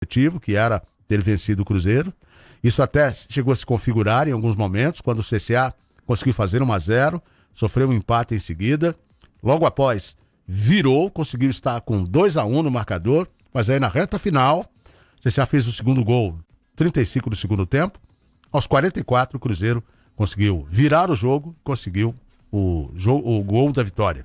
objetivo, que era ter vencido o Cruzeiro. Isso até chegou a se configurar em alguns momentos, quando o CSA conseguiu fazer 1-0, sofreu um empate em seguida. Logo após, virou, conseguiu estar com 2-1 no marcador, mas aí na reta final, o CSA fez o segundo gol, 35 do segundo tempo. Aos 44, o Cruzeiro conseguiu virar o jogo, conseguiu o gol da vitória,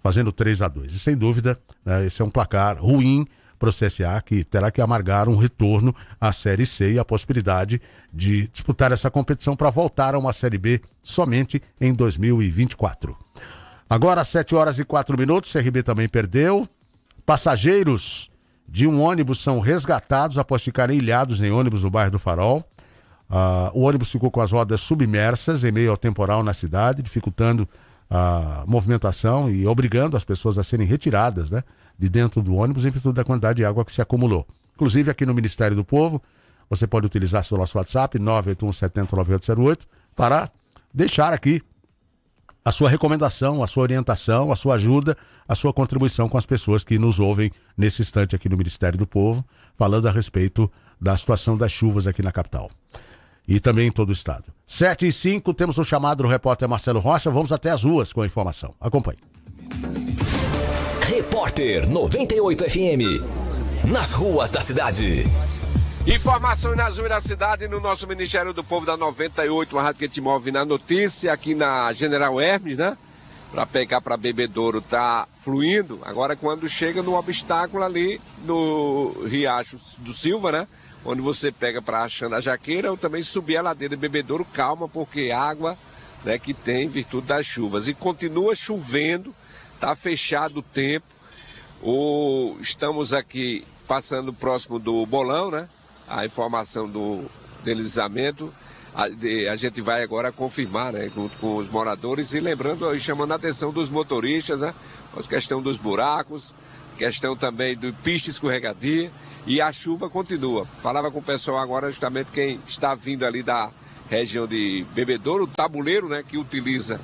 fazendo 3-2. E sem dúvida, esse é um placar ruim para o CSA, que terá que amargar um retorno à Série C e a possibilidade de disputar essa competição para voltar a uma Série B somente em 2024. Agora, 7h04, CRB também perdeu. Passageiros de um ônibus são resgatados após ficarem ilhados em ônibus no bairro do Farol. O ônibus ficou com as rodas submersas em meio ao temporal na cidade, dificultando a movimentação e obrigando as pessoas a serem retiradas, né, de dentro do ônibus em virtude da quantidade de água que se acumulou. Inclusive, aqui no Ministério do Povo, você pode utilizar seu nosso WhatsApp, 981709808, para deixar aqui a sua recomendação, a sua orientação, a sua ajuda, a sua contribuição com as pessoas que nos ouvem nesse instante aqui no Ministério do Povo, falando a respeito da situação das chuvas aqui na capital. E também em todo o estado. 7h05, temos o chamado do repórter Marcelo Rocha. Vamos até as ruas com a informação. Acompanhe. Repórter 98 FM. Nas ruas da cidade. Informações nas ruas da cidade no nosso Ministério do Povo da 98, uma rádio que te move na notícia, aqui na General Hermes, né? Para pegar para Bebedouro tá fluindo. Agora quando chega no obstáculo ali no Riacho do Silva, né? Onde você pega para achando a Jaqueira, ou também subir a ladeira de Bebedouro, calma, porque água, né, que tem em virtude das chuvas. E continua chovendo, tá fechado o tempo. Estamos aqui passando próximo do Bolão, né? A informação do deslizamento. A gente vai agora confirmar, né, junto com os moradores e lembrando e chamando a atenção dos motoristas, né? A questão dos buracos, questão também do pista escorregadia. E a chuva continua. Falava com o pessoal agora, justamente quem está vindo ali da região de Bebedouro, o tabuleiro, né, que utiliza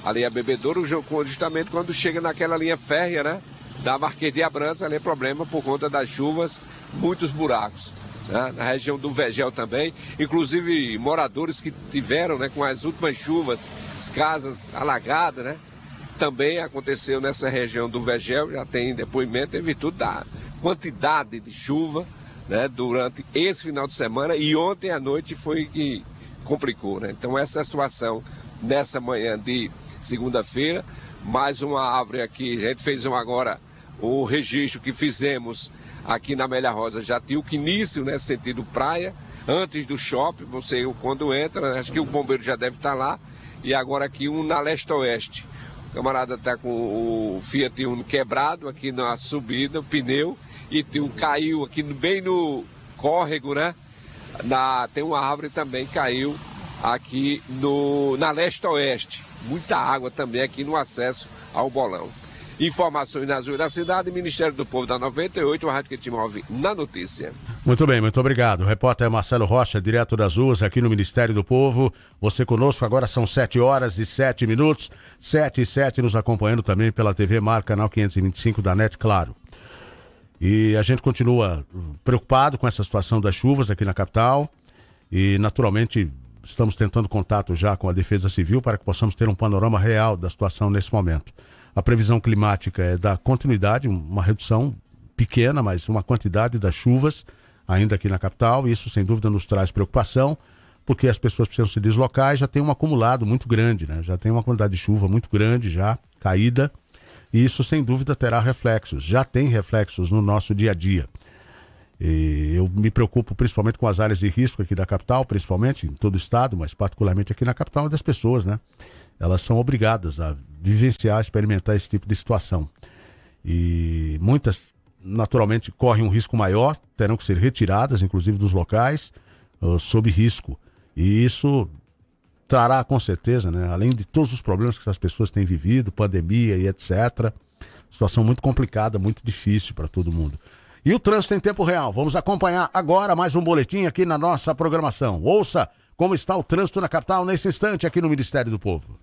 ali a Bebedouro, justamente quando chega naquela linha férrea, né, da Marquês de Abrantes, ali é problema por conta das chuvas, muitos buracos, né, na região do Vegel também, inclusive moradores que tiveram, né, com as últimas chuvas, as casas alagadas, né, também aconteceu nessa região do Vegel, já tem depoimento em virtude da quantidade de chuva, né, durante esse final de semana, e ontem à noite foi que complicou, né? Então essa é a situação nessa manhã de segunda-feira. Mais uma árvore aqui, a gente fez agora o registro que fizemos aqui na Amélia Rosa Jatiuca, início, né, sentido praia, antes do shopping, você quando entra, né, acho que o bombeiro já deve estar lá, e agora aqui um na leste-oeste. O camarada está com o Fiat Uno quebrado aqui na subida, o pneu, e caiu aqui bem no córrego, né? Tem uma árvore também caiu aqui na leste-oeste. Muita água também aqui no acesso ao Bolão. Informações nas ruas da cidade, Ministério do Povo da 98, a rádio que te move na notícia. Muito bem, muito obrigado. O repórter Marcelo Rocha, direto das ruas aqui no Ministério do Povo. Você conosco, agora são 7h07, 7h07, nos acompanhando também pela TV Mar, canal 525 da NET, claro. E a gente continua preocupado com essa situação das chuvas aqui na capital e, naturalmente, estamos tentando contato já com a Defesa Civil para que possamos ter um panorama real da situação nesse momento. A previsão climática é da continuidade, uma redução pequena, mas uma quantidade das chuvas ainda aqui na capital, e isso sem dúvida nos traz preocupação, porque as pessoas precisam se deslocar e já tem um acumulado muito grande, né? Já tem uma quantidade de chuva muito grande já caída, e isso sem dúvida terá reflexos, já tem reflexos no nosso dia a dia. E eu me preocupo principalmente com as áreas de risco aqui da capital, principalmente em todo o estado, mas particularmente aqui na capital, das pessoas, né? Elas são obrigadas a vivenciar, experimentar esse tipo de situação. E muitas, naturalmente, correm um risco maior, terão que ser retiradas, inclusive dos locais, sob risco. E isso trará, com certeza, né, além de todos os problemas que essas pessoas têm vivido, pandemia e etc., situação muito complicada, muito difícil para todo mundo. E o trânsito em tempo real. Vamos acompanhar agora mais um boletim aqui na nossa programação. Ouça como está o trânsito na capital nesse instante aqui no Ministério do Povo.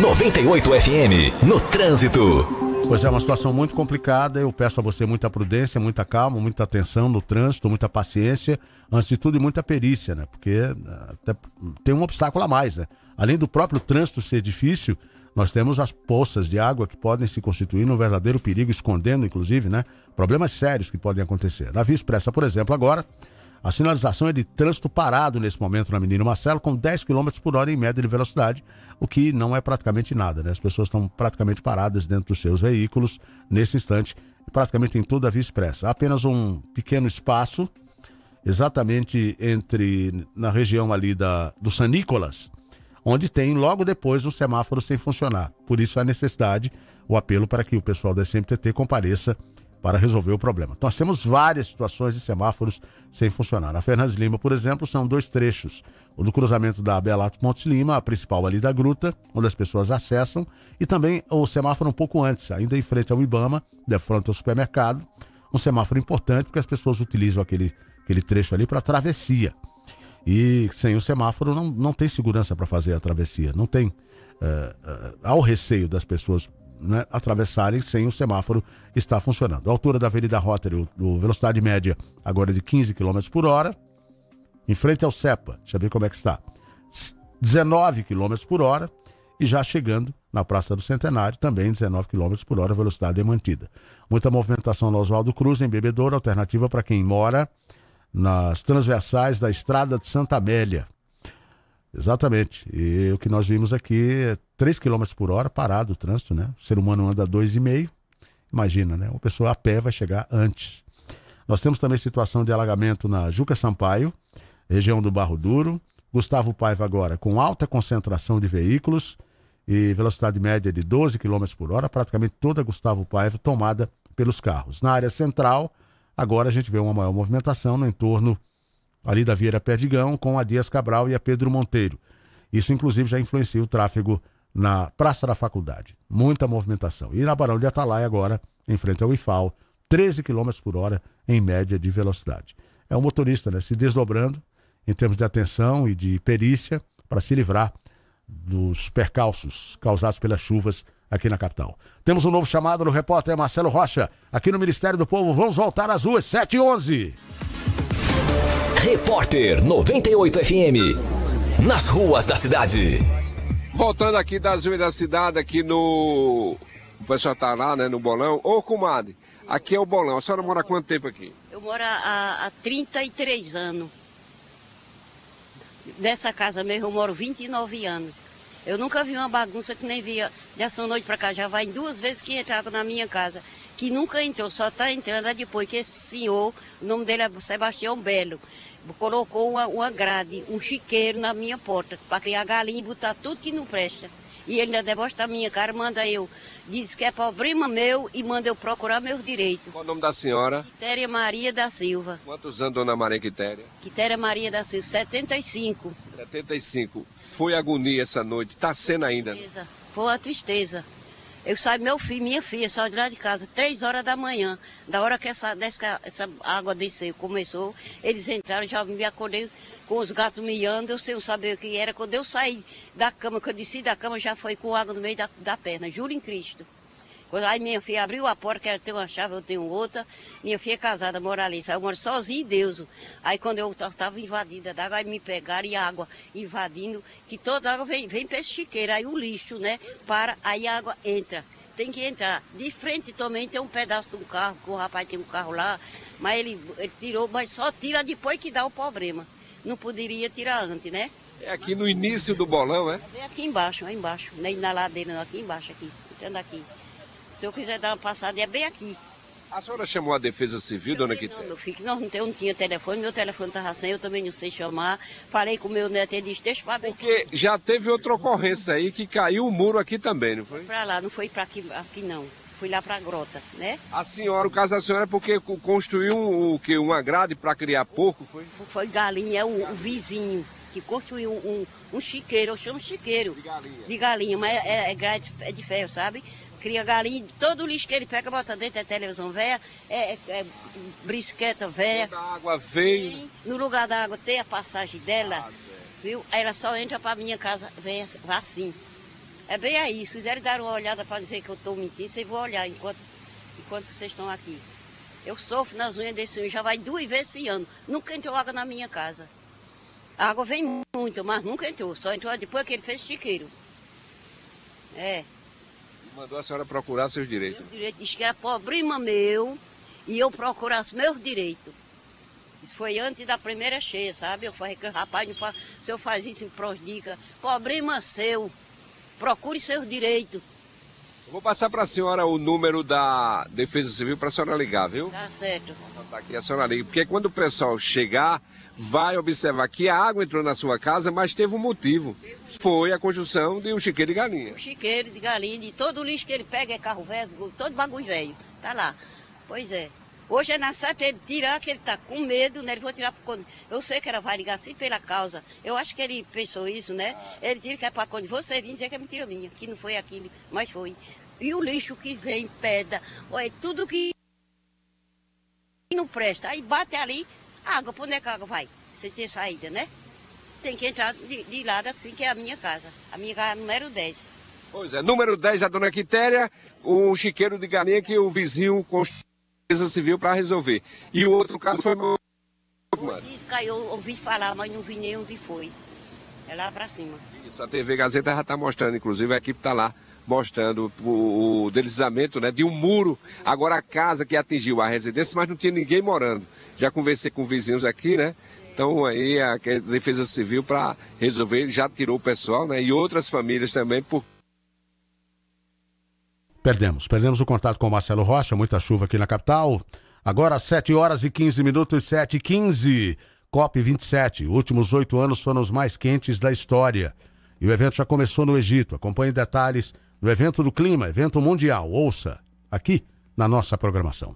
98 FM, no trânsito. Pois é, uma situação muito complicada. Eu peço a você muita prudência, muita calma, muita atenção no trânsito, muita paciência, antes de tudo, e muita perícia, né? Porque até tem um obstáculo a mais, né? Além do próprio trânsito ser difícil, nós temos as poças de água que podem se constituir num verdadeiro perigo, escondendo, inclusive, né? Problemas sérios que podem acontecer. Na Via Expressa, por exemplo, agora, a sinalização é de trânsito parado nesse momento na Menino Marcelo, com 10 km por hora em média de velocidade, o que não é praticamente nada, né? As pessoas estão praticamente paradas dentro dos seus veículos nesse instante, praticamente em toda a Via Expressa. Há apenas um pequeno espaço, exatamente na região ali do San Nicolas, onde tem logo depois um semáforo sem funcionar. Por isso a necessidade, o apelo para que o pessoal da SMTT compareça para resolver o problema. Então, nós temos várias situações de semáforos sem funcionar. Na Fernandes Lima, por exemplo, são 2 trechos. O do cruzamento da Beato Montes Lima, a principal ali da Gruta, onde as pessoas acessam, e também o semáforo um pouco antes, ainda em frente ao Ibama, de frente ao supermercado. Um semáforo importante, porque as pessoas utilizam aquele trecho ali para travessia. E sem o semáforo não tem segurança para fazer a travessia. Não tem. Há o receio das pessoas, né, atravessarem sem o semáforo estar funcionando. A altura da Avenida Rotary, velocidade média agora é de 15 km por hora, em frente ao CEPA, deixa eu ver como é que está, 19 km por hora, e já chegando na Praça do Centenário, também 19 km por hora, a velocidade é mantida. Muita movimentação no Oswaldo Cruz, em Bebedouro, alternativa para quem mora nas transversais da Estrada de Santa Amélia. Exatamente. E o que nós vimos aqui é 3 km por hora, parado o trânsito, né? O ser humano anda 2,5. Imagina, né? Uma pessoa a pé vai chegar antes. Nós temos também situação de alagamento na Juca Sampaio, região do Barro Duro. Gustavo Paiva agora com alta concentração de veículos e velocidade média de 12 km por hora, praticamente toda Gustavo Paiva tomada pelos carros. Na área central, agora a gente vê uma maior movimentação no entorno ali da Vieira Perdigão, com a Dias Cabral e a Pedro Monteiro. Isso, inclusive, já influencia o tráfego na Praça da Faculdade. Muita movimentação. E na Barão de Atalaia, agora, em frente ao IFAL, 13 km por hora em média de velocidade. É o motorista, né, se desdobrando em termos de atenção e de perícia para se livrar dos percalços causados pelas chuvas aqui na capital. Temos um novo chamado do repórter Marcelo Rocha, aqui no Ministério do Povo. Vamos voltar às ruas, 7h11. Repórter 98 FM, nas ruas da cidade. Voltando aqui das ruas da cidade, aqui no... O pessoal tá lá, né, no Bolão. Ô, comadre, aqui é o Bolão. A senhora mora há quanto tempo aqui? Eu moro há 33 anos. Nessa casa mesmo eu moro 29 anos. Eu nunca vi uma bagunça que nem via dessa noite pra cá. Já vai 2 vezes que entra água na minha casa. Que nunca entrou, só está entrando depois que esse senhor, o nome dele é Sebastião Belo, colocou uma grade, um chiqueiro na minha porta, para criar galinha e botar tudo que não presta. E ele ainda debocha da minha cara, manda eu, diz que é problema meu e manda eu procurar meus direitos. Qual o nome da senhora? Quitéria Maria da Silva. Quantos anos, dona Maria Quitéria? Quitéria Maria da Silva, 75. 75. Foi agonia essa noite, tá sendo ainda. Tristeza. Foi uma tristeza. Eu saí, meu filho, minha filha, só de lá de casa, 3 horas da manhã. Da hora que essa água desceu, começou, eles entraram, já me acordei com os gatos miando, eu sem saber o que era. Quando eu saí da cama, que eu desci da cama, já foi com água no meio da perna, juro em Cristo. Aí minha filha abriu a porta, que ela tem uma chave, eu tenho outra. Minha filha é casada, mora ali, eu moro sozinha em Deus. Aí quando eu estava invadida d'água, aí me pegaram e a água invadindo, que toda água vem para esse chiqueiro, aí o lixo, né, para, aí a água entra. Tem que entrar. De frente também tem um pedaço de um carro, que o rapaz tem um carro lá, mas ele tirou, mas só tira depois que dá o problema. Não poderia tirar antes, né? É aqui no início do Bolão, é? É aqui embaixo, nem na ladeira, não, aqui embaixo, aqui, entrando aqui. Se eu quiser dar uma passada, é bem aqui. A senhora chamou a Defesa Civil, dona Quitéria? Não, meu filho, eu não tinha telefone, meu telefone estava sem, eu também não sei chamar. Falei com o meu neto, ele disse, deixa para ver. Porque já teve outra ocorrência aí que caiu o muro aqui também, não foi? Foi para lá, não foi para aqui não. Fui lá para a grota, né? A senhora, o caso da senhora é porque construiu uma grade para criar porco, foi? Foi galinha, é o vizinho que construiu um chiqueiro, eu chamo chiqueiro. De galinha. De galinha, mas é grade de ferro, sabe? Cria galinha, todo o lixo que ele pega, bota dentro, é televisão velha, brisqueta velha. Toda a água veio. No lugar da água tem a passagem dela, viu? Aí ela só entra pra minha casa, vem assim. É bem aí, se quiserem dar uma olhada para dizer que eu estou mentindo, vocês vão olhar enquanto vocês estão aqui. Eu sofro nas unhas desse ano, já vai 2 vezes esse ano. Nunca entrou água na minha casa. A água vem muito, mas nunca entrou. Só entrou depois que ele fez chiqueiro. É. Mandou a senhora procurar seus direitos. Meu direito disse que era problema meu e eu procurasse meus direitos. Isso foi antes da primeira cheia, sabe? Eu falei que rapaz, não faz, se eu faz isso, me prejudica. Problema seu. Procure seus direitos. Eu vou passar para a senhora o número da Defesa Civil para a senhora ligar, viu? Tá certo. Tá aqui, a senhora liga. Porque quando o pessoal chegar, vai observar que a água entrou na sua casa, mas teve um motivo. Foi a construção de um chiqueiro de galinha. Um chiqueiro de galinha, de todo o lixo que ele pega, é carro velho, todo bagulho velho. Tá lá. Pois é. Hoje é na certa ele tirar, que ele tá com medo, né? Ele vai tirar quando. Eu sei que ela vai ligar assim pela causa. Eu acho que ele pensou isso, né? Ele tira que é para quando você vir dizer que é mentira minha, que não foi aquilo, mas foi. E o lixo que vem, pedra, olha, tudo que não presta. Aí bate ali, água, para onde é que a água vai? Você tem saída, né? Tem que entrar de lado assim, que é a minha casa. A minha casa é número 10. Pois é, número 10 da dona Quitéria, um chiqueiro de galinha que o vizinho construiu civil para resolver. E o outro caso foi... Isso caiu, ouvi falar, mas não vi nem onde foi. É lá para cima. Isso, a TV Gazeta já está mostrando, inclusive a equipe está lá mostrando o deslizamento, né, de um muro. Agora a casa que atingiu a residência, mas não tinha ninguém morando. Já conversei com vizinhos aqui, né? Então aí a Defesa Civil para resolver, já tirou o pessoal, né? E outras famílias também por... Perdemos o contato com o Marcelo Rocha, muita chuva aqui na capital. Agora 7h15, 7h15, COP27. Últimos 8 anos foram os mais quentes da história. E o evento já começou no Egito. Acompanhe detalhes do evento do clima, evento mundial. Ouça aqui na nossa programação.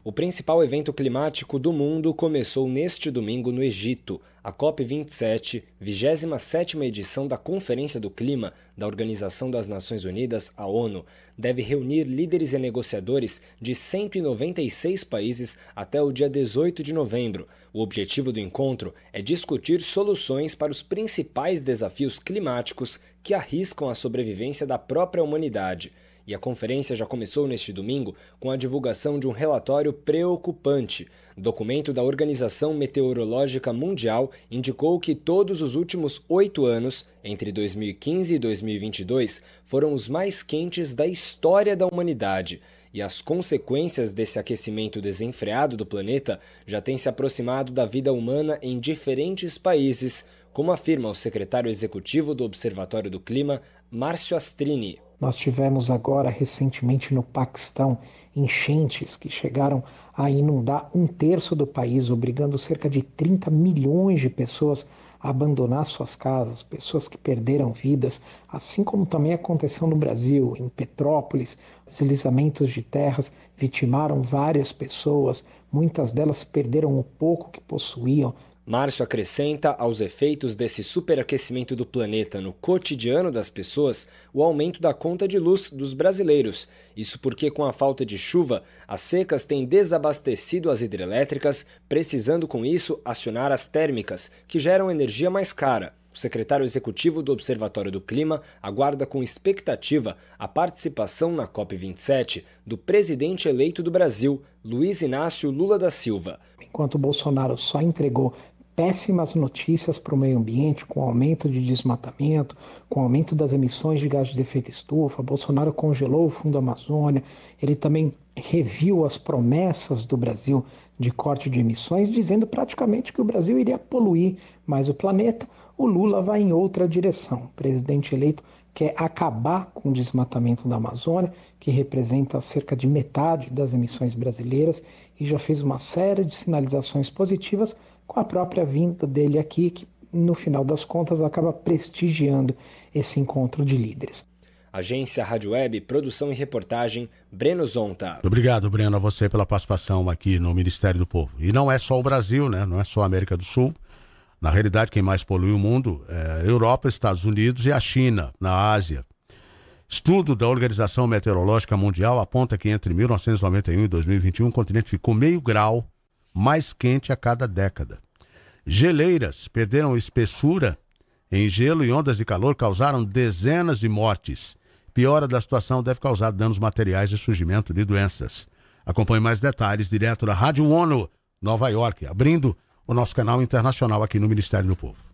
O principal evento climático do mundo começou neste domingo no Egito. A COP27, 27ª edição da Conferência do Clima da Organização das Nações Unidas, a ONU, deve reunir líderes e negociadores de 196 países até o dia 18 de novembro. O objetivo do encontro é discutir soluções para os principais desafios climáticos que arriscam a sobrevivência da própria humanidade. E a conferência já começou neste domingo com a divulgação de um relatório preocupante. O documento da Organização Meteorológica Mundial indicou que todos os últimos 8 anos, entre 2015 e 2022, foram os mais quentes da história da humanidade. E as consequências desse aquecimento desenfreado do planeta já têm se aproximado da vida humana em diferentes países, como afirma o secretário executivo do Observatório do Clima, Márcio Astrini. Nós tivemos agora, recentemente, no Paquistão, enchentes que chegaram a inundar 1/3 do país, obrigando cerca de 30 milhões de pessoas a abandonar suas casas, pessoas que perderam vidas, assim como também aconteceu no Brasil, em Petrópolis. Deslizamentos de terras vitimaram várias pessoas, muitas delas perderam o pouco que possuíam. Márcio acrescenta aos efeitos desse superaquecimento do planeta no cotidiano das pessoas o aumento da conta de luz dos brasileiros. Isso porque, com a falta de chuva, as secas têm desabastecido as hidrelétricas, precisando com isso acionar as térmicas, que geram energia mais cara. O secretário executivo do Observatório do Clima aguarda com expectativa a participação na COP27 do presidente eleito do Brasil, Luiz Inácio Lula da Silva. Enquanto o Bolsonaro só entregou péssimas notícias para o meio ambiente, com aumento de desmatamento, com aumento das emissões de gás de efeito estufa, Bolsonaro congelou o Fundo Amazônia, ele também reviu as promessas do Brasil de corte de emissões, dizendo praticamente que o Brasil iria poluir mais o planeta. O Lula vai em outra direção. O presidente eleito quer acabar com o desmatamento da Amazônia, que representa cerca de metade das emissões brasileiras, e já fez uma série de sinalizações positivas com a própria vinda dele aqui, que no final das contas acaba prestigiando esse encontro de líderes. Agência Rádio Web, produção e reportagem, Breno Zonta. Muito obrigado, Breno, a você pela participação aqui no Ministério do Povo. E não é só o Brasil, né? Não é só a América do Sul. Na realidade, quem mais polui o mundo é a Europa, Estados Unidos e a China, na Ásia. Estudo da Organização Meteorológica Mundial aponta que entre 1991 e 2021 o continente ficou meio grau mais quente a cada década. Geleiras perderam espessura em gelo e ondas de calor causaram dezenas de mortes. Piora da situação deve causar danos materiais e surgimento de doenças. Acompanhe mais detalhes direto da Rádio ONU, Nova York, abrindo o nosso canal internacional aqui no Ministério do Povo.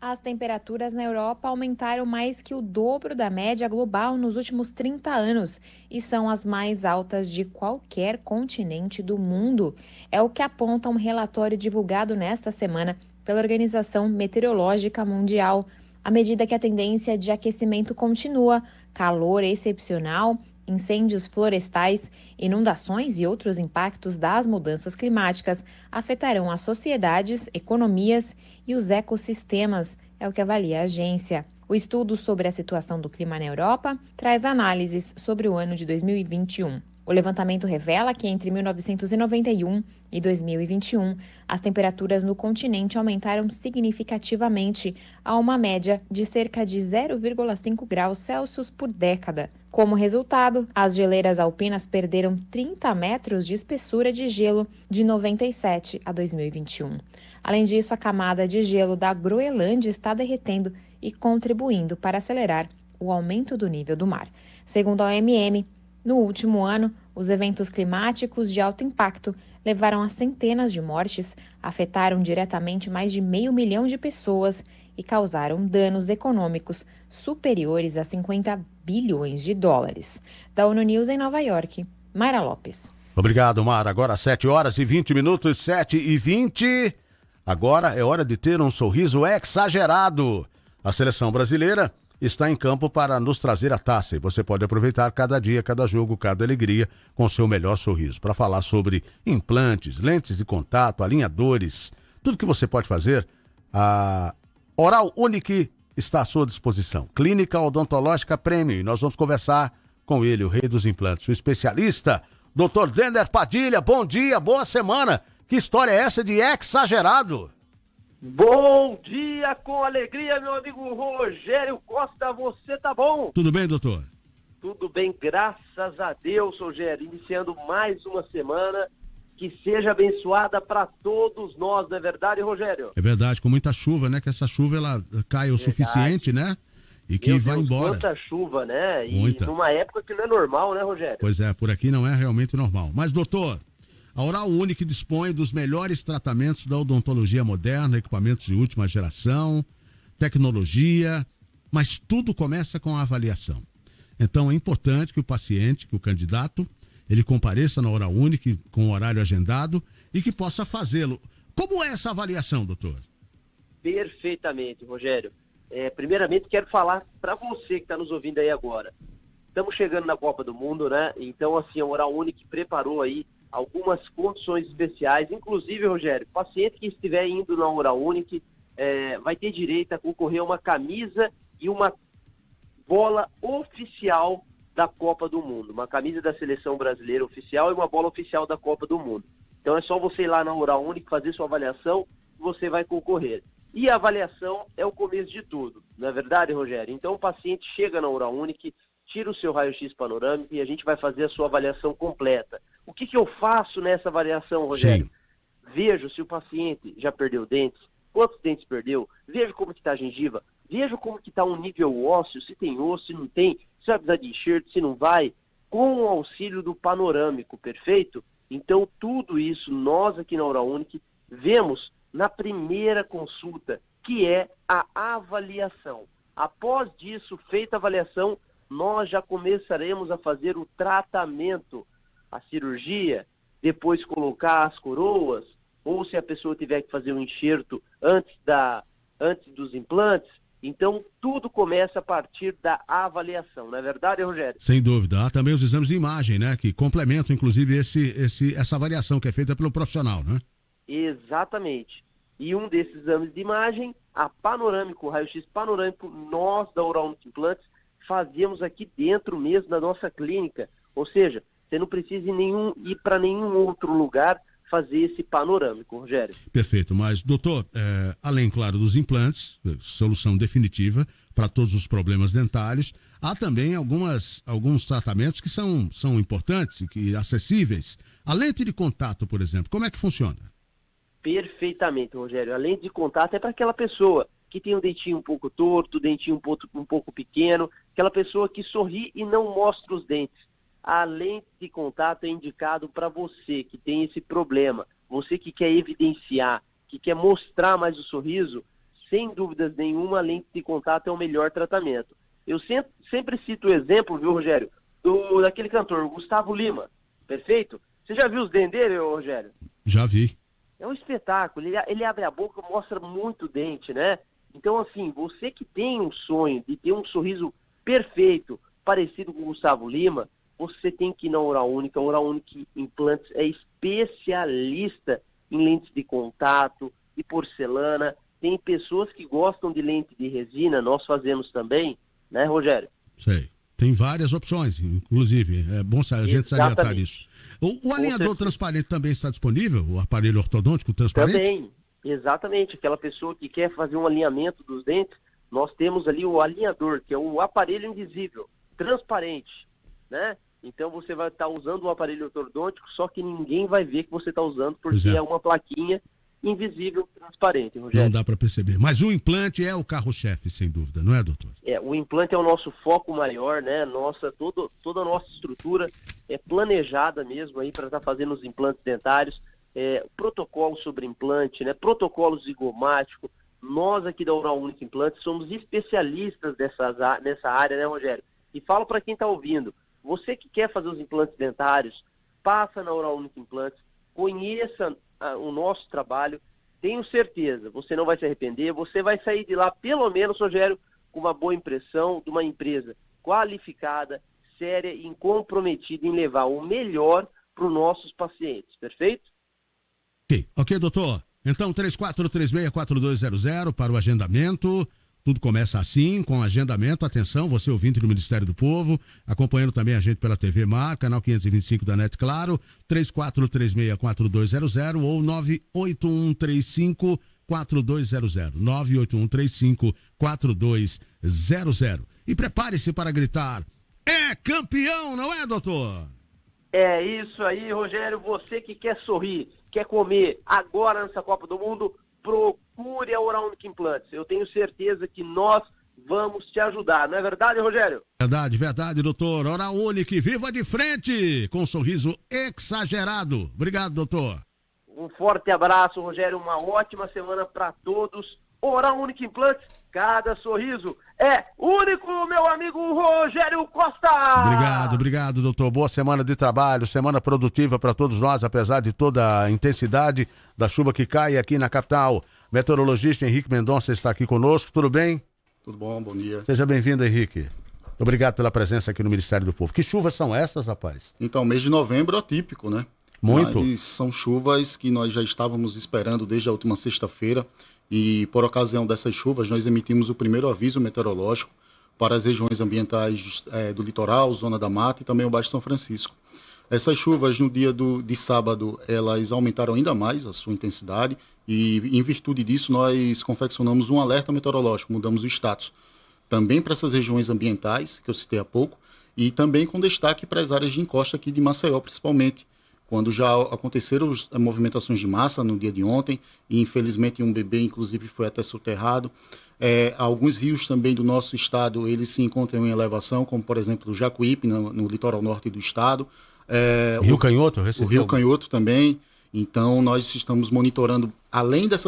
As temperaturas na Europa aumentaram mais que o dobro da média global nos últimos 30 anos e são as mais altas de qualquer continente do mundo. É o que aponta um relatório divulgado nesta semana pela Organização Meteorológica Mundial. À medida que a tendência de aquecimento continua, calor excepcional, incêndios florestais, inundações e outros impactos das mudanças climáticas afetarão as sociedades, economias e os ecossistemas, é o que avalia a agência. O estudo sobre a situação do clima na Europa traz análises sobre o ano de 2021. O levantamento revela que entre 1991 e 2021, as temperaturas no continente aumentaram significativamente a uma média de cerca de 0,5 graus Celsius por década. Como resultado, as geleiras alpinas perderam 30 metros de espessura de gelo de 97 a 2021. Além disso, a camada de gelo da Groenlândia está derretendo e contribuindo para acelerar o aumento do nível do mar. Segundo a OMM, no último ano, os eventos climáticos de alto impacto levaram a centenas de mortes, afetaram diretamente mais de 500 mil de pessoas e causaram danos econômicos superiores a 50 bilhões de dólares. Da ONU News em Nova York, Mayra Lopes. Obrigado, Mara. Agora 7 horas e 20 minutos, 7h20. Agora é hora de ter um sorriso exagerado. A seleção brasileira está em campo para nos trazer a taça e você pode aproveitar cada dia, cada jogo, cada alegria com o seu melhor sorriso. Para falar sobre implantes, lentes de contato, alinhadores, tudo que você pode fazer, a Oral Unique está à sua disposição. Clínica Odontológica Premium. E nós vamos conversar com ele, o rei dos implantes, o especialista, Dr. Dender Padilha. Bom dia, boa semana. Que história é essa de exagerado? Bom dia, com alegria, meu amigo Rogério Costa, você tá bom? Tudo bem, doutor? Tudo bem, graças a Deus, Rogério. Iniciando mais uma semana que seja abençoada para todos nós, não é verdade, Rogério? É verdade, com muita chuva, né? Que essa chuva ela cai o suficiente, né? E que vai embora. Quanta chuva, né? Muita. E numa época que não é normal, né, Rogério? Pois é, por aqui não é realmente normal. Mas, doutor, a Oral Unique dispõe dos melhores tratamentos da odontologia moderna, equipamentos de última geração, tecnologia, mas tudo começa com a avaliação. Então é importante que o paciente, que o candidato, ele compareça na Oral Unique com o horário agendado e que possa fazê-lo. Como é essa avaliação, doutor? Perfeitamente, Rogério. Primeiramente, quero falar para você que está nos ouvindo aí agora. Estamos chegando na Copa do Mundo, né? Então, assim, a Oral Unique preparou aí algumas condições especiais, inclusive, Rogério, paciente que estiver indo na Oral Unique vai ter direito a concorrer a uma camisa e uma bola oficial da Copa do Mundo, uma camisa da seleção brasileira oficial e uma bola oficial da Copa do Mundo. Então é só você ir lá na Oral Unique, fazer sua avaliação, você vai concorrer. E a avaliação é o começo de tudo, não é verdade, Rogério? Então o paciente chega na Oral Unique, tira o seu raio-x panorâmico e a gente vai fazer a sua avaliação completa. O que eu faço nessa avaliação, Rogério? Sim. Vejo se o paciente já perdeu dentes, quantos dentes perdeu, vejo como que está a gengiva, vejo como que está o nível ósseo, se tem osso, se não tem, se vai precisar de enxerto, se não vai, com o auxílio do panorâmico, perfeito? Então tudo isso nós aqui na Oral Unique vemos na primeira consulta, que é a avaliação. Após disso, feita a avaliação, nós já começaremos a fazer o tratamento, a cirurgia, depois colocar as coroas, ou se a pessoa tiver que fazer um enxerto antes dos implantes. Então, tudo começa a partir da avaliação, não é verdade, Rogério? Sem dúvida. Há também os exames de imagem, né? Que complementam, inclusive, essa avaliação que é feita pelo profissional, né? Exatamente. E um desses exames de imagem, a panorâmico, o raio-x panorâmico, nós da Oral Unique Implantes fazemos aqui dentro mesmo da nossa clínica. Ou seja, você não precisa ir para nenhum outro lugar fazer esse panorâmico, Rogério. Perfeito, mas doutor, além, claro, dos implantes, solução definitiva para todos os problemas dentários, há também alguns tratamentos que são importantes e acessíveis. A lente de contato, por exemplo, como é que funciona? Perfeitamente, Rogério. A lente de contato é para aquela pessoa que tem o dentinho um pouco torto, o dentinho um pouco pequeno, aquela pessoa que sorri e não mostra os dentes. A lente de contato é indicado para você que tem esse problema, você que quer evidenciar, que quer mostrar mais o sorriso, sem dúvidas nenhuma, a lente de contato é o melhor tratamento. Eu sempre cito o exemplo, viu, Rogério, daquele cantor, Gustavo Lima, perfeito? Você já viu os dentes dele, Rogério? Já vi. É um espetáculo, ele abre a boca, mostra muito dente, né? Então, assim, você que tem um sonho de ter um sorriso perfeito, parecido com o Gustavo Lima, você tem que ir na Oral Única. A Oral Única Implantes é especialista em lentes de contato, de porcelana. Tem pessoas que gostam de lente de resina, nós fazemos também, né, Rogério? Sei. Tem várias opções, inclusive. É bom a gente salientar isso. O alinhador transparente também está disponível? O aparelho ortodôntico transparente? Também, exatamente. Aquela pessoa que quer fazer um alinhamento dos dentes, nós temos ali o alinhador, que é um aparelho invisível, transparente, né? Então você vai estar usando um aparelho ortodôntico, só que ninguém vai ver que você está usando, porque é uma plaquinha invisível, transparente, Rogério. Não dá para perceber. Mas o implante é o carro-chefe, sem dúvida, não é, doutor? O implante é o nosso foco maior, né? Toda a nossa estrutura é planejada mesmo aí para estar fazendo os implantes dentários, protocolo sobre implante, né? Protocolo zigomático. Nós aqui da Oral Única Implantes somos especialistas nessa área, né, Rogério? E falo para quem está ouvindo, você que quer fazer os implantes dentários, passa na Oral Única Implantes, conheça o nosso trabalho, tenho certeza, você não vai se arrepender, você vai sair de lá, pelo menos, Rogério, com uma boa impressão de uma empresa qualificada, séria e comprometida em levar o melhor para os nossos pacientes, perfeito? Ok, doutor. Então, 3436-4200 para o agendamento. Tudo começa assim, com agendamento. Atenção, você ouvinte do Ministério do Povo, acompanhando também a gente pela TV Mar, canal 525 da NET Claro, 3436-4200 ou 98135-4200. 98135-4200. E prepare-se para gritar: é campeão, não é, doutor? É isso aí, Rogério. Você que quer sorrir, quer comer agora nessa Copa do Mundo, procure a Oral Única Implantes. Eu tenho certeza que nós vamos te ajudar. Não é verdade, Rogério? Verdade, doutor. Oral Única, viva de frente, com um sorriso exagerado. Obrigado, doutor. Um forte abraço, Rogério. Uma ótima semana para todos. Oral Única Implantes, cada sorriso é único, meu amigo Rogério Costa. Obrigado, doutor. Boa semana de trabalho, semana produtiva para todos nós, apesar de toda a intensidade da chuva que cai aqui na capital. Meteorologista Henrique Mendonça está aqui conosco. Tudo bem? Tudo bom, bom dia. Seja bem-vindo, Henrique. Obrigado pela presença aqui no Ministério do Povo. Que chuvas são essas, rapaz? Então, mês de novembro é atípico, né? Muito. Mas são chuvas que nós já estávamos esperando desde a última sexta-feira. E por ocasião dessas chuvas, nós emitimos o primeiro aviso meteorológico para as regiões ambientais do litoral, Zona da Mata e também o Baixo São Francisco. Essas chuvas no dia de sábado, elas aumentaram ainda mais a sua intensidade e em virtude disso nós confeccionamos um alerta meteorológico, mudamos o status também para essas regiões ambientais, que eu citei há pouco, e também com destaque para as áreas de encosta aqui de Maceió, principalmente, quando já aconteceram as movimentações de massa no dia de ontem, e infelizmente um bebê, inclusive, foi até soterrado. Alguns rios também do nosso estado, eles se encontram em elevação, como, por exemplo, o Jacuípe, no litoral norte do estado. Rio Canhoto? O Rio Canhoto também. Então, nós estamos monitorando, além das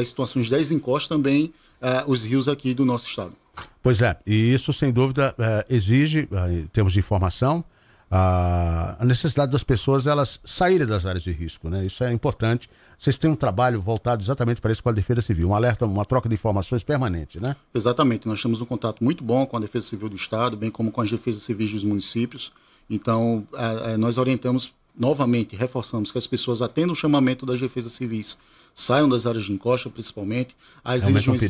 situações das encostas, também os rios aqui do nosso estado. Pois é, e isso, sem dúvida, exige, em termos de informação, a necessidade das pessoas elas saírem das áreas de risco, né? Isso é importante. Vocês têm um trabalho voltado exatamente para isso com a Defesa Civil, um alerta, uma troca de informações permanente, né? Exatamente, nós temos um contato muito bom com a Defesa Civil do Estado, bem como com as Defesas Civis dos municípios. Então, nós orientamos novamente, reforçamos que as pessoas atendam o chamamento das Defesas Civis, saiam das áreas de encosta, principalmente. As regiões,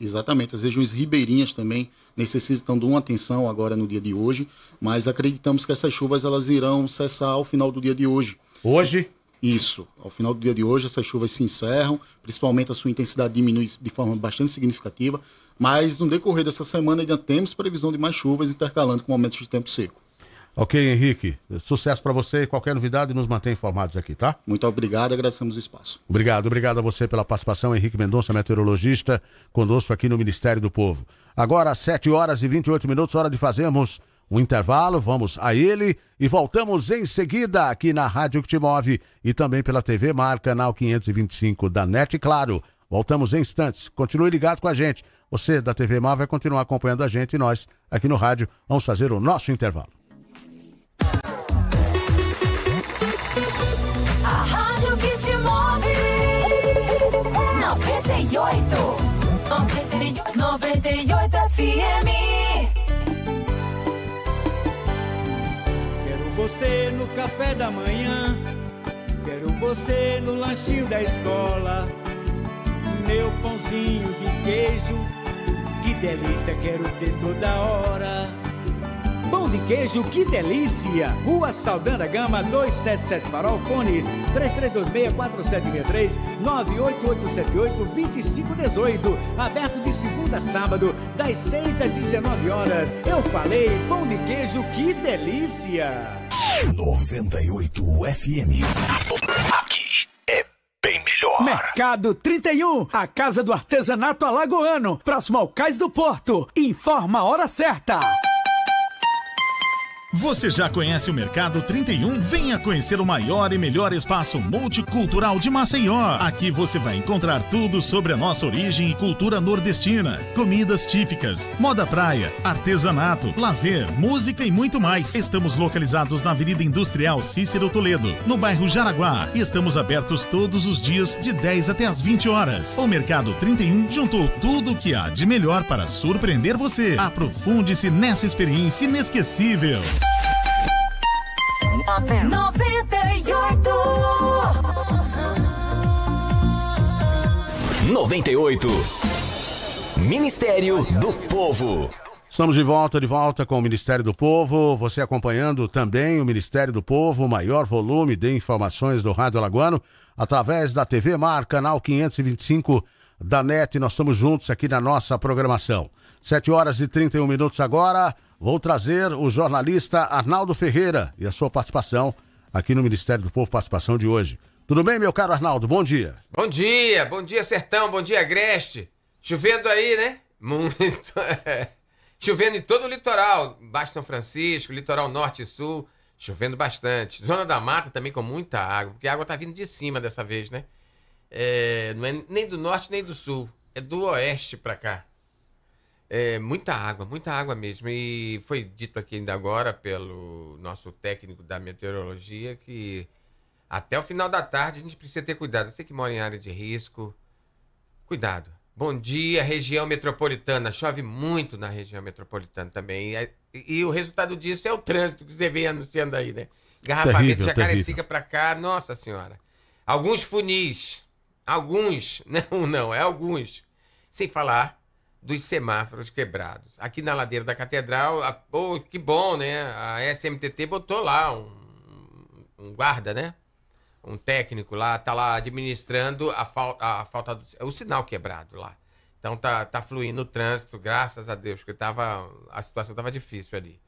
exatamente, as regiões ribeirinhas também necessitam de uma atenção agora no dia de hoje, mas acreditamos que essas chuvas elas irão cessar ao final do dia de hoje. Hoje? Isso. Ao final do dia de hoje, essas chuvas se encerram, principalmente a sua intensidade diminui de forma bastante significativa, mas no decorrer dessa semana ainda temos previsão de mais chuvas intercalando com momentos de tempo seco. Ok, Henrique. Sucesso para você e qualquer novidade nos mantém informados aqui, tá? Muito obrigado, agradecemos o espaço. Obrigado a você pela participação, Henrique Mendonça, meteorologista, conosco aqui no Ministério do Povo. Agora, 7h28, hora de fazermos um intervalo, vamos a ele e voltamos em seguida aqui na Rádio que te move e também pela TV Mar, canal 525 da NET, claro. Voltamos em instantes. Continue ligado com a gente. Você da TV Mar vai continuar acompanhando a gente e nós aqui no rádio vamos fazer o nosso intervalo. A rádio que te move. 98 FM. Quero você no café da manhã, quero você no lanchinho da escola, meu pãozinho de queijo, que delícia, quero ter toda hora. Pão de queijo, que delícia! Rua Saldanha Gama, 277 Farol, Fones, 3326-4763, 98878-2518. Aberto de segunda a sábado, das 6 às 19 horas. Eu falei, pão de queijo, que delícia! 98 FM. Aqui é bem melhor. Mercado 31, a casa do artesanato alagoano, próximo ao Cais do Porto. Informa a hora certa. Você já conhece o Mercado 31? Venha conhecer o maior e melhor espaço multicultural de Maceió. Aqui você vai encontrar tudo sobre a nossa origem e cultura nordestina. Comidas típicas, moda praia, artesanato, lazer, música e muito mais. Estamos localizados na Avenida Industrial Cícero Toledo, no bairro Jaraguá. E estamos abertos todos os dias de 10 até as 20 horas. O Mercado 31 juntou tudo o que há de melhor para surpreender você. Aprofunde-se nessa experiência inesquecível. 98. Ministério do Povo. Estamos de volta com o Ministério do Povo. Você acompanhando também o Ministério do Povo, o maior volume de informações do Rádio Alagoano, através da TV Mar, canal 525 da NET. Nós estamos juntos aqui na nossa programação. 7h31 agora. Vou trazer o jornalista Arnaldo Ferreira e a sua participação aqui no Ministério do Povo, participação de hoje. Tudo bem, meu caro Arnaldo? Bom dia. Bom dia Sertão, bom dia Agreste. Chovendo aí, né? Muito. Chovendo em todo o litoral, Baixo São Francisco, litoral norte e sul, chovendo bastante. Zona da Mata também com muita água, porque a água tá vindo de cima dessa vez, né? Não é nem do norte nem do sul, é do oeste pra cá. Muita água mesmo. E foi dito aqui ainda agora pelo nosso técnico da meteorologia que até o final da tarde a gente precisa ter cuidado. Você que mora em área de risco, cuidado. Bom dia, região metropolitana. Chove muito na região metropolitana também. E o resultado disso é o trânsito que você vem anunciando aí, né? Engarrafamento de Jacarecica pra cá, nossa senhora. Alguns funis, alguns, não, é alguns. Sem falar dos semáforos quebrados. Aqui na ladeira da Catedral, que bom, né? A SMTT botou lá um guarda, né? Um técnico lá, tá lá administrando a falta o sinal quebrado lá. Então tá fluindo o trânsito, graças a Deus, porque a situação tava difícil ali.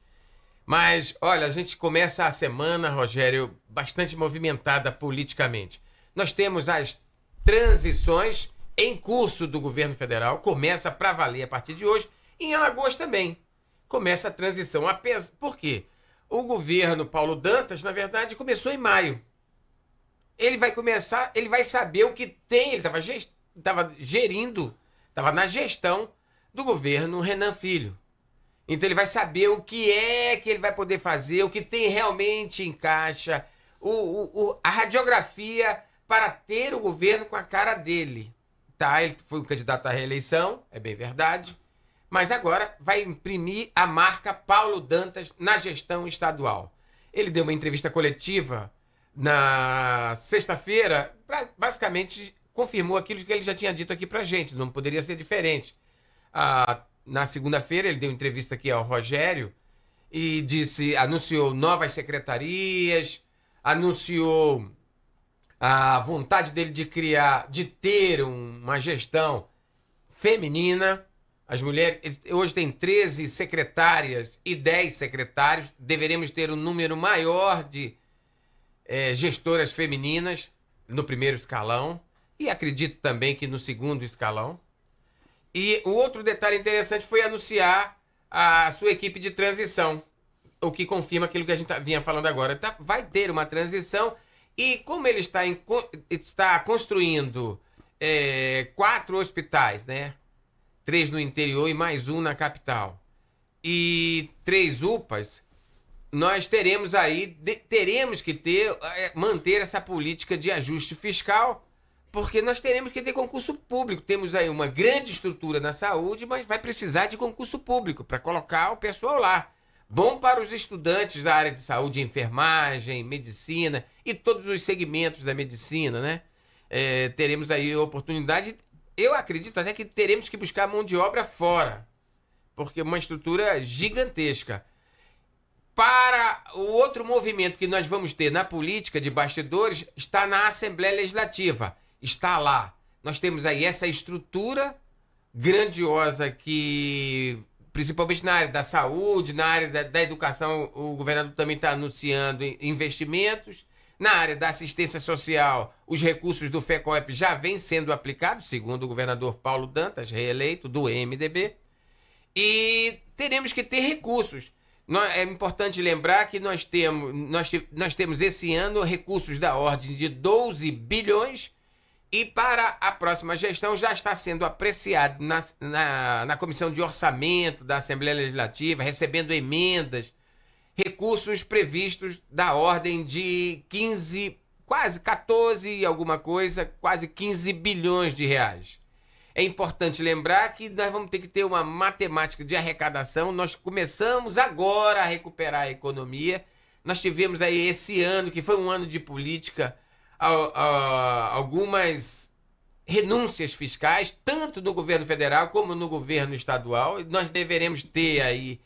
Mas, olha, a gente começa a semana, Rogério, bastante movimentada politicamente. Nós temos as transições em curso do governo federal, começa para valer a partir de hoje, e em Alagoas também. Começa a transição. Por quê? O governo Paulo Dantas, na verdade, começou em maio. Ele vai saber o que tem, ele estava gerindo, estava na gestão do governo Renan Filho. Então ele vai saber o que é que ele vai poder fazer, o que tem realmente em caixa, a radiografia para ter o governo com a cara dele. Tá, ele foi um candidato à reeleição, é bem verdade, mas agora vai imprimir a marca Paulo Dantas na gestão estadual. Ele deu uma entrevista coletiva na sexta-feira, basicamente confirmou aquilo que ele já tinha dito aqui pra gente, não poderia ser diferente. Na segunda-feira ele deu entrevista aqui ao Rogério e anunciou novas secretarias, anunciou a vontade dele de ter uma gestão feminina, As mulheres, hoje tem 13 secretárias e 10 secretários. Deveremos ter um número maior de gestoras femininas no primeiro escalão. E acredito também que no segundo escalão. E o outro detalhe interessante foi anunciar a sua equipe de transição. O que confirma aquilo que a gente vinha falando agora. Tá, vai ter uma transição. E como ele está construindo 4 hospitais, né? 3 no interior e mais um na capital. E 3 UPAs, nós teremos que manter essa política de ajuste fiscal, porque nós teremos que ter concurso público. Temos aí uma grande estrutura na saúde, mas vai precisar de concurso público para colocar o pessoal lá. Bom para os estudantes da área de saúde, enfermagem, medicina e todos os segmentos da medicina, né? Teremos aí oportunidade. Eu acredito até que teremos que buscar mão de obra fora, porque é uma estrutura gigantesca. Para o outro movimento que nós vamos ter na política de bastidores, está na Assembleia Legislativa. Está lá. Nós temos aí essa estrutura grandiosa que, principalmente na área da saúde, na área da educação, o governador também está anunciando investimentos. Na área da assistência social, os recursos do FECOEP já vêm sendo aplicados, segundo o governador Paulo Dantas, reeleito do MDB. E teremos que ter recursos. É importante lembrar que nós temos esse ano recursos da ordem de 12 bilhões e para a próxima gestão já está sendo apreciado na Comissão de Orçamento da Assembleia Legislativa, recebendo emendas, recursos previstos da ordem de 15, quase 14 e alguma coisa, quase 15 bilhões de reais. É importante lembrar que nós vamos ter que ter uma matemática de arrecadação. Nós começamos agora a recuperar a economia. Nós tivemos aí esse ano, que foi um ano de política, algumas renúncias fiscais, tanto no governo federal como no governo estadual. Nós deveremos ter aí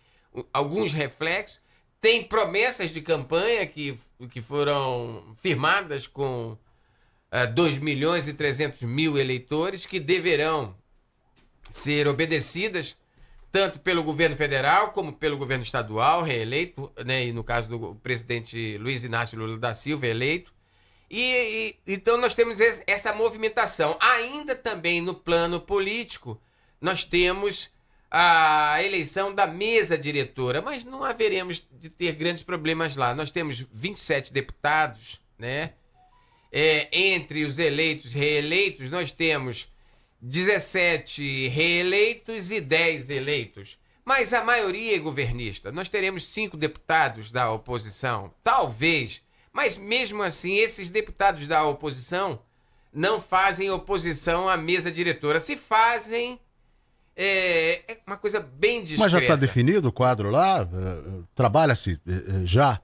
alguns reflexos. Tem promessas de campanha que foram firmadas com 2.300.000 eleitores que deverão ser obedecidas tanto pelo governo federal como pelo governo estadual, reeleito, né, e no caso do presidente Luiz Inácio Lula da Silva, eleito. Então nós temos essa movimentação. Ainda também no plano político, nós temos a eleição da mesa diretora, mas não haveremos de ter grandes problemas lá. Nós temos 27 deputados, né? Entre os eleitos e reeleitos, nós temos 17 reeleitos e 10 eleitos. Mas a maioria é governista. Nós teremos 5 deputados da oposição, talvez. Mas mesmo assim, esses deputados da oposição não fazem oposição à mesa diretora. Se fazem, é uma coisa bem discreta. Mas já está definido o quadro lá? Trabalha-se já?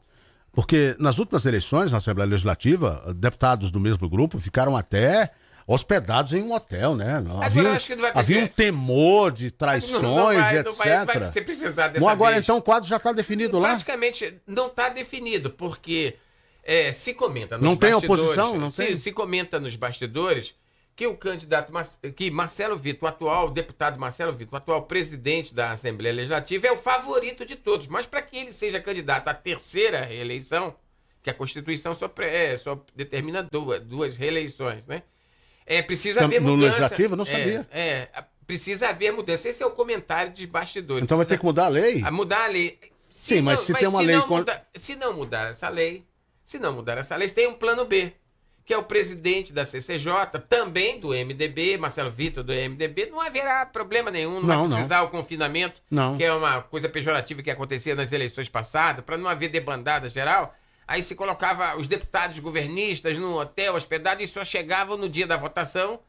Porque nas últimas eleições na Assembleia Legislativa, deputados do mesmo grupo ficaram até hospedados em um hotel, né? Havia um temor de traições, etc. Não vai você precisar dessa agora vez. Então o quadro já está definido lá? Praticamente não está definido, porque se comenta nos não bastidores... Não tem oposição? Não tem? Se comenta nos bastidores que o candidato, que Marcelo Vitor, o atual deputado Marcelo Vitor, o atual presidente da Assembleia Legislativa, é o favorito de todos. Mas para que ele seja candidato à terceira reeleição, que a Constituição só determina duas reeleições, né? Precisa haver mudança. No Legislativo? Não sabia. Precisa haver mudança. Esse é o comentário de bastidores. Então vai ter que mudar a lei? Mudar a lei. Sim, mas se tem uma lei... Se não mudar essa lei, tem um plano B, que é o presidente da CCJ, também do MDB, Marcelo Vitor do MDB, não haverá problema nenhum, não vai precisar o confinamento, que é uma coisa pejorativa que acontecia nas eleições passadas, para não haver debandada geral. Aí se colocava os deputados governistas num hotel hospedado e só chegavam no dia da votação,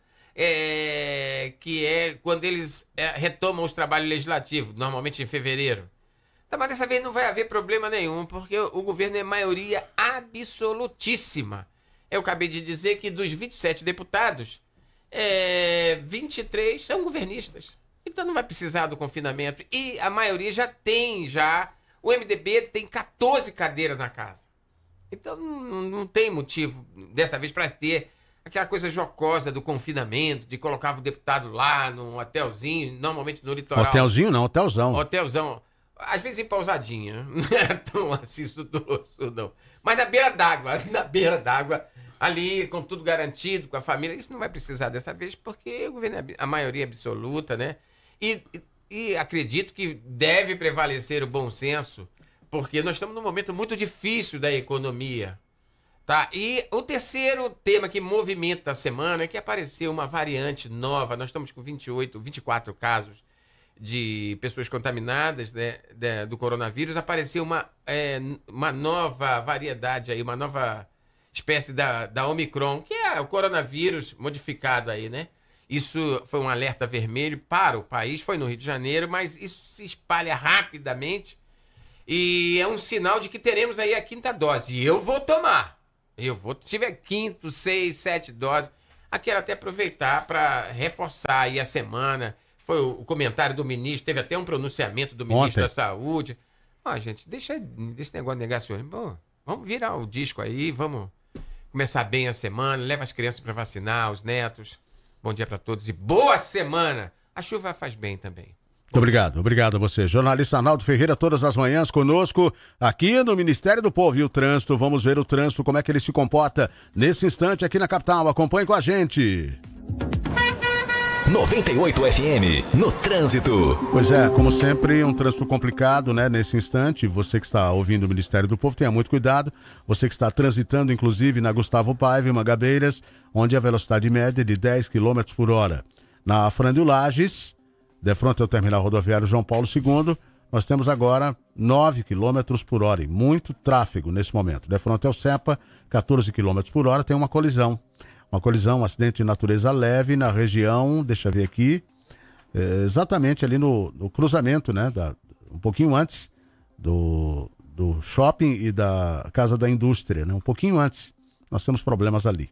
que é quando eles retomam os trabalhos legislativos, normalmente em fevereiro. Então, mas dessa vez não vai haver problema nenhum, porque o governo é maioria absolutíssima. Eu acabei de dizer que dos 27 deputados, 23 são governistas. Então não vai precisar do confinamento. E a maioria já tem, o MDB tem 14 cadeiras na casa. Então não tem motivo, dessa vez, para ter aquela coisa jocosa do confinamento, de colocar o deputado lá num hotelzinho, normalmente no litoral. Hotelzinho não, hotelzão. Hotelzão. Às vezes em Pousadinha. Não era tão assim sudoso, não. Mas na beira d'água, ali com tudo garantido, com a família, isso não vai precisar dessa vez, porque o governo é a maioria absoluta, né? E acredito que deve prevalecer o bom senso, porque nós estamos num momento muito difícil da economia. Tá? E o terceiro tema que movimenta a semana é que apareceu uma variante nova. Nós estamos com 24 casos de pessoas contaminadas, né, do coronavírus. Apareceu uma nova variedade aí, uma nova espécie da Omicron, que é o coronavírus modificado aí, né? Isso foi um alerta vermelho para o país, foi no Rio de Janeiro, mas isso se espalha rapidamente e é um sinal de que teremos aí a 5ª dose. E eu vou tomar. Se tiver 5ª, 6, 7 doses. Quero até aproveitar para reforçar aí a semana. Foi o comentário do ministro, teve até um pronunciamento do ministro da Saúde. Gente, deixa desse negócio de negacionismo. Bom, vamos virar o disco aí, vamos começar bem a semana, leva as crianças para vacinar, os netos. Bom dia para todos e boa semana. A chuva faz bem também. Muito obrigado a você. Jornalista Arnaldo Ferreira, todas as manhãs conosco aqui no Ministério do Povo. E o trânsito, vamos ver o trânsito, como é que ele se comporta nesse instante aqui na capital. Acompanhe com a gente. 98 FM, no trânsito. Pois é, como sempre, um trânsito complicado, né, nesse instante. Você que está ouvindo o Ministério do Povo, tenha muito cuidado. Você que está transitando, inclusive, na Gustavo Paiva, em Mangabeiras, onde a velocidade média é de 10 km por hora. Na Afrânio Lages, de frente ao terminal rodoviário João Paulo II, nós temos agora 9 km por hora e muito tráfego nesse momento. De frente ao Cepa, 14 km por hora, tem uma colisão. Um acidente de natureza leve na região, deixa eu ver aqui, exatamente ali no cruzamento, né, um pouquinho antes do shopping e da Casa da Indústria, né, um pouquinho antes, nós temos problemas ali.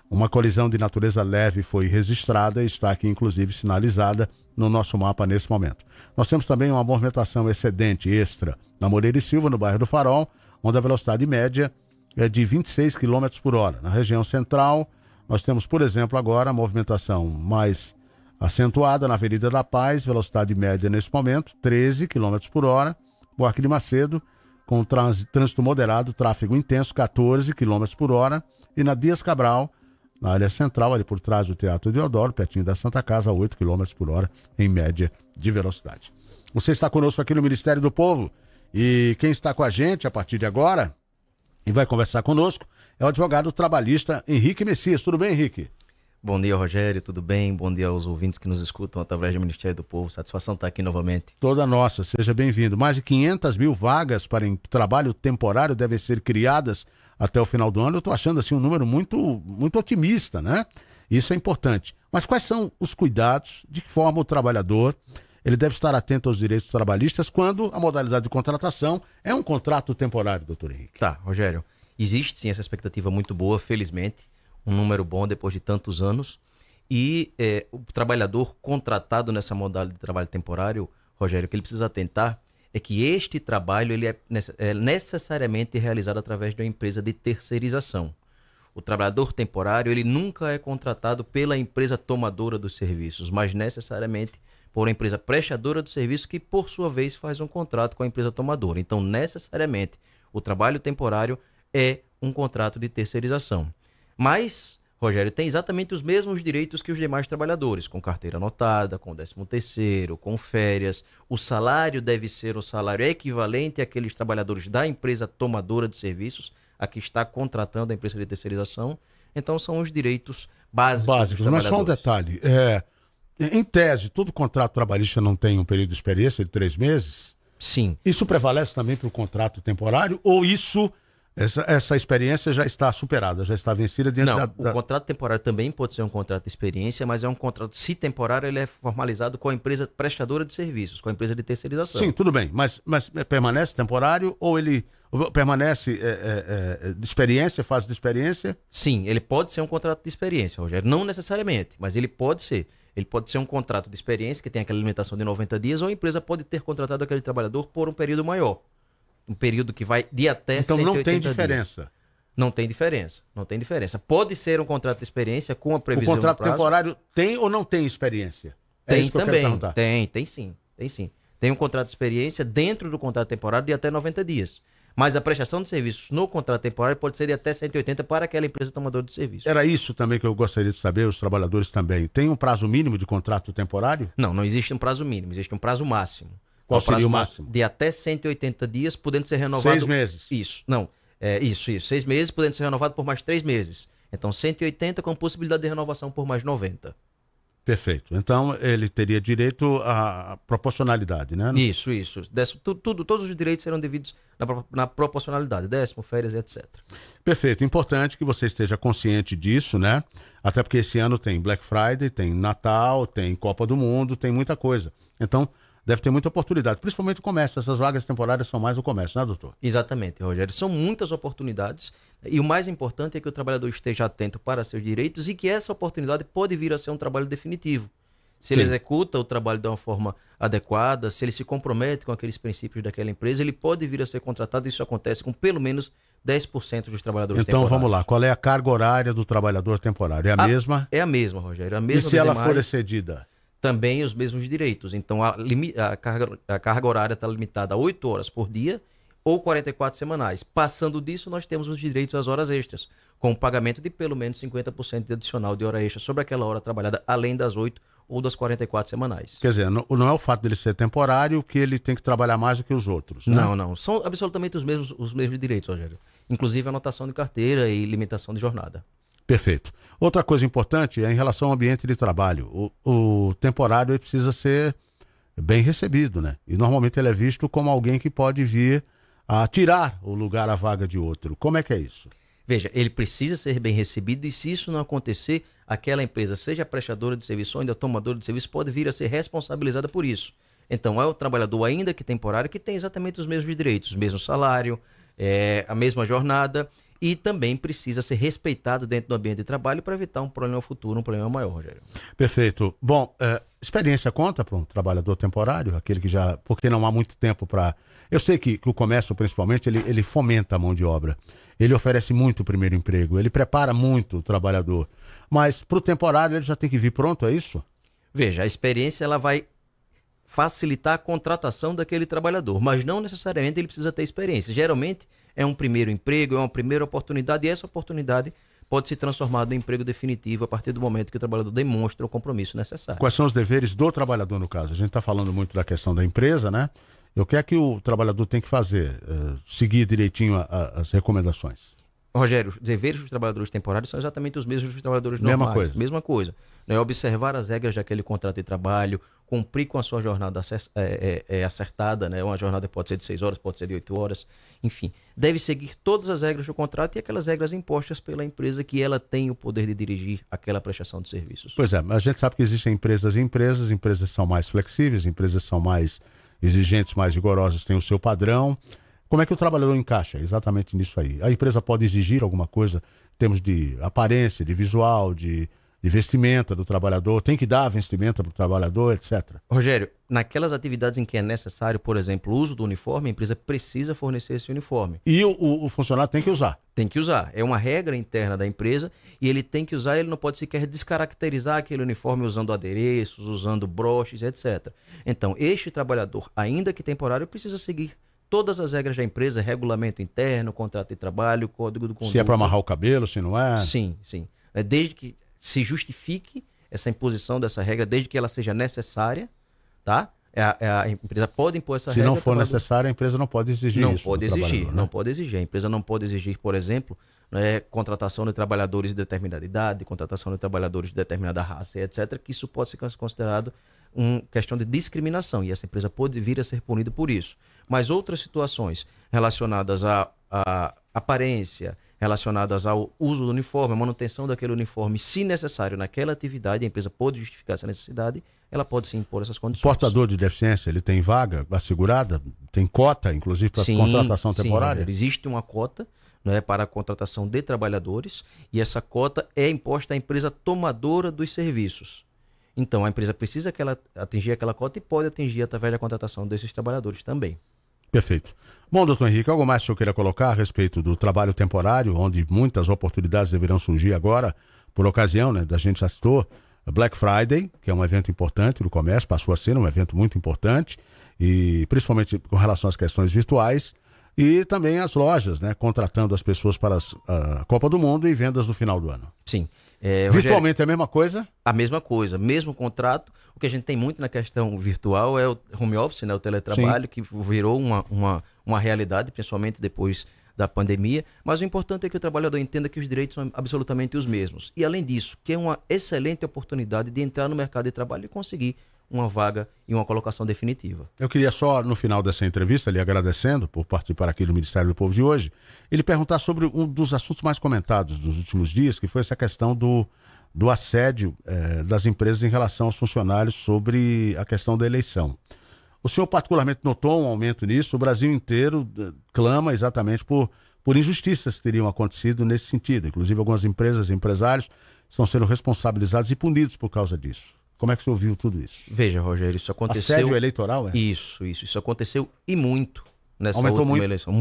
Uma colisão de natureza leve foi registrada e está aqui, inclusive, sinalizada no nosso mapa nesse momento. Nós temos também uma movimentação excedente extra na Moreira e Silva, no bairro do Farol, onde a velocidade média é de 26 km por hora. Na região central, nós temos, por exemplo, agora a movimentação mais acentuada na Avenida da Paz, velocidade média nesse momento, 13 km por hora. Buarque de Macedo, com trânsito moderado, tráfego intenso, 14 km por hora. E na Dias Cabral, na área central, ali por trás do Teatro Deodoro, pertinho da Santa Casa, 8 km por hora, em média de velocidade. Você está conosco aqui no Ministério do Povo e quem está com a gente a partir de agora e vai conversar conosco é o advogado trabalhista Henrique Messias. Tudo bem, Henrique? Bom dia, Rogério, tudo bem? Bom dia aos ouvintes que nos escutam através do Ministério do Povo. Satisfação estar aqui novamente. Toda nossa, seja bem-vindo. Mais de 500 mil vagas para trabalho temporário devem ser criadas até o final do ano. Eu estou achando assim um número muito otimista, né? Isso é importante. Mas quais são os cuidados? De que forma o trabalhador ele deve estar atento aos direitos trabalhistas quando a modalidade de contratação é um contrato temporário, doutor Henrique? Tá, Rogério. Existe sim essa expectativa muito boa, felizmente. Um número bom depois de tantos anos. E o trabalhador contratado nessa modalidade de trabalho temporário, Rogério, o que ele precisa atentar é que este trabalho ele é necessariamente realizado através de uma empresa de terceirização. O trabalhador temporário ele nunca é contratado pela empresa tomadora dos serviços, mas necessariamente por uma empresa prestadora do serviço que, por sua vez, faz um contrato com a empresa tomadora. Então, necessariamente, o trabalho temporário é um contrato de terceirização. Mas, Rogério, tem exatamente os mesmos direitos que os demais trabalhadores, com carteira anotada, com 13º, com férias. O salário deve ser o salário equivalente àqueles trabalhadores da empresa tomadora de serviços, a que está contratando a empresa de terceirização. Então, são os direitos básicos dos mas só um detalhe. Em tese, todo contrato trabalhista não tem um período de experiência de 3 meses? Sim. Isso prevalece também para o contrato temporário ou essa experiência já está superada, já está vencida dentro o contrato temporário também pode ser um contrato de experiência, mas é um contrato, se temporário, ele é formalizado com a empresa prestadora de serviços, com a empresa de terceirização. Sim, tudo bem, mas permanece temporário ou ele permanece de experiência, fase de experiência? Sim, ele pode ser um contrato de experiência, Rogério, não necessariamente, mas ele pode ser. Ele pode ser um contrato de experiência, que tem aquela limitação de 90 dias, ou a empresa pode ter contratado aquele trabalhador por um período maior. Um período que vai de até 180 dias. Então não tem diferença. Não tem diferença, não tem diferença. Pode ser um contrato de experiência com a O previsão contrato do prazo. temporário tem ou não tem experiência? É Tem isso que eu quero também, perguntar. tem sim, tem sim. Tem um contrato de experiência dentro do contrato temporário de até 90 dias. Mas a prestação de serviços no contrato temporário pode ser de até 180 para aquela empresa tomadora de serviço. Era isso também que eu gostaria de saber, os trabalhadores também. Tem um prazo mínimo de contrato temporário? Não, não existe um prazo mínimo, existe um prazo máximo. Qual prazo seria o máximo? De até 180 dias, podendo ser renovado... 6 meses. Isso, não. Isso. 6 meses, podendo ser renovado por mais 3 meses. Então, 180 com possibilidade de renovação por mais 90. Perfeito. Então, ele teria direito à proporcionalidade, né? Isso. Todos os direitos serão devidos na proporcionalidade. 10º, férias, etc. Perfeito. Importante que você esteja consciente disso, né? Até porque esse ano tem Black Friday, tem Natal, tem Copa do Mundo, tem muita coisa. Então, deve ter muita oportunidade, principalmente o comércio. Essas vagas temporárias são mais o comércio, né, doutor? Exatamente, Rogério. São muitas oportunidades e o mais importante é que o trabalhador esteja atento para seus direitos e que essa oportunidade pode vir a ser um trabalho definitivo. Se ele executa o trabalho de uma forma adequada, se ele se compromete com aqueles princípios daquela empresa, ele pode vir a ser contratado. Isso acontece com pelo menos 10% dos trabalhadores temporários. Então vamos lá, qual é a carga horária do trabalhador temporário? É a mesma? É a mesma, Rogério. A mesma e se ela for excedida? Também os mesmos direitos. Então, a carga horária está limitada a 8 horas por dia ou 44 semanais. Passando disso, nós temos os direitos às horas extras, com o pagamento de pelo menos 50% de adicional de hora extra sobre aquela hora trabalhada, além das 8 ou das 44 semanais. Quer dizer, não é o fato dele ser temporário que ele tem que trabalhar mais do que os outros, né? Não. São absolutamente os mesmos direitos, Rogério. Inclusive anotação de carteira e limitação de jornada. Perfeito. Outra coisa importante é em relação ao ambiente de trabalho. O temporário ele precisa ser bem recebido, né? E normalmente ele é visto como alguém que pode vir a tirar o lugar, a vaga de outro. Como é que é isso? Veja, ele precisa ser bem recebido e se isso não acontecer, aquela empresa, seja prestadora de serviço ou ainda tomadora de serviço, pode vir a ser responsabilizada por isso. Então é o trabalhador, ainda que temporário, que tem exatamente os mesmos direitos, o mesmo salário, a mesma jornada e também precisa ser respeitado dentro do ambiente de trabalho para evitar um problema futuro, um problema maior, Rogério. Perfeito. Bom, experiência conta para um trabalhador temporário, aquele que já... Porque não há muito tempo para... Eu sei que o comércio, principalmente, ele fomenta a mão de obra. Ele oferece muito o primeiro emprego, ele prepara muito o trabalhador. Mas para o temporário ele já tem que vir pronto, é isso? Veja, a experiência ela vai facilitar a contratação daquele trabalhador, mas não necessariamente ele precisa ter experiência. Geralmente é um primeiro emprego, é uma primeira oportunidade e essa oportunidade pode se transformar em emprego definitivo a partir do momento que o trabalhador demonstra o compromisso necessário. Quais são os deveres do trabalhador no caso? A gente está falando muito da questão da empresa, né? O que é que o trabalhador tem que fazer? Seguir direitinho as recomendações. Rogério, os deveres dos trabalhadores temporários são exatamente os mesmos dos trabalhadores normais. Mesma coisa. É observar as regras daquele contrato de trabalho, cumprir com a sua jornada acertada, né? Uma jornada pode ser de 6 horas, pode ser de 8 horas, enfim. Deve seguir todas as regras do contrato e aquelas regras impostas pela empresa que ela tem o poder de dirigir aquela prestação de serviços. Pois é, mas a gente sabe que existem empresas e empresas são mais flexíveis, empresas são mais exigentes, mais rigorosas, têm o seu padrão. Como é que o trabalhador encaixa exatamente nisso aí? A empresa pode exigir alguma coisa em termos de aparência, de visual, de vestimenta do trabalhador, tem que dar vestimenta para o trabalhador, etc. Rogério, naquelas atividades em que é necessário, por exemplo, o uso do uniforme, a empresa precisa fornecer esse uniforme. E o funcionário tem que usar? Tem que usar. É uma regra interna da empresa e ele tem que usar, ele não pode sequer descaracterizar aquele uniforme usando adereços, usando broches, etc. Então, este trabalhador, ainda que temporário, precisa seguir todas as regras da empresa, regulamento interno, contrato de trabalho, código do conduta. Se é para amarrar o cabelo, se não é? Sim. Desde que se justifique essa imposição dessa regra, desde que ela seja necessária, tá? A empresa pode impor essa regra. Se não for necessária, a empresa não pode exigir isso. Não pode exigir. A empresa não pode exigir, por exemplo, contratação de trabalhadores de determinada idade, contratação de trabalhadores de determinada raça, etc., que isso pode ser considerado uma questão de discriminação e essa empresa pode vir a ser punida por isso. Mas outras situações relacionadas à aparência, relacionadas ao uso do uniforme, a manutenção daquele uniforme, se necessário naquela atividade, a empresa pode justificar essa necessidade, ela pode sim impor essas condições. Portador de deficiência, ele tem vaga assegurada? Tem cota, inclusive, para contratação temporária? Sim, existe uma cota, né, para a contratação de trabalhadores e essa cota é imposta à empresa tomadora dos serviços. Então, a empresa precisa atingir aquela cota e pode atingir através da contratação desses trabalhadores também. Perfeito. Bom, doutor Henrique, algo mais que eu queria colocar a respeito do trabalho temporário, onde muitas oportunidades deverão surgir agora, por ocasião, né, da gente já citou, Black Friday, que é um evento importante no comércio, passou a ser um evento muito importante, e principalmente com relação às questões virtuais, e também as lojas, né, contratando as pessoas para a Copa do Mundo e vendas no final do ano. Sim. Virtualmente é a mesma coisa? A mesma coisa, mesmo contrato. O que a gente tem muito na questão virtual é o home office, né, o teletrabalho, que virou uma realidade, principalmente depois da pandemia. Mas o importante é que o trabalhador entenda que os direitos são absolutamente os mesmos. E além disso, que é uma excelente oportunidade de entrar no mercado de trabalho e conseguir uma vaga e uma colocação definitiva. Eu queria só, no final dessa entrevista, lhe agradecendo por participar aqui do Ministério do Povo de hoje, ele perguntar sobre um dos assuntos mais comentados dos últimos dias, que foi essa questão do assédio das empresas em relação aos funcionários sobre a questão da eleição. O senhor particularmente notou um aumento nisso? O Brasil inteiro clama exatamente por injustiças que teriam acontecido nesse sentido. Inclusive algumas empresas e empresários estão sendo responsabilizados e punidos por causa disso. Como é que o senhor viu tudo isso? Veja, Rogério, isso aconteceu... Assédio eleitoral, é? Isso aconteceu e muito nessa Aumentou última muito? eleição.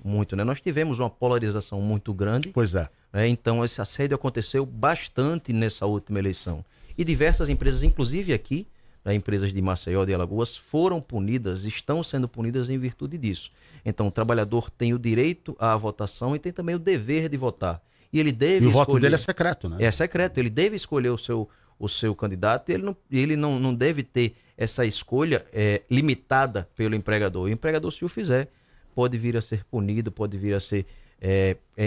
Muito, né? Nós tivemos uma polarização muito grande. Pois é. Então esse assédio aconteceu bastante nessa última eleição. E diversas empresas, inclusive aqui, né, empresas de Maceió, de Alagoas, foram punidas, estão sendo punidas em virtude disso. Então o trabalhador tem o direito à votação e tem também o dever de votar. E ele deve o voto dele é secreto, né? É secreto, ele deve escolher o seu candidato e ele não deve ter essa escolha limitada pelo empregador. O empregador, se o fizer, pode vir a ser punido, pode vir a ser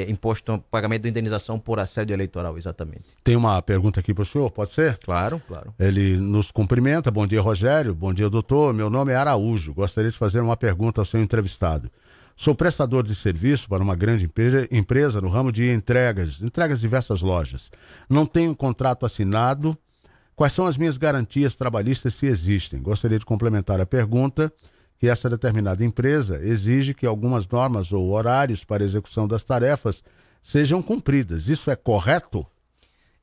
imposto um pagamento de indenização por assédio eleitoral, exatamente. Tem uma pergunta aqui para o senhor, pode ser? Claro. Ele nos cumprimenta. Bom dia, Rogério. Bom dia, doutor. Meu nome é Araújo. Gostaria de fazer uma pergunta ao seu entrevistado. Sou prestador de serviço para uma grande empresa no ramo de entregas de diversas lojas. Não tenho contrato assinado. Quais são as minhas garantias trabalhistas, se existem? Gostaria de complementar a pergunta que essa determinada empresa exige que algumas normas ou horários para execução das tarefas sejam cumpridas. Isso é correto?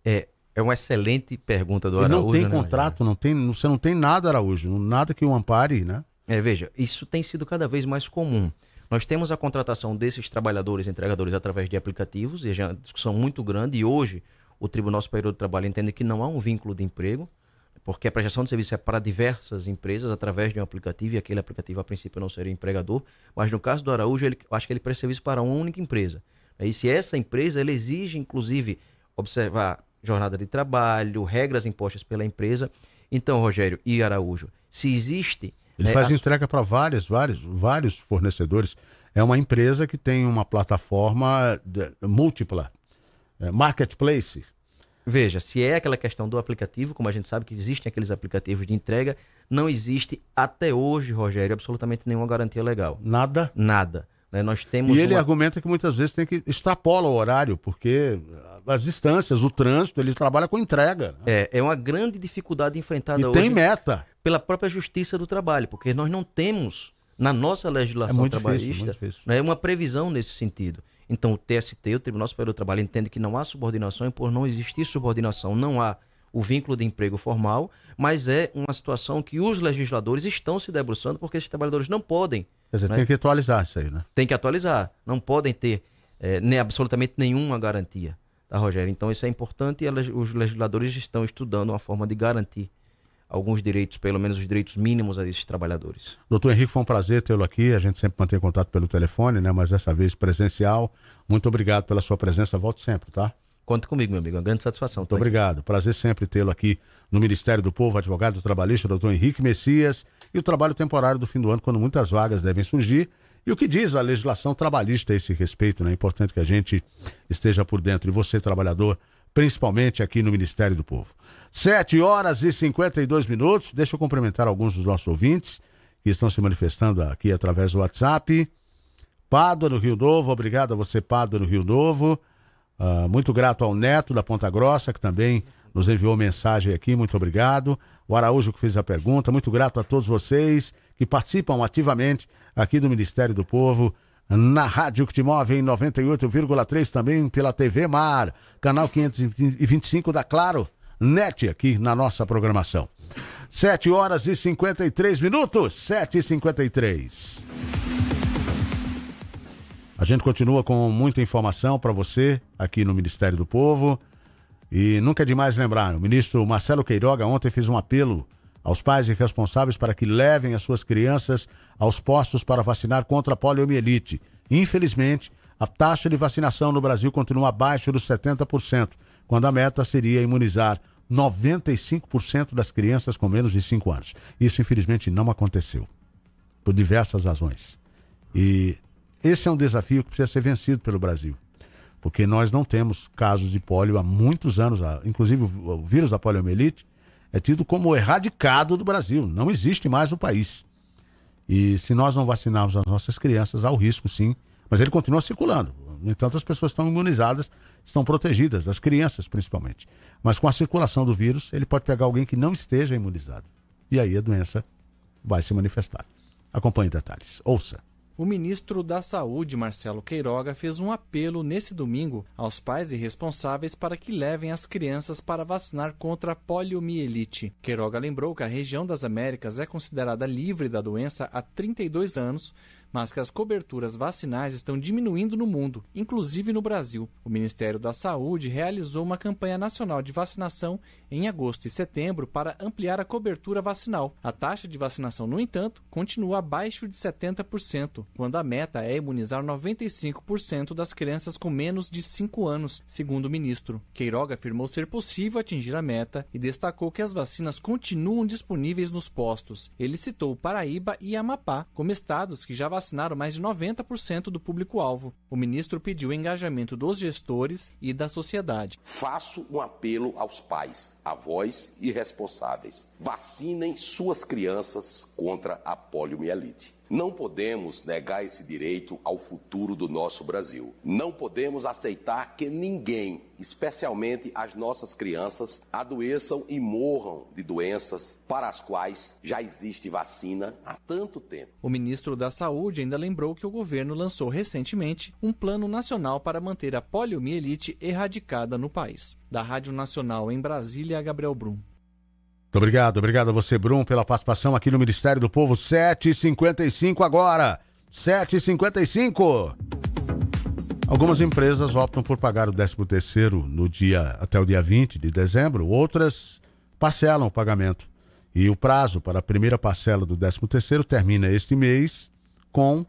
É uma excelente pergunta do Araújo. Não tem contrato, você não tem nada, Araújo, nada que o ampare, né? Veja, isso tem sido cada vez mais comum. Nós temos a contratação desses trabalhadores, entregadores, através de aplicativos, e já é uma discussão muito grande, e hoje o Tribunal Superior do Trabalho entende que não há um vínculo de emprego, porque a prestação de serviço é para diversas empresas através de um aplicativo, e aquele aplicativo a princípio não seria empregador, mas no caso do Araújo, eu acho que ele presta serviço para uma única empresa. E se essa empresa, ela exige inclusive observar jornada de trabalho, regras impostas pela empresa. Então, Rogério e Araújo, se existe... Ele faz entrega para vários fornecedores. É uma empresa que tem uma plataforma múltipla, marketplace. Veja, se é aquela questão do aplicativo, como a gente sabe que existem aqueles aplicativos de entrega, não existe até hoje, Rogério, absolutamente nenhuma garantia legal. Nada? Nada. Né? Nós temos ele argumenta que muitas vezes tem que extrapola o horário, porque as distâncias, o trânsito, ele trabalha com entrega. Né? É uma grande dificuldade enfrentada hoje. E tem meta. Pela própria Justiça do Trabalho, porque nós não temos na nossa legislação trabalhista uma previsão nesse sentido. Então o TST, o Tribunal Superior do Trabalho, entende que não há subordinação e por não existir subordinação não há o vínculo de emprego formal, mas é uma situação que os legisladores estão se debruçando porque esses trabalhadores não podem. Quer dizer, tem que atualizar isso aí, né? Tem que atualizar. Não podem ter absolutamente nenhuma garantia, tá, Rogério? Então isso é importante e os legisladores estão estudando uma forma de garantir alguns direitos, pelo menos os direitos mínimos a esses trabalhadores. Doutor Henrique, foi um prazer tê-lo aqui. A gente sempre mantém contato pelo telefone, né? Mas dessa vez presencial. Muito obrigado pela sua presença. Volte sempre, tá? Conte comigo, meu amigo. Uma grande satisfação. Muito obrigado. Prazer sempre tê-lo aqui no Ministério do Povo, advogado trabalhista, doutor Henrique Messias, e o trabalho temporário do fim do ano, quando muitas vagas devem surgir. E o que diz a legislação trabalhista a esse respeito, né? É importante que a gente esteja por dentro. E você, trabalhador, principalmente aqui no Ministério do Povo. 7h52. Deixa eu cumprimentar alguns dos nossos ouvintes que estão se manifestando aqui através do WhatsApp. Pádua, no Rio Novo. Obrigado a você, Pádua, no Rio Novo. Muito grato ao Neto da Ponta Grossa, que também nos enviou mensagem aqui. Muito obrigado. O Araújo que fez a pergunta. Muito grato a todos vocês que participam ativamente aqui do Ministério do Povo, na Rádio que te move em 98,3, também pela TV Mar, canal 525 da Claro Net, aqui na nossa programação. 7h53, 7h53. A gente continua com muita informação para você aqui no Ministério do Povo. E nunca é demais lembrar, o ministro Marcelo Queiroga ontem fez um apelo aos pais e responsáveis para que levem as suas crianças aos postos para vacinar contra a poliomielite. Infelizmente, a taxa de vacinação no Brasil continua abaixo dos 70%, quando a meta seria imunizar 95% das crianças com menos de 5 anos. Isso, infelizmente, não aconteceu, por diversas razões. E esse é um desafio que precisa ser vencido pelo Brasil, porque nós não temos casos de pólio há muitos anos. Inclusive, o vírus da poliomielite é tido como erradicado do Brasil, não existe mais no país. E se nós não vacinarmos as nossas crianças, há o risco, sim, mas ele continua circulando. No entanto, as pessoas estão imunizadas, estão protegidas, as crianças principalmente. Mas com a circulação do vírus, ele pode pegar alguém que não esteja imunizado. E aí a doença vai se manifestar. Acompanhe detalhes. Ouça. O ministro da Saúde, Marcelo Queiroga, fez um apelo nesse domingo aos pais e responsáveis para que levem as crianças para vacinar contra a poliomielite. Queiroga lembrou que a região das Américas é considerada livre da doença há 32 anos, mas que as coberturas vacinais estão diminuindo no mundo, inclusive no Brasil. O Ministério da Saúde realizou uma campanha nacional de vacinação em agosto e setembro para ampliar a cobertura vacinal. A taxa de vacinação, no entanto, continua abaixo de 70%, quando a meta é imunizar 95% das crianças com menos de 5 anos, segundo o ministro. Queiroga afirmou ser possível atingir a meta e destacou que as vacinas continuam disponíveis nos postos. Ele citou Paraíba e Amapá como estados que já vacinaram mais de 90% do público-alvo. O ministro pediu o engajamento dos gestores e da sociedade. Faço um apelo aos pais, avós e responsáveis. Vacinem suas crianças contra a poliomielite. Não podemos negar esse direito ao futuro do nosso Brasil. Não podemos aceitar que ninguém, especialmente as nossas crianças, adoeçam e morram de doenças para as quais já existe vacina há tanto tempo. O ministro da Saúde ainda lembrou que o governo lançou recentemente um plano nacional para manter a poliomielite erradicada no país. Da Rádio Nacional em Brasília, Gabriel Brum. Muito obrigado a você, Brum, pela participação aqui no Ministério do Povo. 7h55 agora, 7h55. Algumas empresas optam por pagar o 13º até o dia 20 de dezembro, outras parcelam o pagamento. E o prazo para a primeira parcela do 13º termina este mês com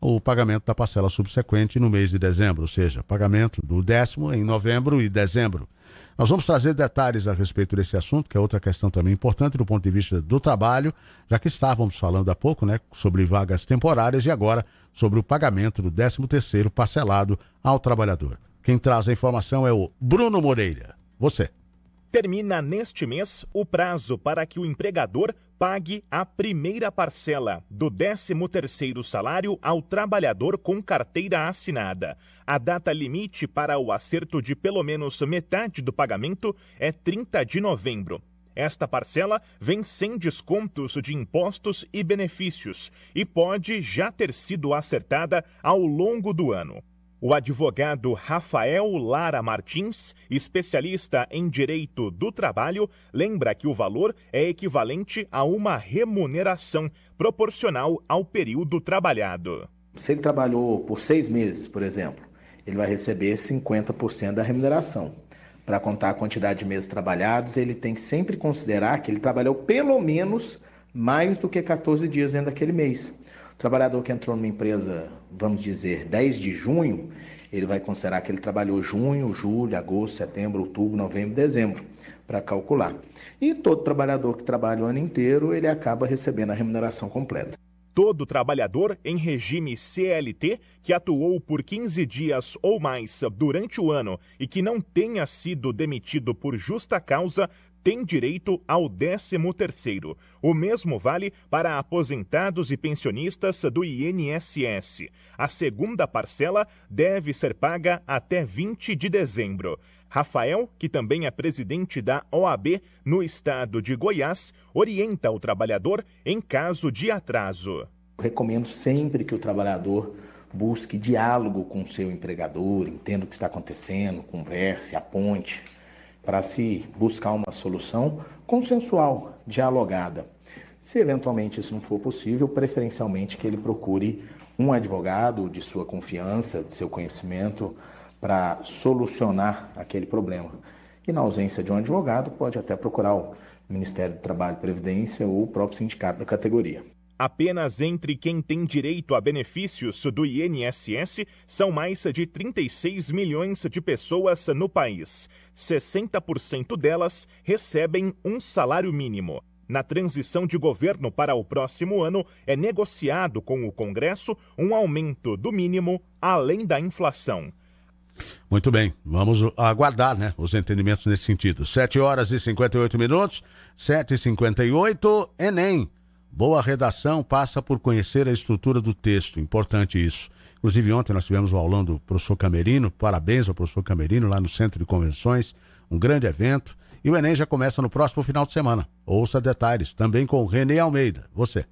o pagamento da parcela subsequente no mês de dezembro, ou seja, pagamento do 10º em novembro e dezembro. Nós vamos trazer detalhes a respeito desse assunto, que é outra questão também importante do ponto de vista do trabalho, já que estávamos falando há pouco, né, sobre vagas temporárias e agora sobre o pagamento do 13º parcelado ao trabalhador. Quem traz a informação é o Bruno Moreira. Você. Termina neste mês o prazo para que o empregador pague a primeira parcela do 13º salário ao trabalhador com carteira assinada. A data limite para o acerto de pelo menos metade do pagamento é 30 de novembro. Esta parcela vem sem descontos de impostos e benefícios e pode já ter sido acertada ao longo do ano. O advogado Rafael Lara Martins, especialista em direito do trabalho, lembra que o valor é equivalente a uma remuneração proporcional ao período trabalhado. Se ele trabalhou por 6 meses, por exemplo, ele vai receber 50% da remuneração. Para contar a quantidade de meses trabalhados, ele tem que sempre considerar que ele trabalhou pelo menos mais do que 14 dias dentro daquele mês. O trabalhador que entrou numa empresa, vamos dizer, 10 de junho, ele vai considerar que ele trabalhou junho, julho, agosto, setembro, outubro, novembro, dezembro, para calcular. E todo trabalhador que trabalha o ano inteiro, ele acaba recebendo a remuneração completa. Todo trabalhador em regime CLT que atuou por 15 dias ou mais durante o ano e que não tenha sido demitido por justa causa tem direito ao 13º. O mesmo vale para aposentados e pensionistas do INSS. A segunda parcela deve ser paga até 20 de dezembro. Rafael, que também é presidente da OAB no estado de Goiás, orienta o trabalhador em caso de atraso. Eu recomendo sempre que o trabalhador busque diálogo com o seu empregador, entenda o que está acontecendo, converse, aponte, para se buscar uma solução consensual, dialogada. Se eventualmente isso não for possível, preferencialmente que ele procure um advogado de sua confiança, de seu conhecimento, para solucionar aquele problema. E na ausência de um advogado, pode até procurar o Ministério do Trabalho e Previdência ou o próprio sindicato da categoria. Apenas entre quem tem direito a benefícios do INSS são mais de 36 milhões de pessoas no país. 60% delas recebem um salário mínimo. Na transição de governo para o próximo ano, é negociado com o Congresso um aumento do mínimo além da inflação. Muito bem, vamos aguardar, né, os entendimentos nesse sentido. 7h58, 7h58, Enem. Boa redação passa por conhecer a estrutura do texto, importante isso. Inclusive ontem nós tivemos o aulão do professor Camerino, parabéns ao professor Camerino lá no Centro de Convenções, um grande evento. E o Enem já começa no próximo final de semana. Ouça detalhes, também com o Renê Almeida. Você.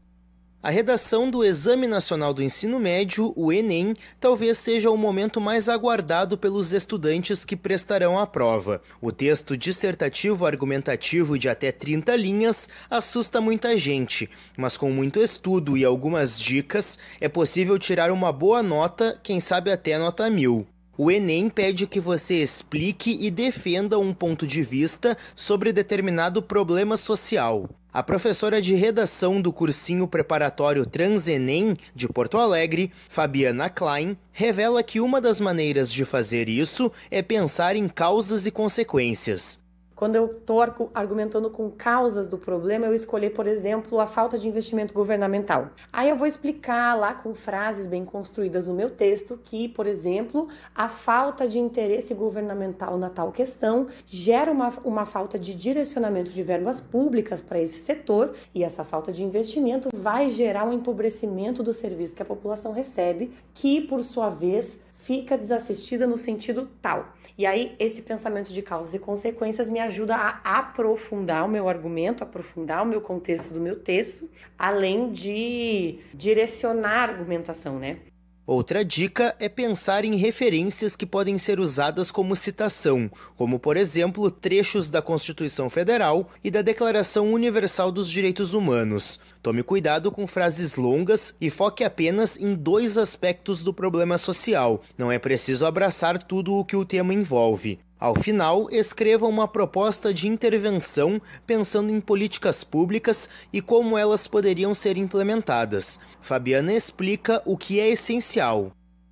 A redação do Exame Nacional do Ensino Médio, o Enem, talvez seja o momento mais aguardado pelos estudantes que prestarão a prova. O texto dissertativo argumentativo de até 30 linhas assusta muita gente, mas com muito estudo e algumas dicas, é possível tirar uma boa nota, quem sabe até nota 1000. O Enem pede que você explique e defenda um ponto de vista sobre determinado problema social. A professora de redação do cursinho preparatório Transenem de Porto Alegre, Fabiana Klein, revela que uma das maneiras de fazer isso é pensar em causas e consequências. Quando eu estou argumentando com causas do problema, eu escolhi, por exemplo, a falta de investimento governamental. Aí eu vou explicar lá com frases bem construídas no meu texto que, por exemplo, a falta de interesse governamental na tal questão gera uma falta de direcionamento de verbas públicas para esse setor e essa falta de investimento vai gerar um empobrecimento do serviço que a população recebe, que, por sua vez, fica desassistida no sentido tal. E aí, esse pensamento de causas e consequências me ajuda a aprofundar o meu argumento, aprofundar o meu contexto do meu texto, além de direcionar a argumentação, né? Outra dica é pensar em referências que podem ser usadas como citação, como, por exemplo, trechos da Constituição Federal e da Declaração Universal dos Direitos Humanos. Tome cuidado com frases longas e foque apenas em 2 aspectos do problema social. Não é preciso abraçar tudo o que o tema envolve. Ao final, escreva uma proposta de intervenção pensando em políticas públicas e como elas poderiam ser implementadas. Fabiana explica o que é essencial.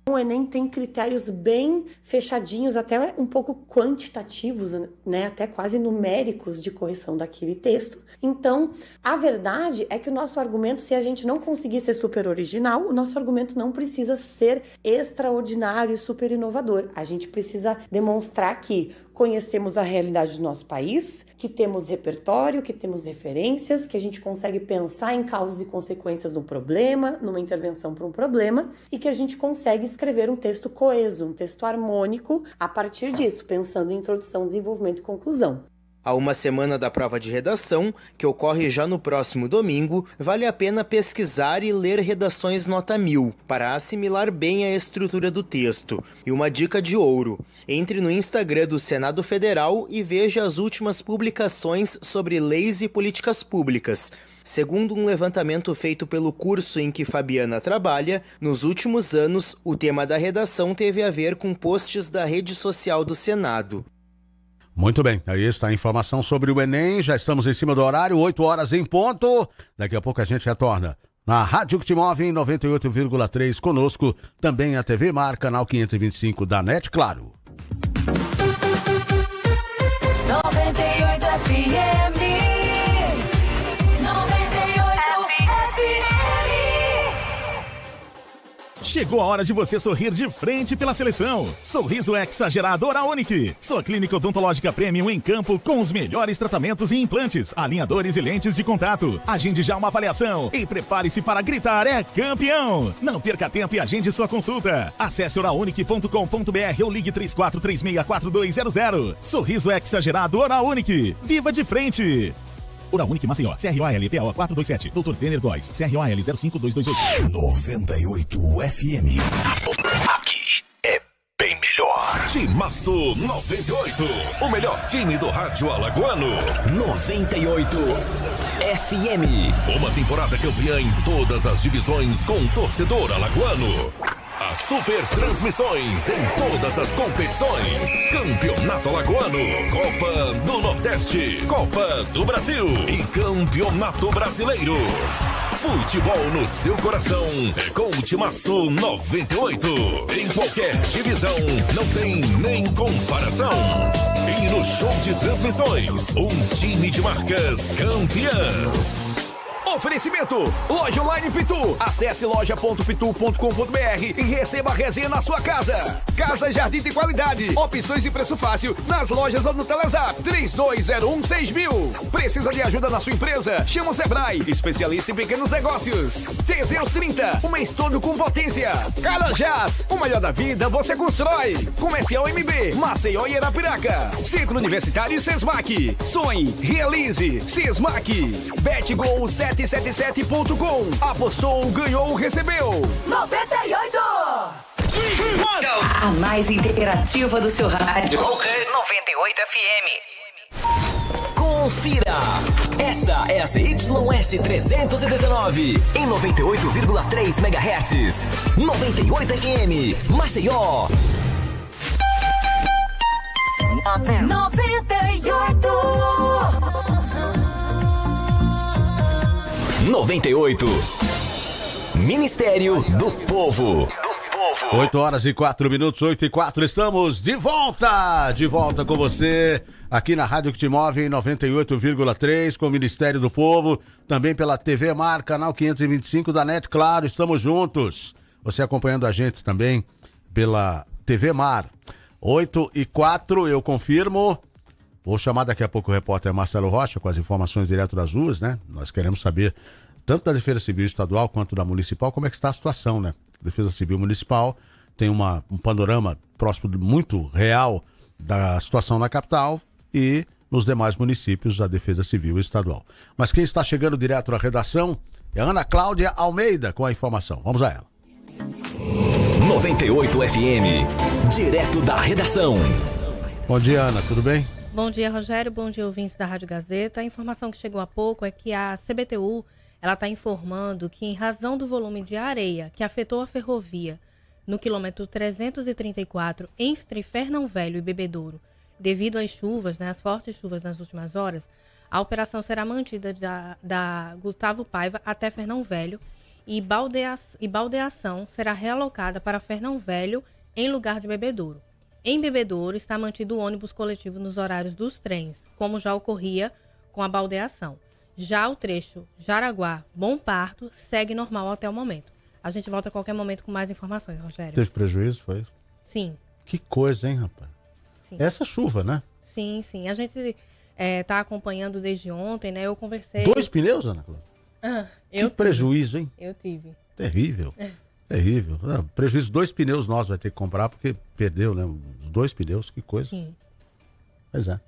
O Enem tem critérios bem fechadinhos, até um pouco quantitativos, né? Até quase numéricos de correção daquele texto. Então, a verdade é que o nosso argumento, se a gente não conseguir ser super original, o nosso argumento não precisa ser extraordinário e super inovador. A gente precisa demonstrar que conhecemos a realidade do nosso país, que temos repertório, que temos referências, que a gente consegue pensar em causas e consequências de um problema, numa intervenção para um problema, e que a gente consegue escrever um texto coeso, um texto harmônico a partir disso, pensando em introdução, desenvolvimento e conclusão. A uma semana da prova de redação, que ocorre já no próximo domingo, vale a pena pesquisar e ler redações nota 1000, para assimilar bem a estrutura do texto. E uma dica de ouro: entre no Instagram do Senado Federal e veja as últimas publicações sobre leis e políticas públicas. Segundo um levantamento feito pelo curso em que Fabiana trabalha, nos últimos anos, o tema da redação teve a ver com posts da rede social do Senado. Muito bem, aí está a informação sobre o Enem, já estamos em cima do horário, 8 horas em ponto, daqui a pouco a gente retorna na Rádio que te move em 98,3 conosco, também a TV Mar, canal 525 da NET, claro. 98 FM. 98 FM. Chegou a hora de você sorrir de frente pela seleção. Sorriso Exagerado Oral Unique. Sua clínica odontológica premium em campo com os melhores tratamentos em implantes, alinhadores e lentes de contato. Agende já uma avaliação e prepare-se para gritar é campeão. Não perca tempo e agende sua consulta. Acesse oralunique.com.br ou ligue 34364200. Sorriso Exagerado Oral Unique. Viva de frente. Oral Unique Maceió, CROAL-PAO 427, Dr. Denner Góes, CROAL 05228. 98 FM. Aqui é bem melhor. Timaço 98, o melhor time do rádio alagoano. 98 FM. Uma temporada campeã em todas as divisões com o torcedor alagoano. As super transmissões em todas as competições. Campeonato Alagoano, Copa do Nordeste, Copa do Brasil e Campeonato Brasileiro. Futebol no seu coração é com o Timaço 98. Em qualquer divisão, não tem nem comparação. E no show de transmissões, um time de marcas campeãs. Oferecimento, Loja Online Pitu. Acesse loja.pitu.com.br e receba a resenha na sua casa. Casa Jardim de qualidade. Opções e preço fácil nas lojas ou no Telezap 32016000. Precisa de ajuda na sua empresa? Chama o Sebrae, especialista em pequenos negócios. Teseus 30, um mês todo com potência. Carajás, o melhor da vida você constrói. Comercial MB, Maceió e Arapiraca. Centro Universitário Sesmac. Sonhe, realize, Sesmac. BetGol 777.com. Apostou, ganhou, recebeu. 98! A mais interativa do seu rádio. 98 FM. Confira! Essa é a CYS 319 em 98,3 MHz. 98 FM, Maceió. 98! 98. Ministério do Povo. 8 horas e 4 minutos, 8 e 4, estamos de volta com você, aqui na Rádio que te move em 98,3, com o Ministério do Povo, também pela TV Mar, canal 525 da NET, claro, estamos juntos, você acompanhando a gente também pela TV Mar. 8 e 4, eu confirmo, vou chamar daqui a pouco o repórter Marcelo Rocha com as informações direto das ruas, né? Nós queremos saber, tanto da Defesa Civil Estadual quanto da Municipal, como é que está a situação, né? Defesa Civil Municipal tem um panorama próximo, muito real da situação na capital e nos demais municípios da Defesa Civil Estadual. Mas quem está chegando direto à redação é a Ana Cláudia Almeida com a informação. Vamos a ela. 98 FM, direto da redação. Bom dia, Ana, tudo bem? Bom dia, Rogério. Bom dia, ouvintes da Rádio Gazeta. A informação que chegou há pouco é que a CBTU ela está informando que, em razão do volume de areia que afetou a ferrovia no quilômetro 334 entre Fernão Velho e Bebedouro, devido às chuvas, às fortes chuvas nas últimas horas, a operação será mantida da Gustavo Paiva até Fernão Velho e baldeação será realocada para Fernão Velho em lugar de Bebedouro. Em Bebedouro está mantido o ônibus coletivo nos horários dos trens, como já ocorria com a baldeação. Já o trecho Jaraguá-Bom Parto segue normal até o momento. A gente volta a qualquer momento com mais informações, Rogério. Teve prejuízo, foi isso? Sim. Que coisa, hein, rapaz? Sim. Essa chuva, né? Sim, sim. A gente tá acompanhando desde ontem, né? Eu conversei... 2 pneus, Ana Cláudia? Que prejuízo, hein? Eu tive. Terrível. Terrível. Prejuízo, 2 pneus nós vai ter que comprar porque perdeu, né? Os 2 pneus, que coisa. Sim. Pois é.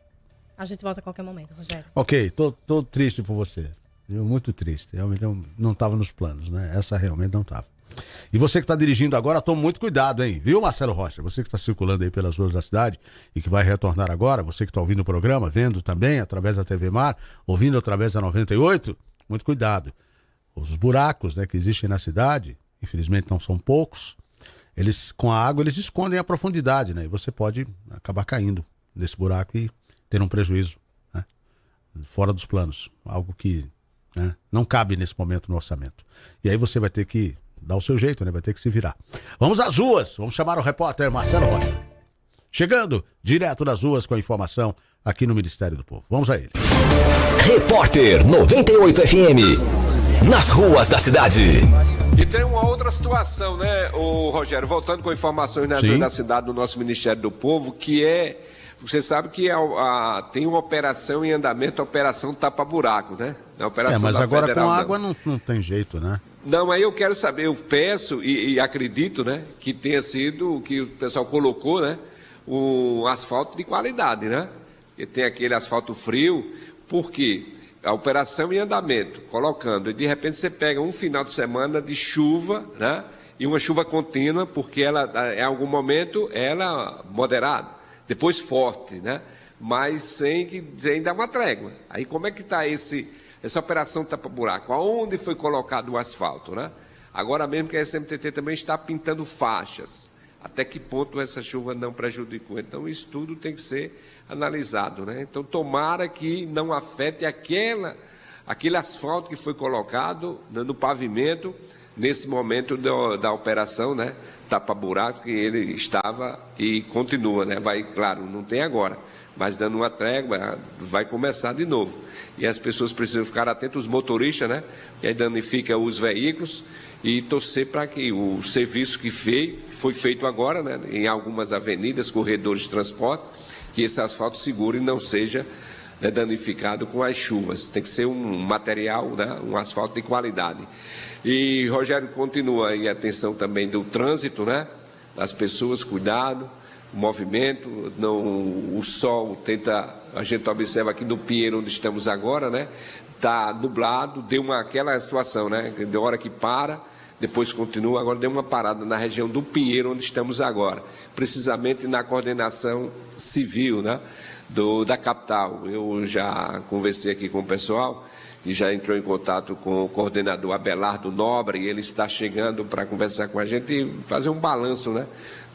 A gente volta a qualquer momento, Rogério. Ok, tô triste por você. Muito triste. Realmente não estava nos planos, né? Essa realmente não estava. E você que está dirigindo agora, tome muito cuidado, hein? Viu, Marcelo Rocha? Você que está circulando aí pelas ruas da cidade e que vai retornar agora, você que está ouvindo o programa, vendo também através da TV Mar, ouvindo através da 98, muito cuidado. Os buracos, né, que existem na cidade, infelizmente não são poucos, eles com a água eles escondem a profundidade, né? E você pode acabar caindo nesse buraco e ter um prejuízo, né? Fora dos planos, algo que, né, não cabe nesse momento no orçamento. E aí você vai ter que dar o seu jeito, né? Vai ter que se virar. Vamos às ruas, vamos chamar o repórter Marcelo Rocha. Chegando direto das ruas com a informação aqui no Ministério do Povo. Vamos a ele. Repórter 98 FM, nas ruas da cidade. E tem uma outra situação, né, o Rogério, voltando com informações nas ruas da cidade do nosso Ministério do Povo, que é, você sabe que tem uma operação em andamento, a operação tapa-buraco, né? A operação mas da Federal, agora com água não tem jeito, né? Não, aí eu quero saber, eu peço e acredito, né, que tenha sido o que o pessoal colocou, né, um asfalto de qualidade, né? Que tem aquele asfalto frio, porque a operação em andamento, colocando, e de repente você pega um final de semana de chuva, né? e uma chuva contínua, porque ela, em algum momento, ela moderada, depois forte, né? Mas sem dar uma trégua. Aí como é que está essa operação tapa-buraco? Aonde foi colocado o asfalto, né? Agora mesmo que a SMTT também está pintando faixas. Até que ponto essa chuva não prejudicou? Então, isso tudo tem que ser analisado, né? Então, tomara que não afete aquele asfalto que foi colocado no pavimento nesse momento da operação, né? Tapa-buraco, que ele estava e continua, né? Vai, claro, não tem agora, mas dando uma trégua, vai começar de novo. E as pessoas precisam ficar atentas, os motoristas, né? Que aí danifica os veículos, e torcer para que o serviço que foi feito agora, né? Em algumas avenidas, corredores de transporte, que esse asfalto segure e não seja, né, danificado com as chuvas. Tem que ser um material, né? Um asfalto de qualidade. E Rogério continua aí a atenção também do trânsito, né? Das pessoas, cuidado. O movimento, o sol a gente observa aqui no Pinheiro, onde estamos agora, né? Está nublado, deu aquela situação, né? De hora que para, depois continua, agora deu uma parada na região do Pinheiro, onde estamos agora, precisamente na coordenação civil, né? Da capital. Eu já conversei aqui com o pessoal e já entrou em contato com o coordenador Abelardo Nobre, e ele está chegando para conversar com a gente e fazer um balanço, né?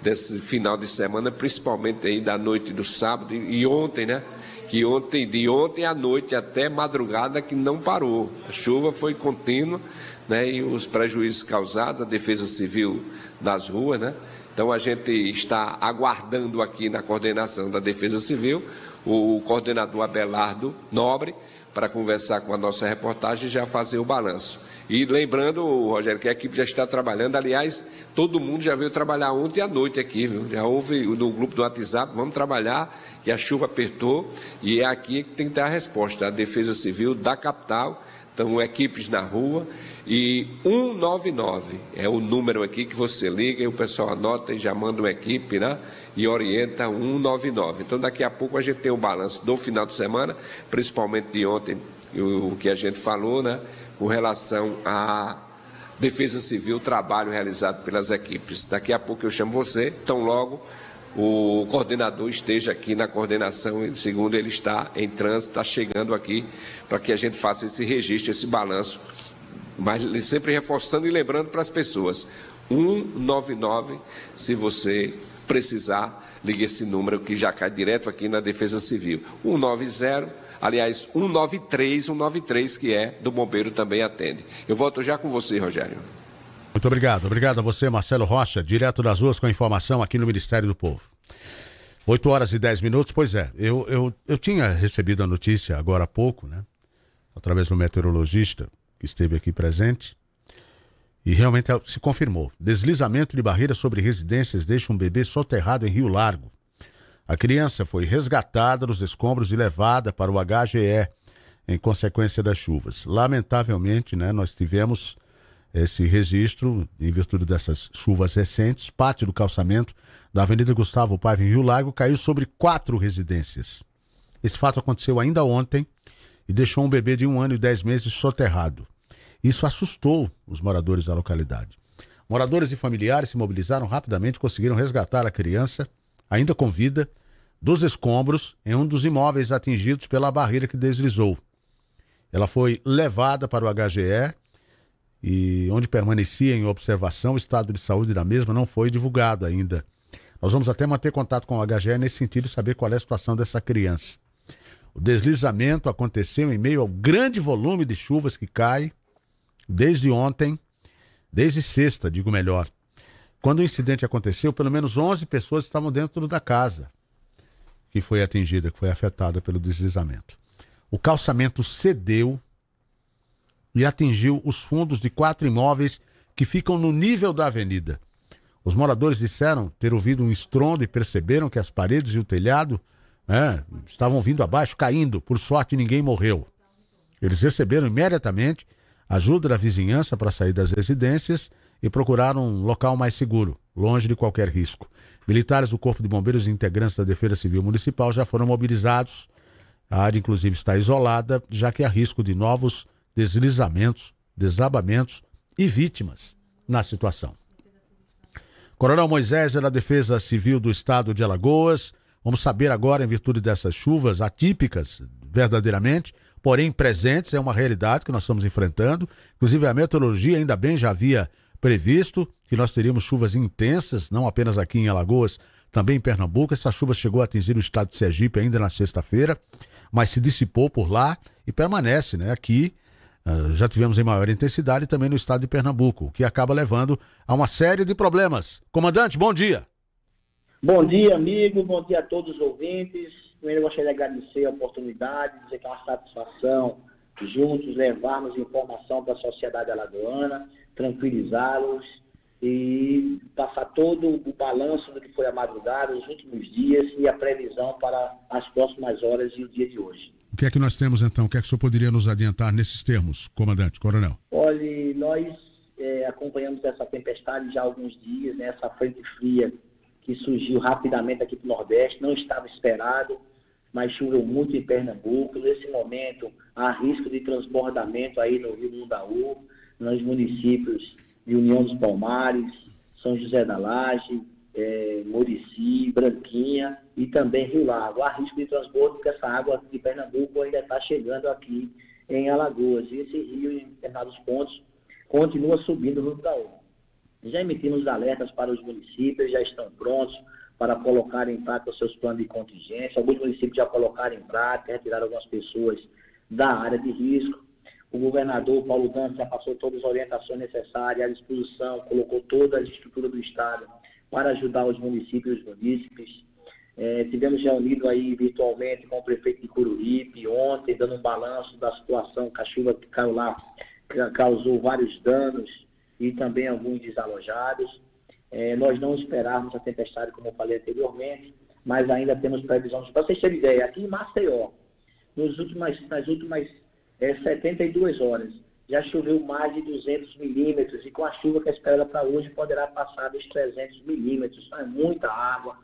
Desse final de semana, principalmente aí da noite do sábado e ontem, né? Que de ontem à noite até madrugada que não parou. A chuva foi contínua, né? E os prejuízos causados, a Defesa Civil das ruas, né? Então a gente está aguardando aqui na coordenação da Defesa Civil o coordenador Abelardo Nobre para conversar com a nossa reportagem e já fazer o balanço. E lembrando, Rogério, que a equipe já está trabalhando. Aliás, todo mundo já veio trabalhar ontem à noite aqui, viu? Já houve no grupo do WhatsApp, vamos trabalhar, que a chuva apertou, e é aqui que tem que dar a resposta. A Defesa Civil da capital, então equipes na rua, e 199 é o número aqui que você liga e o pessoal anota e já manda uma equipe, né? E orienta 199. Então daqui a pouco a gente tem o balanço do final de semana, principalmente de ontem, o que a gente falou, né? Com relação à Defesa Civil, o trabalho realizado pelas equipes. Daqui a pouco eu chamo você, tão logo o coordenador esteja aqui na coordenação, segundo ele está em trânsito, está chegando aqui para que a gente faça esse registro, esse balanço, mas sempre reforçando e lembrando para as pessoas, 199, se você precisar, ligue esse número que já cai direto aqui na Defesa Civil, 190, aliás, 193, que é do Bombeiro, também atende. Eu volto já com você, Rogério. Muito obrigado. Obrigado a você, Marcelo Rocha, direto das ruas com a informação aqui no Ministério do Povo. 8h10, pois é, eu tinha recebido a notícia agora há pouco, né? Através do meteorologista que esteve aqui presente, e realmente se confirmou. Deslizamento de barreira sobre residências deixa um bebê soterrado em Rio Largo. A criança foi resgatada dos escombros e levada para o HGE em consequência das chuvas. Lamentavelmente, né, nós tivemos esse registro em virtude dessas chuvas recentes. Parte do calçamento da Avenida Gustavo Paiva em Rio Largo caiu sobre 4 residências. Esse fato aconteceu ainda ontem e deixou um bebê de 1 ano e 10 meses soterrado. Isso assustou os moradores da localidade. Moradores e familiares se mobilizaram rapidamente e conseguiram resgatar a criança, ainda com vida, dos escombros em um dos imóveis atingidos pela barreira que deslizou. Ela foi levada para o HGE e onde permanecia em observação. O estado de saúde da mesma não foi divulgado ainda. Nós vamos até manter contato com o HGE nesse sentido e saber qual é a situação dessa criança. O deslizamento aconteceu em meio ao grande volume de chuvas que cai desde ontem, desde sexta, digo melhor. Quando o incidente aconteceu, pelo menos 11 pessoas estavam dentro da casa que foi atingida, que foi afetada pelo deslizamento. O calçamento cedeu e atingiu os fundos de 4 imóveis que ficam no nível da avenida. Os moradores disseram ter ouvido um estrondo e perceberam que as paredes e o telhado estavam vindo abaixo, caindo. Por sorte, ninguém morreu. Eles receberam imediatamente ajuda da vizinhança para sair das residências e procuraram um local mais seguro, longe de qualquer risco. Militares do Corpo de Bombeiros e integrantes da Defesa Civil Municipal já foram mobilizados. A área, inclusive, está isolada, já que há risco de novos deslizamentos, desabamentos e vítimas na situação. Coronel Moisés é da Defesa Civil do Estado de Alagoas. Vamos saber agora, em virtude dessas chuvas atípicas, verdadeiramente, porém presentes, é uma realidade que nós estamos enfrentando. Inclusive a meteorologia, ainda bem, já havia previsto que nós teríamos chuvas intensas, não apenas aqui em Alagoas, também em Pernambuco. Essa chuva chegou a atingir o estado de Sergipe ainda na sexta-feira, mas se dissipou por lá e permanece, né? Aqui já tivemos em maior intensidade também no estado de Pernambuco, o que acaba levando a uma série de problemas. Comandante, bom dia. Bom dia, amigo. Bom dia a todos os ouvintes. Primeiro, eu gostaria de agradecer a oportunidade, dizer que é uma satisfação juntos levarmos informação para a sociedade alagoana, tranquilizá-los e passar todo o balanço do que foi a madrugada, os últimos dias e a previsão para as próximas horas e o dia de hoje. O que é que nós temos então? O que é que o senhor poderia nos adiantar nesses termos, comandante, coronel? Olha, nós acompanhamos essa tempestade já há alguns dias, né? Essa frente fria que surgiu rapidamente aqui para o Nordeste, não estava esperado, mas choveu muito em Pernambuco. Nesse momento, há risco de transbordamento aí no Rio Mundaú, nos municípios de União dos Palmares, São José da Laje, Murici, Branquinha e também Rio Largo. Há risco de transbordo porque essa água de Pernambuco ainda está chegando aqui em Alagoas. E esse rio, em determinados pontos, continua subindo no Mundaú. Já emitimos alertas para os municípios, já estão prontos para colocar em prática os seus planos de contingência. Alguns municípios já colocaram em prática, retiraram algumas pessoas da área de risco. O governador Paulo Gans já passou todas as orientações necessárias à disposição, colocou toda a estrutura do Estado para ajudar os municípios e os munícipes. Tivemos reunido aí virtualmente com o prefeito de Coruripe ontem, dando um balanço da situação que a chuva que caiu lá causou vários danos e também alguns desalojados. Nós não esperávamos a tempestade, como eu falei anteriormente, mas ainda temos previsões. Para vocês terem ideia, aqui em Maceió, nas últimas 72 horas, já choveu mais de 200 milímetros e com a chuva que é esperada para hoje poderá passar dos 300 milímetros. É muita água,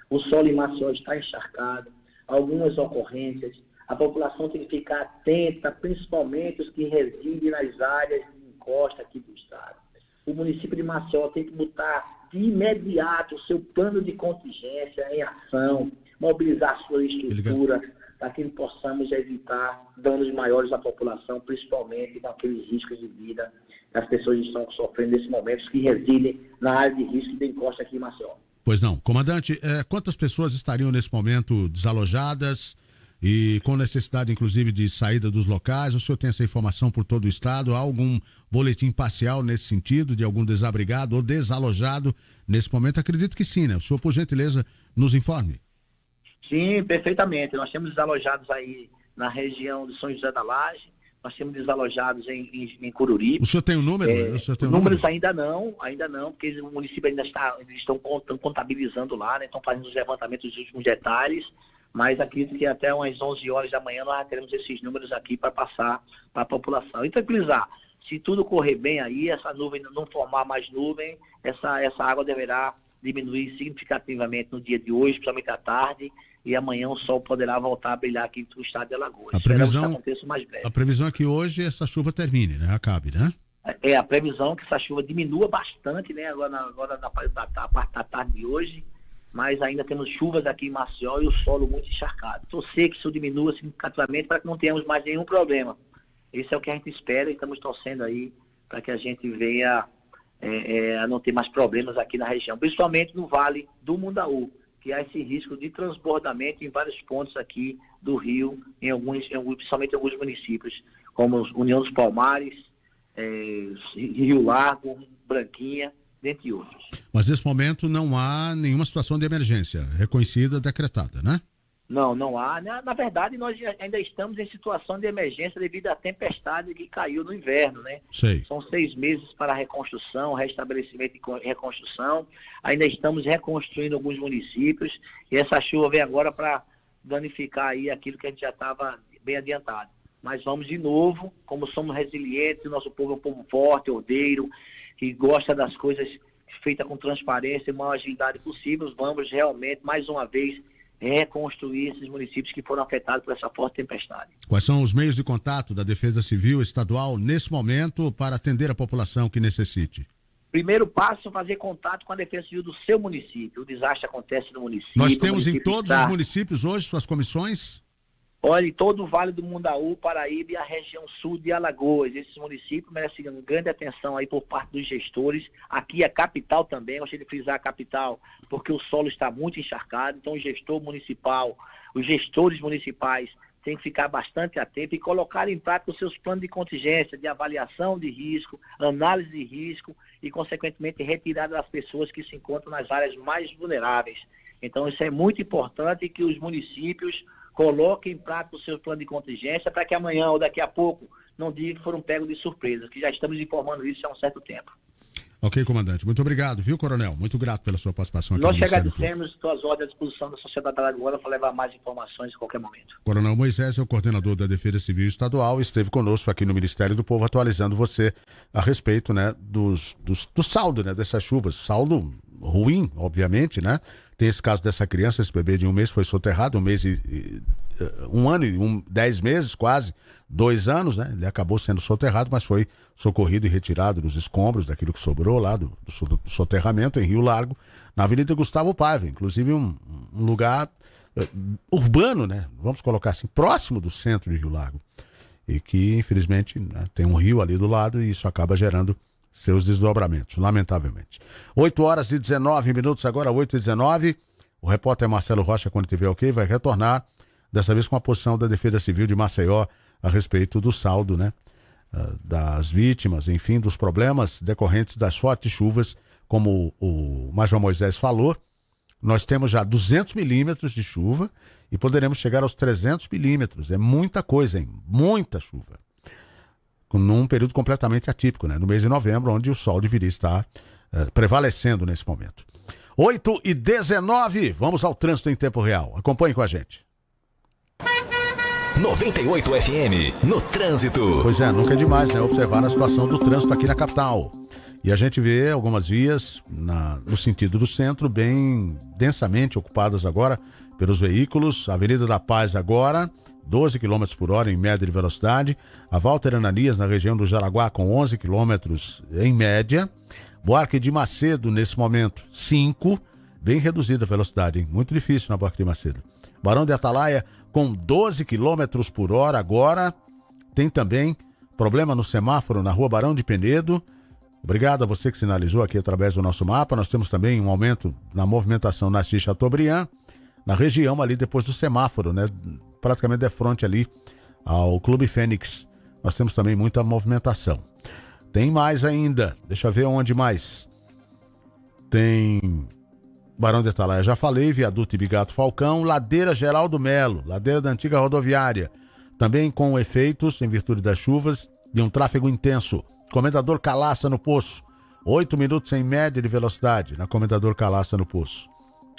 o solo em Maceió está encharcado, algumas ocorrências. A população tem que ficar atenta, principalmente os que residem nas áreas de encosta aqui do estado. O município de Maceió tem que botar de imediato o seu plano de contingência em ação, mobilizar a sua estrutura, para que possamos evitar danos maiores à população, principalmente com aqueles riscos de vida que as pessoas estão sofrendo nesse momento, que residem na área de risco de encosta aqui em Maceió. Pois não. Comandante, quantas pessoas estariam nesse momento desalojadas e com necessidade, inclusive, de saída dos locais? O senhor tem essa informação por todo o estado? Há algum boletim parcial nesse sentido, de algum desabrigado ou desalojado nesse momento? Acredito que sim, né? O senhor, por gentileza, nos informe. Sim, perfeitamente. Nós temos desalojados aí na região de São José da Laje, nós temos desalojados em Coruripe. O senhor tem um número? Números ainda não, porque o município ainda estão contabilizando lá, né? Estão fazendo os levantamentos dos últimos detalhes, mas acredito que até umas 11 horas da manhã nós já teremos esses números aqui para passar para a população. E tranquilizar, se tudo correr bem aí, essa nuvem não formar mais nuvem, essa água deverá diminuir significativamente no dia de hoje, principalmente à tarde, e amanhã o sol poderá voltar a brilhar aqui no estado de Alagoas. A previsão é que hoje essa chuva termine, né? Acabe, né? A previsão é que essa chuva diminua bastante, né? Agora na parte da tarde de hoje, mas ainda temos chuvas aqui em Maceió e o solo muito encharcado. Torcer que isso diminua significativamente para que não tenhamos mais nenhum problema. Esse é o que a gente espera e estamos torcendo aí para que a gente venha a não ter mais problemas aqui na região, principalmente no Vale do Mundaú, que há esse risco de transbordamento em vários pontos aqui do rio, principalmente em alguns municípios, como União dos Palmares, Rio Largo, Branquinha, dentre outros. Mas nesse momento não há nenhuma situação de emergência reconhecida, decretada, né? Não há. Na verdade, nós ainda estamos em situação de emergência devido à tempestade que caiu no inverno, né? Sei. São 6 meses para a reconstrução, restabelecimento e reconstrução. Ainda estamos reconstruindo alguns municípios e essa chuva vem agora para danificar aí aquilo que a gente já estava bem adiantado. Mas vamos de novo, como somos resilientes, o nosso povo é um povo forte, ordeiro, que gosta das coisas feitas com transparência e maior agilidade possível, vamos realmente, mais uma vez, reconstruir esses municípios que foram afetados por essa forte tempestade. Quais são os meios de contato da Defesa Civil Estadual nesse momento para atender a população que necessite? Primeiro passo é fazer contato com a Defesa Civil do seu município. O desastre acontece no município. Nós temos em todos os municípios hoje suas comissões? Olha, em todo o Vale do Mundaú, Paraíba e a região sul de Alagoas. Esses municípios merecem grande atenção aí por parte dos gestores. Aqui a capital também, gostaria de frisar a capital, porque o solo está muito encharcado. Então o gestor municipal, os gestores municipais têm que ficar bastante atentos e colocar em prática os seus planos de contingência, de avaliação de risco, análise de risco e, consequentemente, retirada das pessoas que se encontram nas áreas mais vulneráveis. Então isso é muito importante que os municípios coloquem em prática o seu plano de contingência para que amanhã ou daqui a pouco não diga que foram pegos de surpresa, que já estamos informando isso há um certo tempo. Ok, comandante. Muito obrigado, viu, coronel? Muito grato pela sua participação aqui. Nós te agradecemos, estou às ordens à disposição da sociedade alagoana para levar mais informações a qualquer momento. Coronel Moisés é o coordenador da Defesa Civil Estadual, esteve conosco aqui no Ministério do Povo, atualizando você a respeito, né, do saldo, né, dessas chuvas. Saldo ruim, obviamente, né? Tem esse caso dessa criança, esse bebê de 1 mês foi soterrado, 1 ano e 10 meses, quase 2 anos, né? Ele acabou sendo soterrado, mas foi socorrido e retirado dos escombros, daquilo que sobrou lá do soterramento em Rio Largo, na Avenida Gustavo Paiva, inclusive um lugar urbano, né? Vamos colocar assim, próximo do centro de Rio Largo, e que infelizmente, né, tem um rio ali do lado e isso acaba gerando seus desdobramentos, lamentavelmente. 8h19, agora 8h19. O repórter Marcelo Rocha, quando tiver ok, vai retornar, dessa vez com a posição da Defesa Civil de Maceió a respeito do saldo, né, das vítimas, enfim, dos problemas decorrentes das fortes chuvas, como o Major Moisés falou. Nós temos já 200 milímetros de chuva e poderemos chegar aos 300 milímetros. É muita coisa, hein? Muita chuva. Num período completamente atípico, né? No mês de novembro, onde o sol deveria estar prevalecendo nesse momento. 8h19, vamos ao trânsito em tempo real. Acompanhe com a gente. 98 FM, no trânsito. Pois é, nunca é demais, né? Observar a situação do trânsito aqui na capital. E a gente vê algumas vias no sentido do centro, bem densamente ocupadas agora pelos veículos. Avenida da Paz agora, 12 km por hora em média de velocidade. A Walter Ananias na região do Jaraguá com 11 km em média. Buarque de Macedo nesse momento 5, bem reduzida a velocidade, hein? Muito difícil na Buarque de Macedo. Barão de Atalaia com 12 km por hora agora. Tem também problema no semáforo na rua Barão de Penedo. Obrigado a você que sinalizou aqui através do nosso mapa. Nós temos também um aumento na movimentação na Assis Chateaubriand, na região ali depois do semáforo, né? Praticamente de frente ali ao Clube Fênix. Nós temos também muita movimentação. Tem mais ainda, deixa eu ver onde mais. Tem Barão de Atalaia, já falei, Viaduto Ibigato Falcão, Ladeira Geraldo Melo, ladeira da antiga rodoviária, também com efeitos, em virtude das chuvas, de um tráfego intenso. Comendador Calaça no Poço, 8 minutos em média de velocidade na Comendador Calaça no Poço.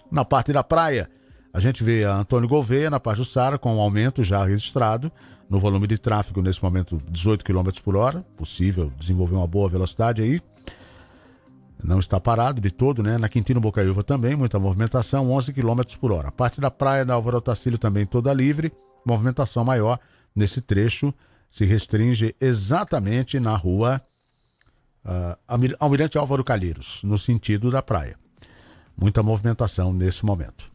Na parte da praia, a gente vê a Antônio Gouveia na Pajuçara com um aumento já registrado no volume de tráfego, nesse momento 18 km por hora, possível desenvolver uma boa velocidade aí. Não está parado de todo, né? Na Quintino Bocaiúva também, muita movimentação, 11 km por hora. A parte da praia da Álvaro Otacílio também toda livre, movimentação maior nesse trecho, se restringe exatamente na rua Almirante Álvaro Calheiros, no sentido da praia. Muita movimentação nesse momento.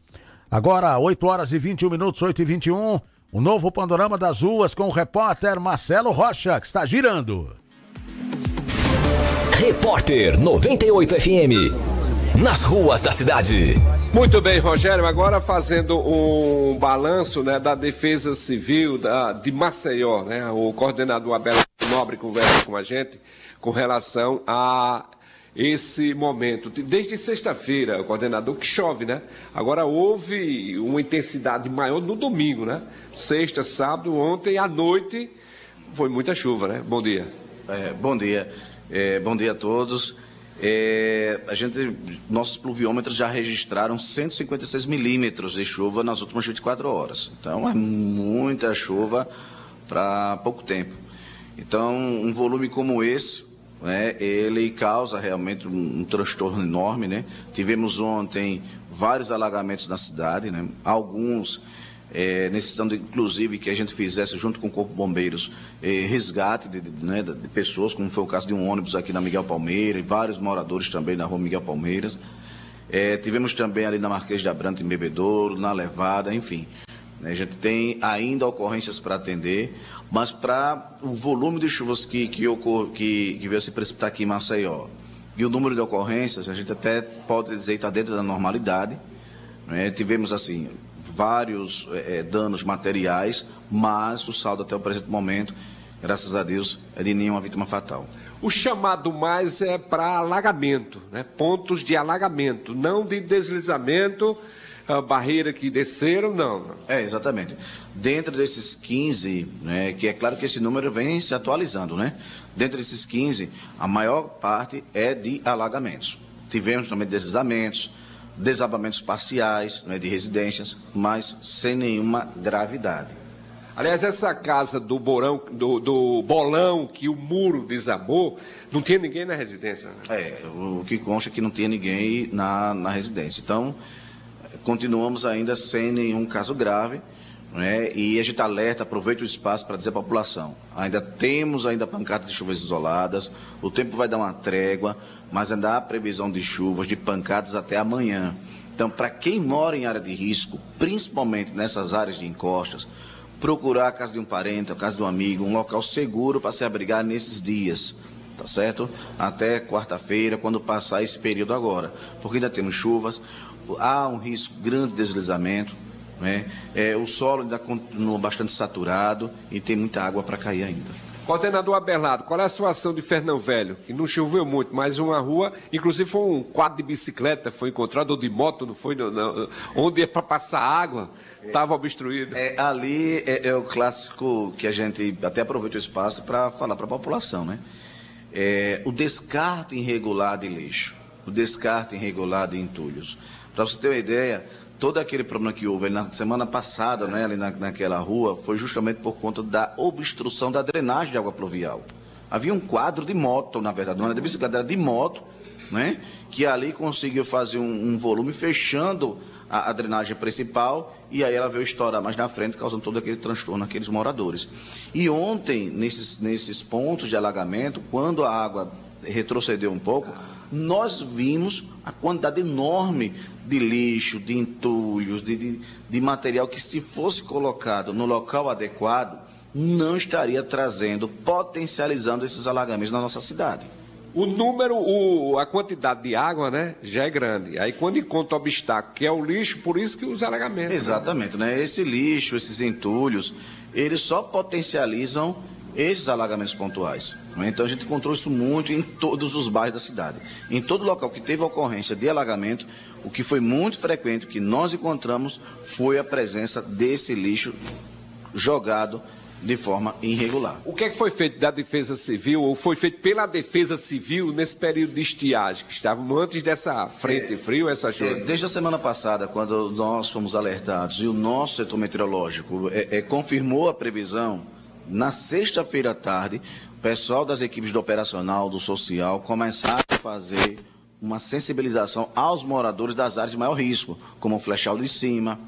Agora, 8h21, 8h21, o novo panorama das ruas com o repórter Marcelo Rocha, que está girando. Repórter 98 FM, nas ruas da cidade. Muito bem, Rogério, agora fazendo um balanço, né, da Defesa Civil de Maceió, né? O coordenador Abel Nobre conversa com a gente com relação a esse momento. Desde sexta-feira, o coordenador, que chove, né? Agora houve uma intensidade maior no domingo, né? Sexta, sábado, ontem à noite foi muita chuva, né? Bom dia. Bom dia. Bom dia a todos. Nossos pluviômetros já registraram 156 milímetros de chuva nas últimas 24 horas. Então é muita chuva para pouco tempo. Então um volume como esse, né, ele causa realmente um transtorno enorme, né? Tivemos ontem vários alagamentos na cidade, né? Alguns necessitando inclusive que a gente fizesse junto com o Corpo de Bombeiros resgate de pessoas, como foi o caso de um ônibus aqui na Miguel Palmeira e vários moradores também na rua Miguel Palmeiras. Tivemos também ali na Marquês de Abrantes, em Bebedouro, na Levada, enfim. A gente tem ainda ocorrências para atender, mas para o volume de chuvas que veio a se precipitar aqui em Maceió e o número de ocorrências, a gente até pode dizer que está dentro da normalidade. Tivemos, assim, vários danos materiais, mas o saldo até o presente momento, graças a Deus, é de nenhuma vítima fatal. O chamado mais é para alagamento, né? Pontos de alagamento, não de deslizamento, barreira que desceram, não. Exatamente. Dentro desses 15, né, que é claro que esse número vem se atualizando, né? Dentro desses 15, a maior parte é de alagamentos. Tivemos também deslizamentos, desabamentos parciais, né, de residências, mas sem nenhuma gravidade. Aliás, essa casa do bolão que o muro desabou, não tinha ninguém na residência, né? O que consta é que não tinha ninguém na residência. Então, continuamos ainda sem nenhum caso grave, né? E a gente alerta, aproveita o espaço para dizer à população, temos pancadas de chuvas isoladas, o tempo vai dar uma trégua, mas ainda há previsão de chuvas, de pancadas até amanhã. Então, para quem mora em área de risco, principalmente nessas áreas de encostas, procurar a casa de um parente, a casa de um amigo, um local seguro para se abrigar nesses dias, tá certo? Até quarta-feira, quando passar esse período agora, porque ainda temos chuvas, há um risco grande de deslizamento, né? O solo ainda continua bastante saturado e tem muita água para cair ainda. Coordenador Abelardo, qual é a situação de Fernão Velho? Que não choveu muito, mas uma rua, inclusive foi um quadro de bicicleta, foi encontrado, ou de moto, não foi? Não, onde é para passar água, estava obstruído. Ali é o clássico que a gente até aproveita o espaço para falar para a população, né? O descarte irregular de lixo, o descarte irregular de entulhos. Para você ter uma ideia, todo aquele problema que houve na semana passada, né, ali naquela rua, foi justamente por conta da obstrução da drenagem de água pluvial. Havia um quadro de moto, na verdade, não era de bicicleta, era de moto, né, que ali conseguiu fazer um volume fechando a drenagem principal, e aí ela veio estourar mais na frente, causando todo aquele transtorno àqueles moradores. E ontem, nesses pontos de alagamento, quando a água retrocedeu um pouco, nós vimos a quantidade enorme de lixo, de entulhos, de material que, se fosse colocado no local adequado, não estaria potencializando esses alagamentos na nossa cidade. O número, a quantidade de água, né, já é grande. Aí quando encontra o obstáculo, que é o lixo, por isso que os alagamentos. Exatamente, né? Esse lixo, esses entulhos, eles só potencializam esses alagamentos pontuais. Então a gente encontrou isso muito em todos os bairros da cidade. Em todo local que teve ocorrência de alagamento, o que foi muito frequente, o que nós encontramos, foi a presença desse lixo jogado de forma irregular. O que é que foi feito da Defesa Civil, ou foi feito pela Defesa Civil nesse período de estiagem, que estávamos antes dessa frente frio, essa chuva? Desde a semana passada, quando nós fomos alertados e o nosso setor meteorológico confirmou a previsão, na sexta-feira à tarde, o pessoal das equipes do operacional, do social, começaram a fazer uma sensibilização aos moradores das áreas de maior risco, como o Flechal de Cima,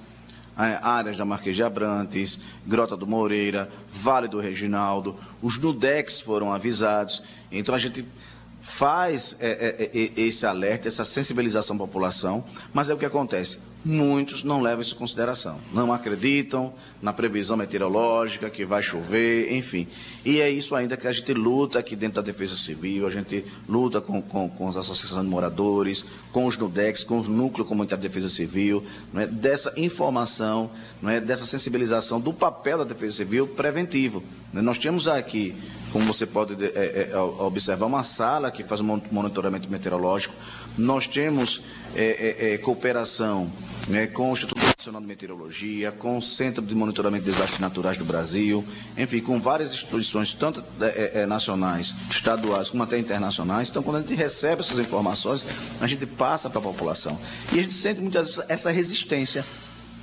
áreas da Marquês de Abrantes, Grota do Moreira, Vale do Reginaldo. Os NUDEX foram avisados. Então a gente faz esse alerta, essa sensibilização à população, mas é o que acontece. Muitos não levam isso em consideração, não acreditam na previsão meteorológica, que vai chover, enfim. E é isso ainda que a gente luta aqui dentro da Defesa Civil, a gente luta com as associações de moradores, com os NUDEX, com os núcleos comunitários de Defesa Civil, não é, dessa informação, não é, dessa sensibilização do papel da Defesa Civil preventivo. Nós temos aqui, como você pode observar, uma sala que faz um monitoramento meteorológico. Nós temos cooperação, né, com o Instituto Nacional de Meteorologia, com o Centro de Monitoramento de Desastres Naturais do Brasil, enfim, com várias instituições, tanto nacionais, estaduais, como até internacionais. Então, quando a gente recebe essas informações, a gente passa para a população. E a gente sente muitas vezes essa resistência,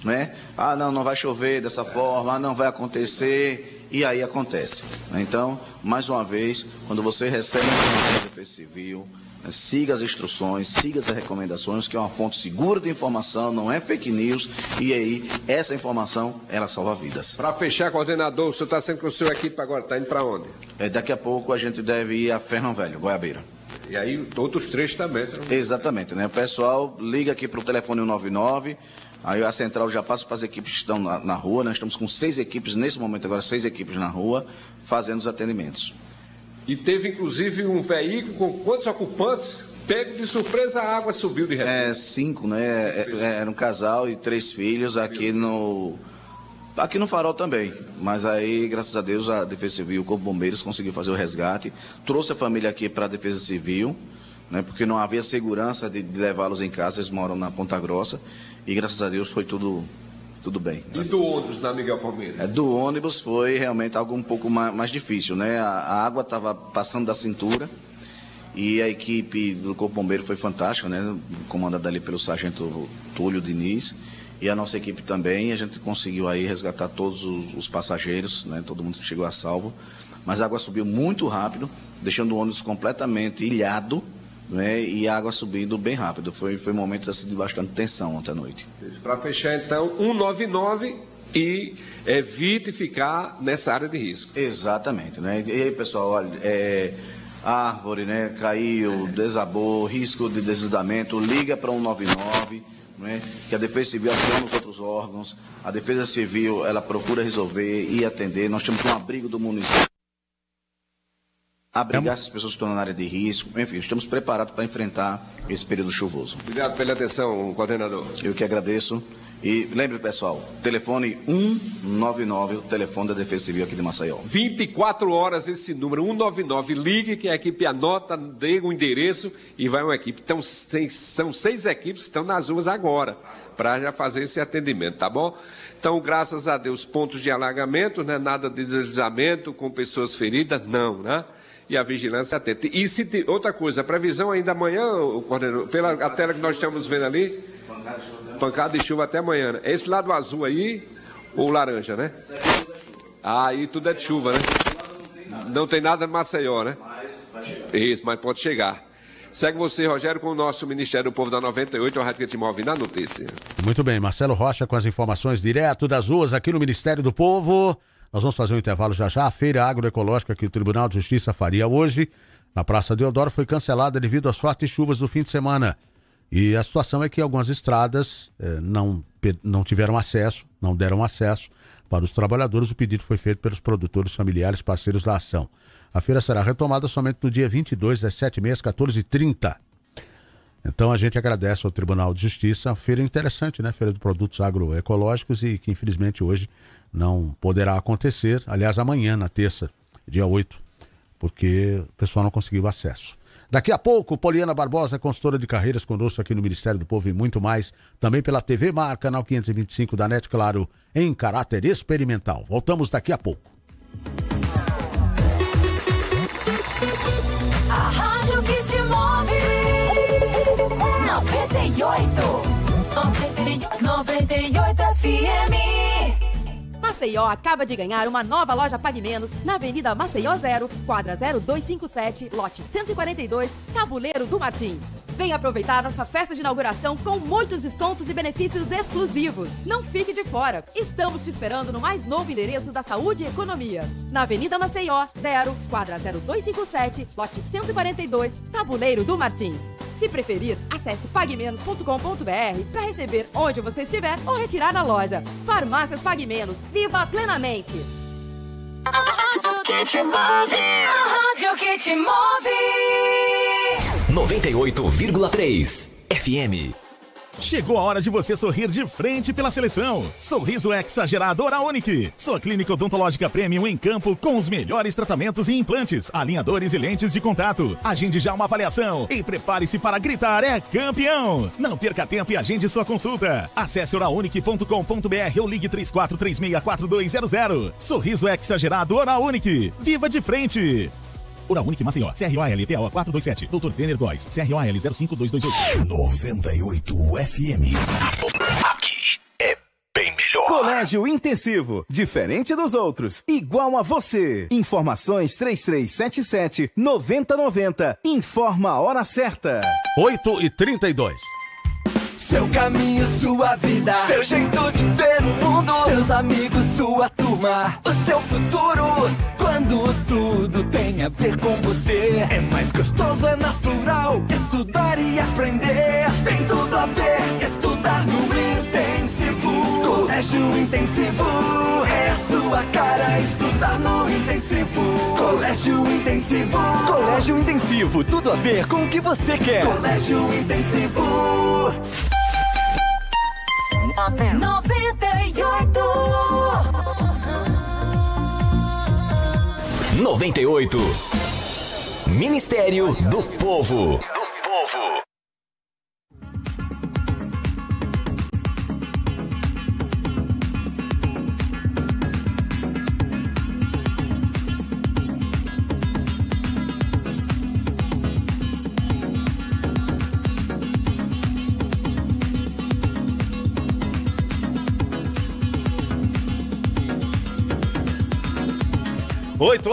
né? Ah, não vai chover dessa forma, não vai acontecer, e aí acontece. Então, mais uma vez, quando você recebe a informação da Defesa Civil, Siga as instruções, siga as recomendações, que é uma fonte segura de informação, não é fake news, e aí essa informação, ela salva vidas. Para fechar, coordenador, o senhor está sendo com a sua equipe agora, está indo para onde? Daqui a pouco a gente deve ir a Fernão Velho, Goiabeira. E aí outros três também. Exatamente, né? O pessoal liga aqui para o telefone 199, aí a central já passa para as equipes que estão na rua, nós estamos com 6 equipes, nesse momento agora 6 equipes na rua, fazendo os atendimentos. E teve, inclusive, um veículo com quantos ocupantes? Pego de surpresa, a água subiu de repente. 5, né? Era um casal e 3 filhos aqui no Farol também. Mas aí, graças a Deus, a Defesa Civil, o Corpo de Bombeiros, conseguiu fazer o resgate. Trouxe a família aqui para a Defesa Civil, né? Porque não havia segurança de levá-los em casa, eles moram na Ponta Grossa. E, graças a Deus, foi tudo bem. E do ônibus na Miguel Palmeira? Do ônibus foi realmente algo um pouco mais difícil, né? A água estava passando da cintura e a equipe do Corpo Bombeiro foi fantástica, né? Comandada ali pelo sargento Túlio Diniz e a nossa equipe também. A gente conseguiu aí resgatar todos os passageiros, né? Todo mundo chegou a salvo. Mas a água subiu muito rápido, deixando o ônibus completamente ilhado, né, e a água subindo bem rápido. Foi um momento assim, de bastante tensão ontem à noite. Para fechar, então, 199 e evite ficar nessa área de risco. Exatamente. Né? E aí, pessoal, olha, árvore, né, caiu, desabou, risco de deslizamento, liga para 199, né, que a Defesa Civil aciona os outros órgãos, a Defesa Civil, ela procura resolver e atender. Nós temos um abrigo do município, abrigar essas pessoas que estão na área de risco. Enfim, estamos preparados para enfrentar esse período chuvoso. Obrigado pela atenção, coordenador. Eu que agradeço. E lembre, pessoal, telefone 199, o telefone da Defesa Civil aqui de Maceió. 24 horas esse número, 199, ligue que a equipe anota, dê o endereço e vai uma equipe. Então, são 6 equipes que estão nas ruas agora, para já fazer esse atendimento, tá bom? Então, graças a Deus, pontos de alagamento, né? Nada de deslizamento com pessoas feridas, não, né? E a vigilância atenta. E outra coisa, a previsão ainda amanhã, coordenador, pela a tela que nós estamos vendo ali, pancada de chuva até amanhã, né? Esse lado azul aí, ou laranja, né? Aí tudo é de chuva, né? Não tem nada no Maceió, né? Isso, mas pode chegar. Segue você, Rogério, com o nosso Ministério do Povo da 98, a Rádio que te move na notícia. Muito bem, Marcelo Rocha com as informações direto das ruas aqui no Ministério do Povo. Nós vamos fazer um intervalo já já. A feira agroecológica que o Tribunal de Justiça faria hoje, na Praça Deodoro, foi cancelada devido às fortes chuvas do fim de semana. E a situação é que algumas estradas não tiveram acesso, não deram acesso para os trabalhadores. O pedido foi feito pelos produtores familiares parceiros da ação. A feira será retomada somente no dia 22, às 7h30, às 14h30. Então a gente agradece ao Tribunal de Justiça. Feira interessante, né? Feira de produtos agroecológicos e que infelizmente hoje não poderá acontecer. Aliás, amanhã, na terça, dia 8, porque o pessoal não conseguiu acesso. Daqui a pouco, Poliana Barbosa, consultora de carreiras, conosco aqui no Ministério do Povo e muito mais. Também pela TV Mar, canal 525 da NET, claro, em caráter experimental. Voltamos daqui a pouco. A rádio que te move. 98 FM. Maceió acaba de ganhar uma nova loja Pague Menos na Avenida Maceió 0, quadra 0257, lote 142, Tabuleiro do Martins. Venha aproveitar nossa festa de inauguração com muitos descontos e benefícios exclusivos. Não fique de fora. Estamos te esperando no mais novo endereço da Saúde e Economia. Na Avenida Maceió 0, quadra 0257, lote 142, Tabuleiro do Martins. Se preferir, acesse paguemenos.com.br para receber onde você estiver ou retirar na loja. Farmácias Pague Menos. Viva plenamente! A rádio que te move. A rádio que te move. 98,3 FM. Chegou a hora de você sorrir de frente pela seleção. Sorriso exagerado Oral Unique. Sua clínica odontológica premium em campo com os melhores tratamentos e implantes, alinhadores e lentes de contato. Agende já uma avaliação e prepare-se para gritar é campeão. Não perca tempo e agende sua consulta. Acesse oralunique.com.br ou ligue 34364200. Sorriso exagerado Oral Unique. Viva de frente. Oral Unique Maceió, CROAL-PO 427, Dr. Denner Góes, CROAL 05228. 98 FM. Aqui é bem melhor. Colégio Intensivo, diferente dos outros, igual a você. Informações 3377-9090. Informa a hora certa. 8h32. Seu caminho, sua vida, seu jeito de ver o mundo, seus amigos, sua turma, o seu futuro. Quando tudo tem a ver com você, é mais gostoso, é natural estudar e aprender. Tem tudo a ver, estudar no Intensivo. Colégio Intensivo é a sua cara, estudar no Intensivo. Colégio Intensivo. Colégio Intensivo, tudo a ver com o que você quer. Colégio Intensivo. 98. Ministério do Povo.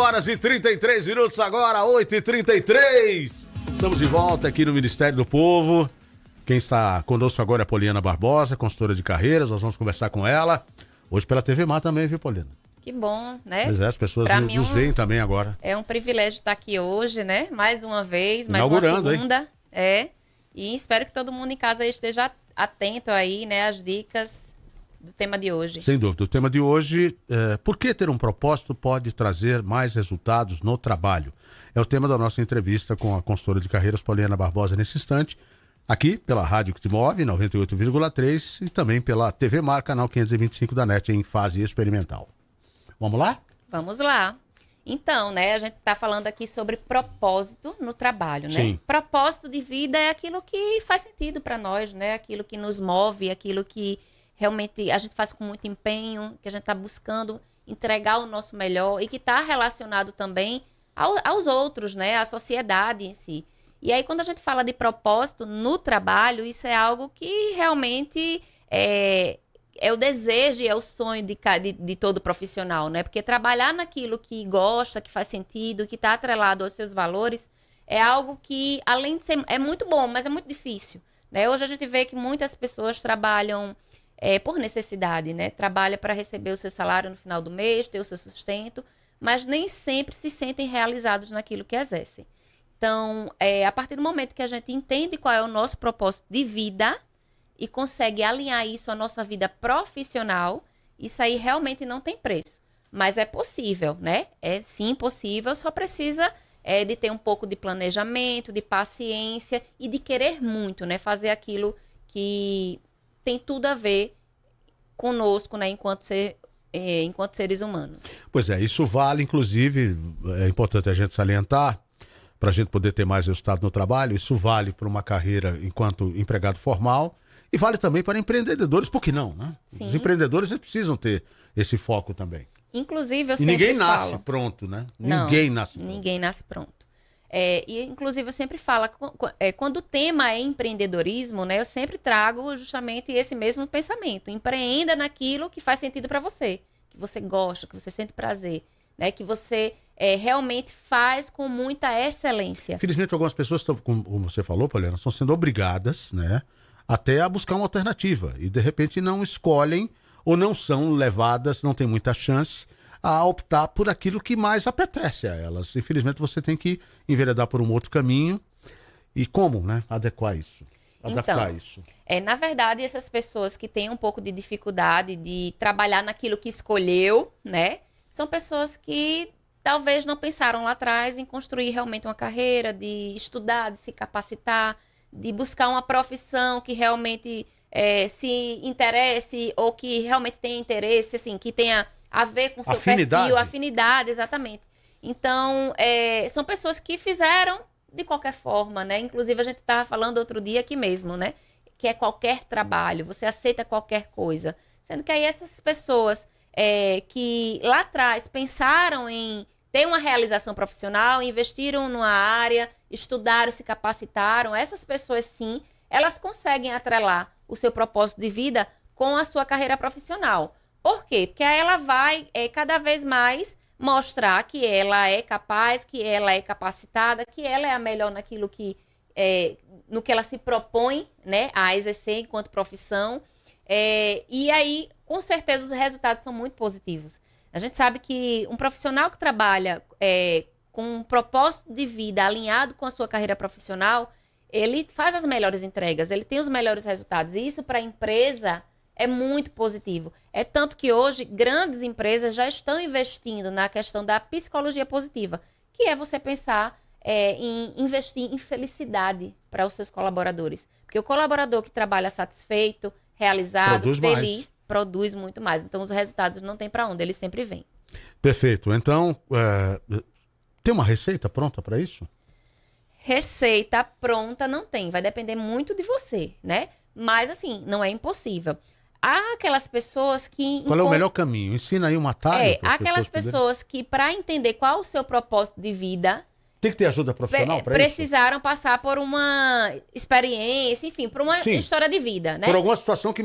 8h33 agora, 8h33. Estamos de volta aqui no Ministério do Povo. Quem está conosco agora é a Poliana Barbosa, consultora de carreiras. Nós vamos conversar com ela. Hoje pela TV Mar também, viu, Poliana? Que bom, né? Pois é, as pessoas Pra nos veem também agora. É um privilégio estar aqui hoje, né? Mais uma vez, mais Inaugurando, uma segunda. Hein? É. E espero que todo mundo em casa esteja atento aí, né? Às dicas do tema de hoje. Sem dúvida. O tema de hoje é por que ter um propósito pode trazer mais resultados no trabalho? É o tema da nossa entrevista com a consultora de carreiras Poliana Barbosa nesse instante, aqui pela Rádio que te move, 98,3 e também pela TV Mar, canal 525 da NET em fase experimental. Vamos lá? Vamos lá. Então, né, a gente está falando aqui sobre propósito no trabalho, né? Sim. Propósito de vida é aquilo que faz sentido para nós, né? Aquilo que nos move, aquilo que realmente a gente faz com muito empenho, que a gente está buscando entregar o nosso melhor e que está relacionado também aos outros, né? À sociedade em si. E aí, quando a gente fala de propósito no trabalho, isso é algo que realmente é o desejo e é o sonho de todo profissional, né? Porque trabalhar naquilo que gosta, que faz sentido, que está atrelado aos seus valores, é algo que, além de ser... é muito bom, mas é muito difícil, né? Hoje a gente vê que muitas pessoas trabalham por necessidade, né? Trabalha para receber o seu salário no final do mês, ter o seu sustento, mas nem sempre se sentem realizados naquilo que exercem. Então, a partir do momento que a gente entende qual é o nosso propósito de vida e consegue alinhar isso à nossa vida profissional, isso aí realmente não tem preço. Mas é possível, né? É sim possível, só precisa de ter um pouco de planejamento, de paciência e de querer muito, né? Fazer aquilo que tem tudo a ver conosco, né? Enquanto seres humanos. Pois é, isso vale, inclusive, é importante a gente salientar, para a gente poder ter mais resultado no trabalho, isso vale para uma carreira enquanto empregado formal e vale também para empreendedores, por que não, né? Sim. Os empreendedores precisam ter esse foco também. Inclusive, eu e sempre ninguém nasce falo... pronto, né? Não, ninguém nasce pronto. Ninguém nasce pronto. E, inclusive, eu sempre falo, quando o tema é empreendedorismo, né, eu sempre trago justamente esse mesmo pensamento. Empreenda naquilo que faz sentido para você, que você gosta, que você sente prazer, né, que você realmente faz com muita excelência. Infelizmente, algumas pessoas, como você falou, Poliana, estão sendo obrigadas, né, até a buscar uma alternativa. E, de repente, não escolhem ou não são levadas, não tem muita chance a optar por aquilo que mais apetece a elas. Infelizmente, você tem que enveredar por um outro caminho. E como, né? Adequar isso. Adaptar isso. Na verdade, essas pessoas que têm um pouco de dificuldade de trabalhar naquilo que escolheu, né? São pessoas que talvez não pensaram lá atrás em construir realmente uma carreira, de estudar, de se capacitar, de buscar uma profissão que realmente se interesse ou que realmente tenha interesse, assim, que tenha a ver com o seu perfil, afinidade, exatamente. Então, são pessoas que fizeram de qualquer forma, né? Inclusive, a gente estava falando outro dia aqui mesmo, né? Que é qualquer trabalho, você aceita qualquer coisa. Sendo que aí essas pessoas que lá atrás pensaram em ter uma realização profissional, investiram numa área, estudaram, se capacitaram, essas pessoas sim, elas conseguem atrelar o seu propósito de vida com a sua carreira profissional. Por quê? Porque aí ela vai cada vez mais mostrar que ela é capaz, que ela é capacitada, que ela é a melhor naquilo no que ela se propõe, né, a exercer enquanto profissão. E aí, com certeza, os resultados são muito positivos. A gente sabe que um profissional que trabalha com um propósito de vida alinhado com a sua carreira profissional, ele faz as melhores entregas, ele tem os melhores resultados. E isso para a empresa é muito positivo. É tanto que hoje grandes empresas já estão investindo na questão da psicologia positiva, que é você pensar em investir em felicidade para os seus colaboradores. Porque o colaborador que trabalha satisfeito, realizado, feliz, produz muito mais. Então os resultados não tem para onde, eles sempre vêm. Perfeito. Então, tem uma receita pronta para isso? Receita pronta não tem, vai depender muito de você, né? Mas assim, não é impossível. Há aquelas pessoas que... Qual é o melhor caminho? Ensina aí uma atalho. Há aquelas pessoas que, para entender qual o seu propósito de vida... Tem que ter ajuda profissional para isso? Precisaram passar por uma experiência, enfim, por uma história de vida, né? Por alguma situação que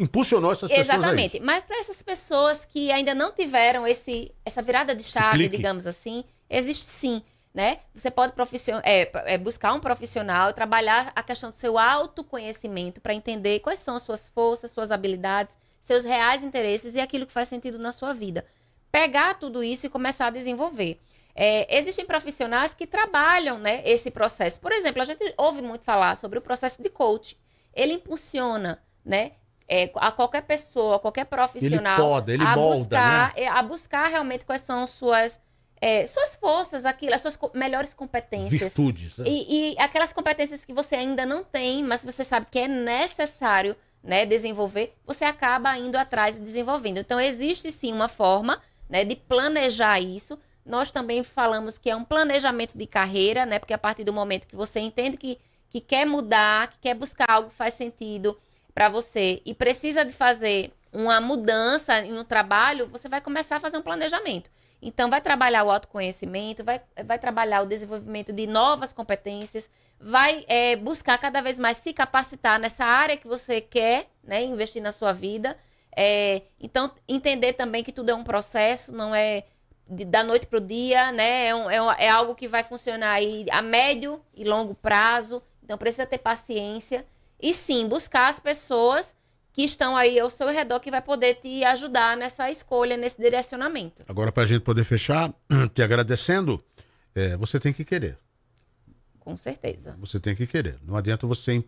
impulsionou essas pessoas a isso. Exatamente. Mas para essas pessoas que ainda não tiveram essa virada de chave, digamos assim, existe sim, né? Você pode buscar um profissional, trabalhar a questão do seu autoconhecimento para entender quais são as suas forças, suas habilidades, seus reais interesses e aquilo que faz sentido na sua vida. Pegar tudo isso e começar a desenvolver. Existem profissionais que trabalham, né, esse processo. Por exemplo, a gente ouve muito falar sobre o processo de coaching. Ele impulsiona, né, a qualquer pessoa, a qualquer profissional ele molda, né? A buscar realmente quais são suas forças, as suas melhores competências. Virtudes. Né? E aquelas competências que você ainda não tem, mas você sabe que é necessário, né, desenvolver, você acaba indo atrás e desenvolvendo. Então, existe sim uma forma, né, de planejar isso. Nós também falamos que é um planejamento de carreira, né? Porque a partir do momento que você entende que quer mudar, que quer buscar algo que faz sentido para você e precisa de fazer uma mudança em um trabalho, você vai começar a fazer um planejamento. Então, vai trabalhar o autoconhecimento, vai trabalhar o desenvolvimento de novas competências, vai buscar cada vez mais se capacitar nessa área que você quer, né, investir na sua vida. Então, entender também que tudo é um processo, não é da noite para o dia, né? É algo que vai funcionar aí a médio e longo prazo. Então, precisa ter paciência. E sim, buscar as pessoas que estão aí ao seu redor que vai poder te ajudar nessa escolha, nesse direcionamento. Agora, para a gente poder fechar, te agradecendo, você tem que querer. Com certeza. Você tem que querer. Não adianta você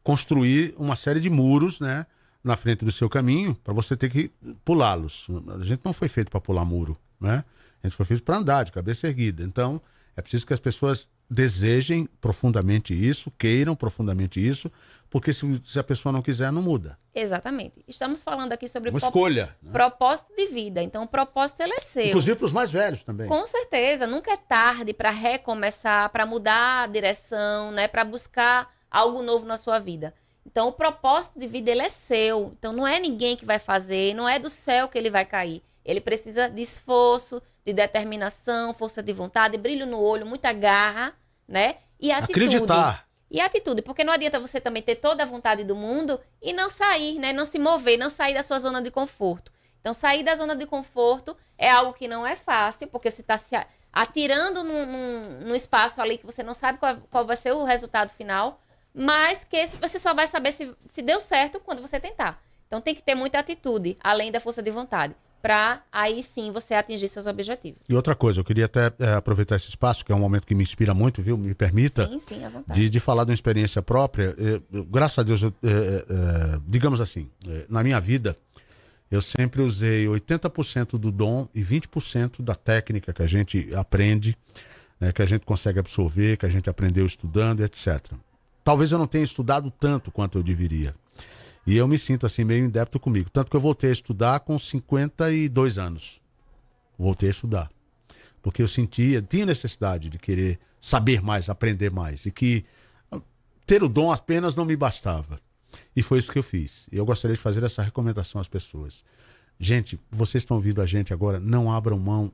construir uma série de muros, né, na frente do seu caminho, para você ter que pulá-los. A gente não foi feito para pular muro, né? A gente foi feito para andar de cabeça erguida. Então, é preciso que as pessoas desejem profundamente isso, queiram profundamente isso, porque se a pessoa não quiser, não muda. Exatamente. Estamos falando aqui sobre uma escolha, né? Propósito de vida. Então, o propósito ele é seu. Inclusive para os mais velhos também. Com certeza. Nunca é tarde para recomeçar, para mudar a direção, né? Para buscar algo novo na sua vida. Então, o propósito de vida ele é seu. Então, não é ninguém que vai fazer, não é do céu que ele vai cair. Ele precisa de esforço, de determinação, força de vontade, brilho no olho, muita garra, né? E atitude. Acreditar. E atitude, porque não adianta você também ter toda a vontade do mundo e não sair, né? Não se mover, não sair da sua zona de conforto. Então, sair da zona de conforto é algo que não é fácil, porque você está se atirando num espaço ali que você não sabe qual vai ser o resultado final, mas que você só vai saber se deu certo quando você tentar. Então, tem que ter muita atitude, além da força de vontade, para aí sim você atingir seus objetivos. E outra coisa, eu queria até aproveitar esse espaço, que é um momento que me inspira muito, viu? Me permita sim, à vontade. De falar de uma experiência própria. Graças a Deus, digamos assim, na minha vida, eu sempre usei 80% do dom e 20% da técnica que a gente aprende, né, que a gente consegue absorver, que a gente aprendeu estudando, etc. Talvez eu não tenha estudado tanto quanto eu deveria. E eu me sinto assim meio em débito comigo. Tanto que eu voltei a estudar com 52 anos. Voltei a estudar. Porque eu tinha necessidade de querer saber mais, aprender mais. E que ter o dom apenas não me bastava. E foi isso que eu fiz. E eu gostaria de fazer essa recomendação às pessoas. Gente, vocês estão ouvindo a gente agora, não abram mão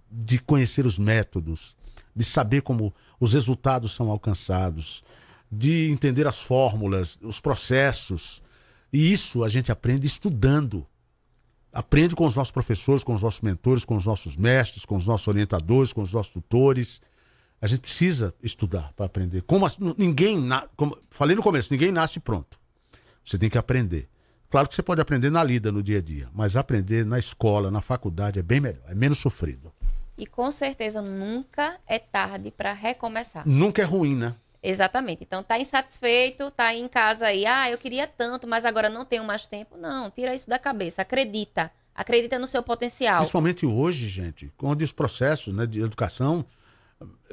de conhecer os métodos, de saber como os resultados são alcançados, de entender as fórmulas, os processos. E isso a gente aprende estudando. aprende com os nossos professores, com os nossos mentores, com os nossos mestres, com os nossos orientadores, com os nossos tutores. A gente precisa estudar para aprender. Como falei no começo, ninguém nasce pronto. Você tem que aprender. Claro que você pode aprender na lida, no dia a dia, mas aprender na escola, na faculdade é bem melhor, é menos sofrido. E com certeza nunca é tarde para recomeçar. Nunca é ruim, né? Exatamente. Então tá insatisfeito, tá em casa aí, eu queria tanto, mas agora não tenho mais tempo. Não, tira isso da cabeça, acredita. Acredita no seu potencial. Principalmente hoje, gente, onde os processos, né, de educação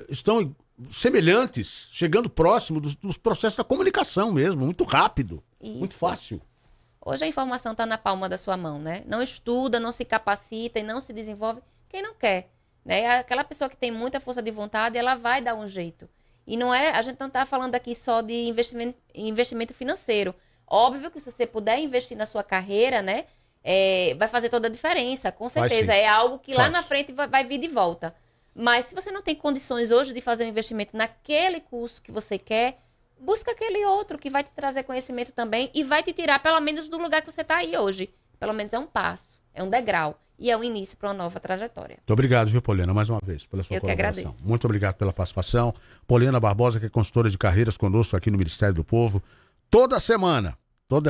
estão semelhantes, chegando próximo dos processos da comunicação mesmo, muito rápido, muito fácil. Hoje a informação está na palma da sua mão, né? Não estuda, não se capacita e não se desenvolve quem não quer, né? Aquela pessoa que tem muita força de vontade, ela vai dar um jeito. E não é, a gente não está falando aqui só de investimento financeiro. Óbvio que se você puder investir na sua carreira, né? Vai fazer toda a diferença, com certeza. É algo que lá na frente vai vir de volta. Mas se você não tem condições hoje de fazer um investimento naquele curso que você quer, busca aquele outro que vai te trazer conhecimento também e vai te tirar pelo menos do lugar que você está aí hoje. Pelo menos é um passo, é um degrau e é um início para uma nova trajetória. Muito obrigado, viu, Poliana, mais uma vez pela sua colaboração. Eu que agradeço. Muito obrigado pela participação. Poliana Barbosa, que é consultora de carreiras conosco aqui no Ministério do Povo. Toda semana,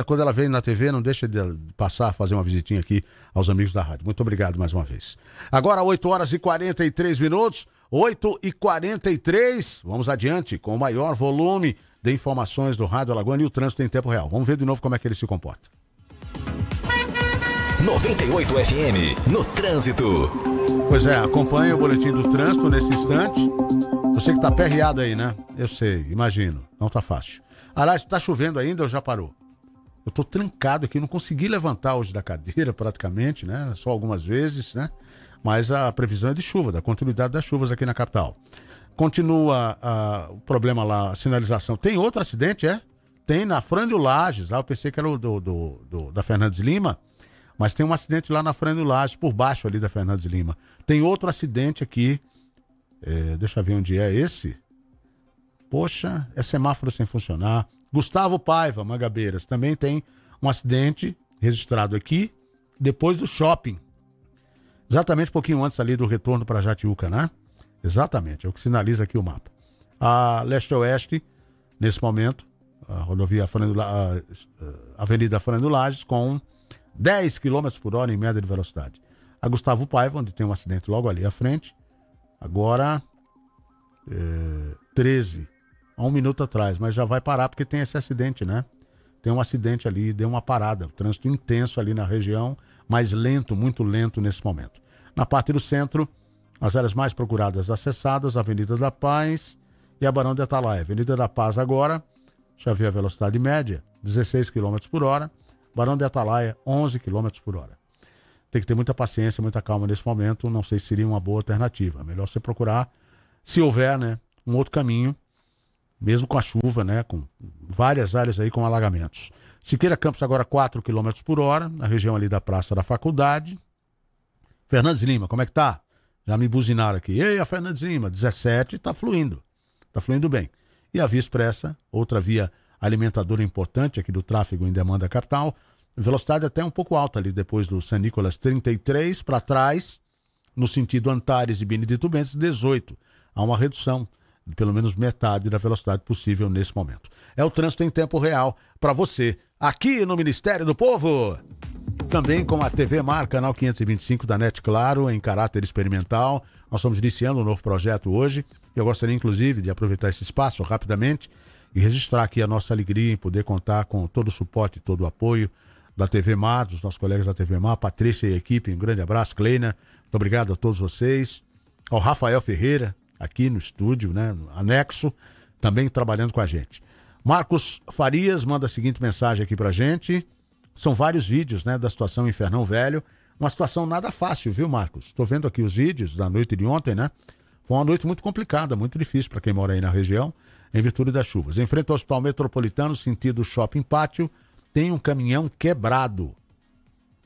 quando ela vem na TV, não deixa de passar a fazer uma visitinha aqui aos amigos da rádio. Muito obrigado mais uma vez. Agora, 8 horas e 43 minutos, 8h43. Vamos adiante com o maior volume de informações do Rádio Alagoano e o trânsito em tempo real. Vamos ver de novo como é que ele se comporta. 98 FM, no trânsito. Pois é, acompanhe o boletim do trânsito nesse instante. Você que tá perreado aí, né? Eu sei, imagino. Não tá fácil. Aliás, tá chovendo ainda ou já parou? Eu tô trancado aqui, não consegui levantar hoje da cadeira praticamente, né? Só algumas vezes, né? Mas a previsão é de chuva, da continuidade das chuvas aqui na capital. Continua o problema lá, a sinalização. Tem outro acidente, é? Tem na Frânio Lages, lá eu pensei que era o da Fernandes Lima, mas tem um acidente lá na Frânio Lages, por baixo ali da Fernandes Lima. Tem outro acidente aqui, deixa eu ver onde é esse. Poxa, é semáforo sem funcionar. Gustavo Paiva, Mangabeiras, também tem um acidente registrado aqui, depois do shopping. Exatamente um pouquinho antes ali do retorno para Jatiuca, né? Exatamente, é o que sinaliza aqui o mapa. A leste-oeste, nesse momento, a rodovia Avenida Fernando Lages, com 10 km por hora em média de velocidade. A Gustavo Paiva, onde tem um acidente logo ali à frente, agora 13, há um minuto atrás, mas já vai parar porque tem esse acidente, né? Tem um acidente ali, deu uma parada, trânsito intenso ali na região, mas lento, muito lento nesse momento. Na parte do centro, as áreas mais procuradas acessadas, Avenida da Paz e a Barão de Atalaia. Avenida da Paz agora, deixa eu ver a velocidade média, 16 km por hora. Barão de Atalaia, 11 km por hora. Tem que ter muita paciência, muita calma nesse momento. Não sei se seria uma boa alternativa. Melhor você procurar, se houver, né, um outro caminho, mesmo com a chuva, né, com várias áreas aí com alagamentos. Siqueira Campos agora 4 km por hora, na região ali da Praça da Faculdade. Fernandes Lima, como é que tá? Já me buzinaram aqui. Ei, a Fernandes Lima, 17, tá fluindo bem. E a Via Expressa, outra via alimentadora importante aqui do tráfego em demanda capital, velocidade até um pouco alta ali, depois do San Nicolas 33 para trás, no sentido Antares e Benedito Bentes 18. Há uma redução de pelo menos metade da velocidade possível nesse momento. É o trânsito em tempo real para você, aqui no Ministério do Povo. Também com a TV Mar, canal 525 da NET Claro, em caráter experimental. Nós estamos iniciando um novo projeto hoje. Eu gostaria, inclusive, de aproveitar esse espaço rapidamente e registrar aqui a nossa alegria em poder contar com todo o suporte e todo o apoio da TV Mar, dos nossos colegas da TV Mar, Patrícia e a equipe. Um grande abraço, Kleina. Muito obrigado a todos vocês. Ao Rafael Ferreira, aqui no estúdio, né, no anexo, também trabalhando com a gente. Marcos Farias manda a seguinte mensagem aqui pra gente. São vários vídeos, né, da situação em Fernão Velho. Uma situação nada fácil, viu, Marcos? Estou vendo aqui os vídeos da noite de ontem, né? Foi uma noite muito complicada, muito difícil para quem mora aí na região, em virtude das chuvas. Em frente ao Hospital Metropolitano, sentido Shopping Pátio, tem um caminhão quebrado.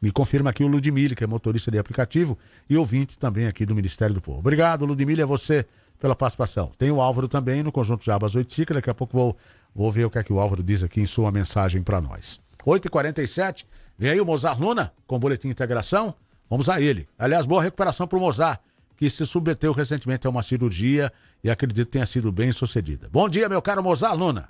Me confirma aqui o Ludmilla, que é motorista de aplicativo e ouvinte também aqui do Ministério do Povo. Obrigado, Ludmilla, a você pela participação. Tem o Álvaro também no Conjunto de Abas Oiticica. Daqui a pouco vou ver o que é que o Álvaro diz aqui em sua mensagem para nós. 8h47, Vem aí o Mozart Luna com o Boletim Integração. Vamos a ele. Aliás, boa recuperação para o Mozart, que se submeteu recentemente a uma cirurgia e acredito que tenha sido bem sucedida. Bom dia, meu caro Mozart Luna.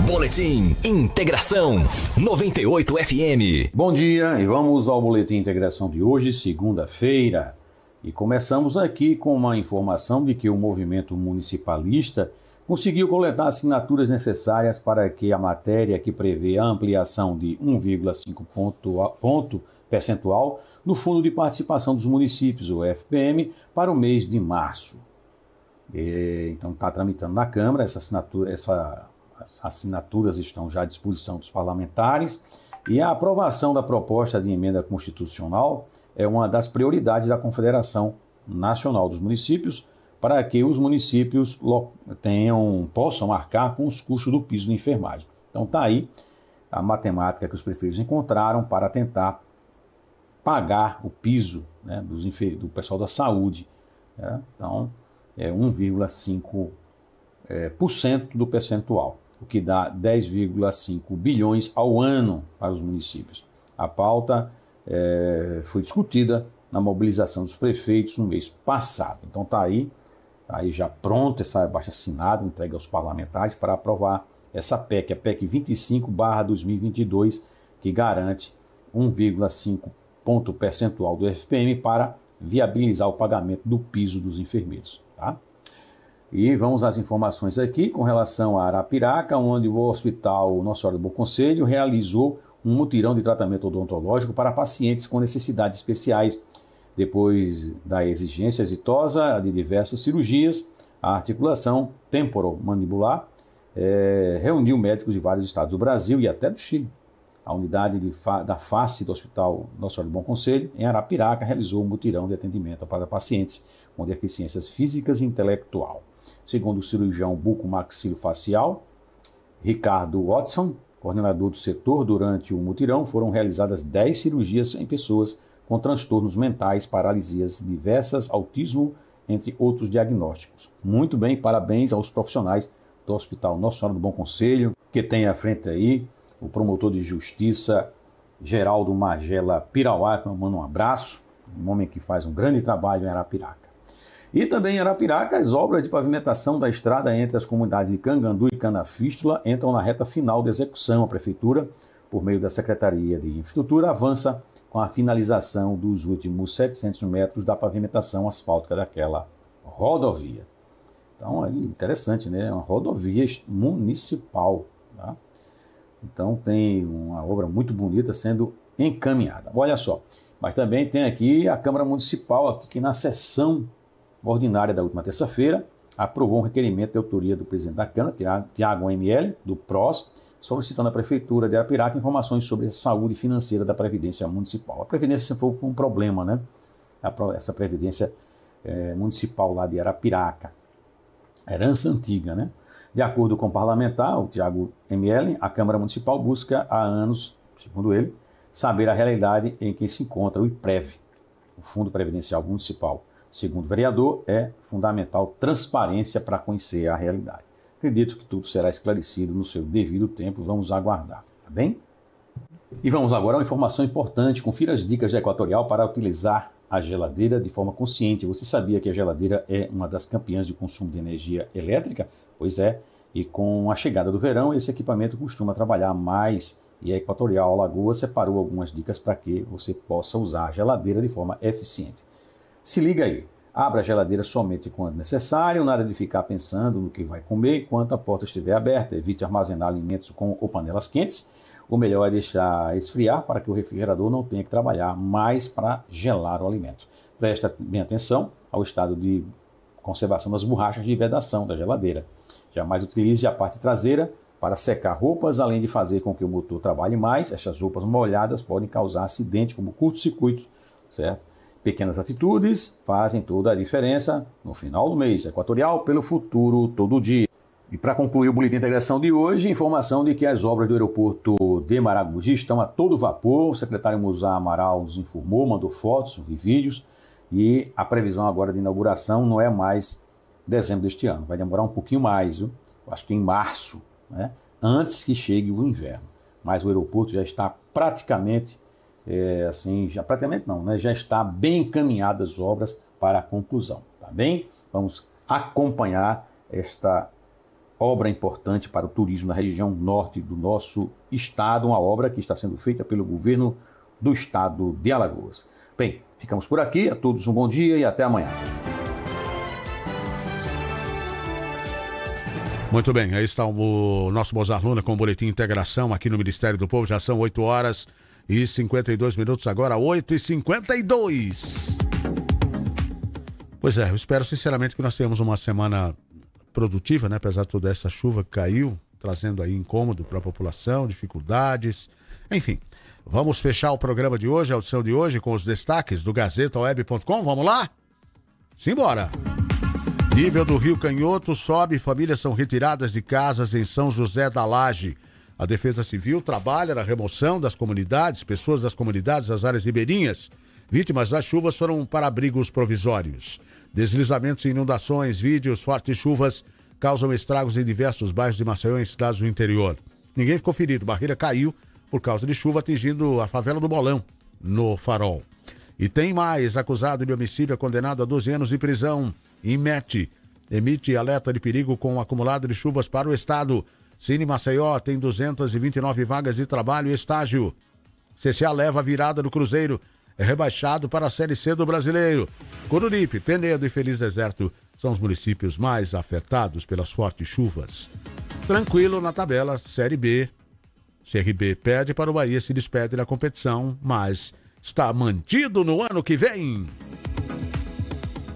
Boletim Integração 98 FM. Bom dia e vamos ao Boletim Integração de hoje, segunda-feira. E começamos aqui com uma informação de que o movimento municipalista conseguiu coletar assinaturas necessárias para que a matéria que prevê a ampliação de 1,5 ponto percentual no Fundo de Participação dos Municípios, o FPM, para o mês de março. Então está tramitando na Câmara, essas assinaturas estão já à disposição dos parlamentares e a aprovação da proposta de emenda constitucional é uma das prioridades da Confederação Nacional dos Municípios para que os municípios possam arcar com os custos do piso de enfermagem. Então está aí a matemática que os prefeitos encontraram para tentar pagar o piso, né, do pessoal da saúde. Né? Então é 1,5% do percentual, o que dá 10,5 bilhões ao ano para os municípios. A pauta foi discutida na mobilização dos prefeitos no mês passado. Então está aí já pronto essa abaixo-assinado, entregue aos parlamentares para aprovar essa PEC, a PEC 25/2022, que garante 1,5 ponto percentual do FPM para viabilizar o pagamento do piso dos enfermeiros. Tá? E vamos às informações aqui com relação a Arapiraca, onde o Hospital Nossa Senhora do Bom Conselho realizou um mutirão de tratamento odontológico para pacientes com necessidades especiais. Depois da exigência exitosa de diversas cirurgias, a articulação temporomandibular reuniu médicos de vários estados do Brasil e até do Chile. A unidade da face do Hospital Nossa Senhora do Bom Conselho, em Arapiraca, realizou um mutirão de atendimento para pacientes com deficiências físicas e intelectual. Segundo o cirurgião buco-maxilofacial, Ricardo Watson, coordenador do setor, durante o mutirão foram realizadas 10 cirurgias em pessoas com transtornos mentais, paralisias diversas, autismo, entre outros diagnósticos. Muito bem, parabéns aos profissionais do Hospital Nossa Senhora do Bom Conselho, que tem à frente aí o promotor de justiça Geraldo Magela Pirauá, que eu mando um abraço, um homem que faz um grande trabalho em Arapiraca. E também em Arapiraca, as obras de pavimentação da estrada entre as comunidades de Cangandu e Canafístula entram na reta final de execução. A Prefeitura, por meio da Secretaria de Infraestrutura, avança com a finalização dos últimos 700 metros da pavimentação asfáltica daquela rodovia. Então, é interessante, né? É uma rodovia municipal, tá? Então, tem uma obra muito bonita sendo encaminhada. Olha só, mas também tem aqui a Câmara Municipal, aqui, que na sessão ordinária da última terça-feira aprovou um requerimento de autoria do presidente da Câmara, Tiago ML, do PROS, solicitando à Prefeitura de Arapiraca informações sobre a saúde financeira da Previdência Municipal. A Previdência foi um problema, né? Essa Previdência Municipal lá de Arapiraca. Herança antiga, né? De acordo com o parlamentar, o Tiago ML, a Câmara Municipal busca há anos, segundo ele, saber a realidade em que se encontra o IPREV, o Fundo Previdencial Municipal. Segundo o vereador, é fundamental transparência para conhecer a realidade. Acredito que tudo será esclarecido no seu devido tempo, vamos aguardar, tá bem? E vamos agora a uma informação importante, confira as dicas da Equatorial para utilizar a geladeira de forma consciente. Você sabia que a geladeira é uma das campeãs de consumo de energia elétrica? Pois é, e com a chegada do verão, esse equipamento costuma trabalhar mais e a Equatorial Alagoas separou algumas dicas para que você possa usar a geladeira de forma eficiente. Se liga aí, abra a geladeira somente quando necessário, nada de ficar pensando no que vai comer enquanto a porta estiver aberta, evite armazenar alimentos ou panelas quentes. O melhor é deixar esfriar para que o refrigerador não tenha que trabalhar mais para gelar o alimento. Preste bem atenção ao estado de conservação das borrachas de vedação da geladeira. Jamais utilize a parte traseira para secar roupas, além de fazer com que o motor trabalhe mais. Essas roupas molhadas podem causar acidente como curto-circuito, certo? Pequenas atitudes fazem toda a diferença no final do mês. Equatorial, pelo futuro, todo dia. E para concluir o Boletim de Integração de hoje, informação de que as obras do aeroporto de Maragogi estão a todo vapor. O secretário Muzá Amaral nos informou, mandou fotos e vídeos. E a previsão agora de inauguração não é mais dezembro deste ano. Vai demorar um pouquinho mais, viu? Eu acho que em março, né? Antes que chegue o inverno. Mas o aeroporto já está praticamente, já está bem encaminhadas as obras para a conclusão, tá bem? Vamos acompanhar esta obra importante para o turismo na região norte do nosso estado, uma obra que está sendo feita pelo governo do estado de Alagoas. Bem, ficamos por aqui, a todos um bom dia e até amanhã. Muito bem, aí está o nosso Mozart Luna com o Boletim Integração aqui no Ministério do Povo. Já são 8 horas e 52 minutos, agora 8h52. Pois é, eu espero sinceramente que nós tenhamos uma semana produtiva, né? Apesar de toda essa chuva que caiu, trazendo aí incômodo para a população, dificuldades, enfim. Vamos fechar o programa de hoje, a audição de hoje, com os destaques do GazetaWeb.com. Vamos lá? Simbora! Nível do Rio Canhoto sobe, famílias são retiradas de casas em São José da Laje. A Defesa Civil trabalha na remoção das comunidades, pessoas das comunidades das áreas ribeirinhas. Vítimas das chuvas foram para abrigos provisórios. Deslizamentos e inundações, vídeos, fortes chuvas causam estragos em diversos bairros de Maceió e cidades do interior. Ninguém ficou ferido, barreira caiu por causa de chuva, atingindo a favela do Bolão, no Farol. E tem mais, acusado de homicídio é condenado a 12 anos de prisão. IMET emite alerta de perigo com o acumulado de chuvas para o estado. Cine Maceió tem 229 vagas de trabalho e estágio. CCA leva a virada do Cruzeiro, é rebaixado para a Série C do Brasileiro. Coruripe, Penedo e Feliz Deserto são os municípios mais afetados pelas fortes chuvas. Tranquilo na tabela Série B. CRB pede para o Bahia se despede da competição, mas está mantido no ano que vem.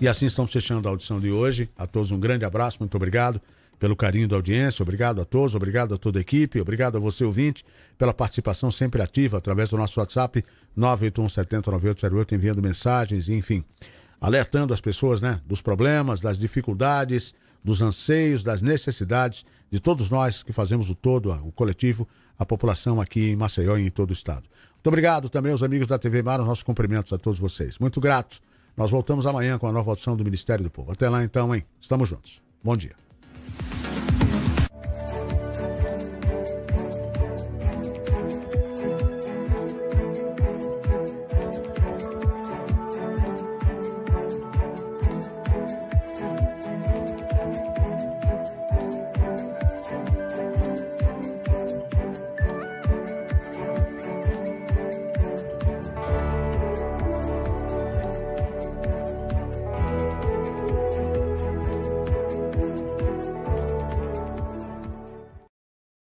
E assim estamos fechando a audição de hoje. A todos um grande abraço, muito obrigado pelo carinho da audiência, obrigado a todos, obrigado a toda a equipe, obrigado a você ouvinte pela participação sempre ativa através do nosso WhatsApp 981709808, enviando mensagens, enfim, alertando as pessoas, né, dos problemas, das dificuldades, dos anseios, das necessidades de todos nós que fazemos o todo, o coletivo, a população aqui em Maceió e em todo o estado. Muito obrigado também aos amigos da TV Mar, nossos cumprimentos a todos vocês. Muito grato. Nós voltamos amanhã com a nova audição do Ministério do Povo. Até lá então, hein? Estamos juntos. Bom dia.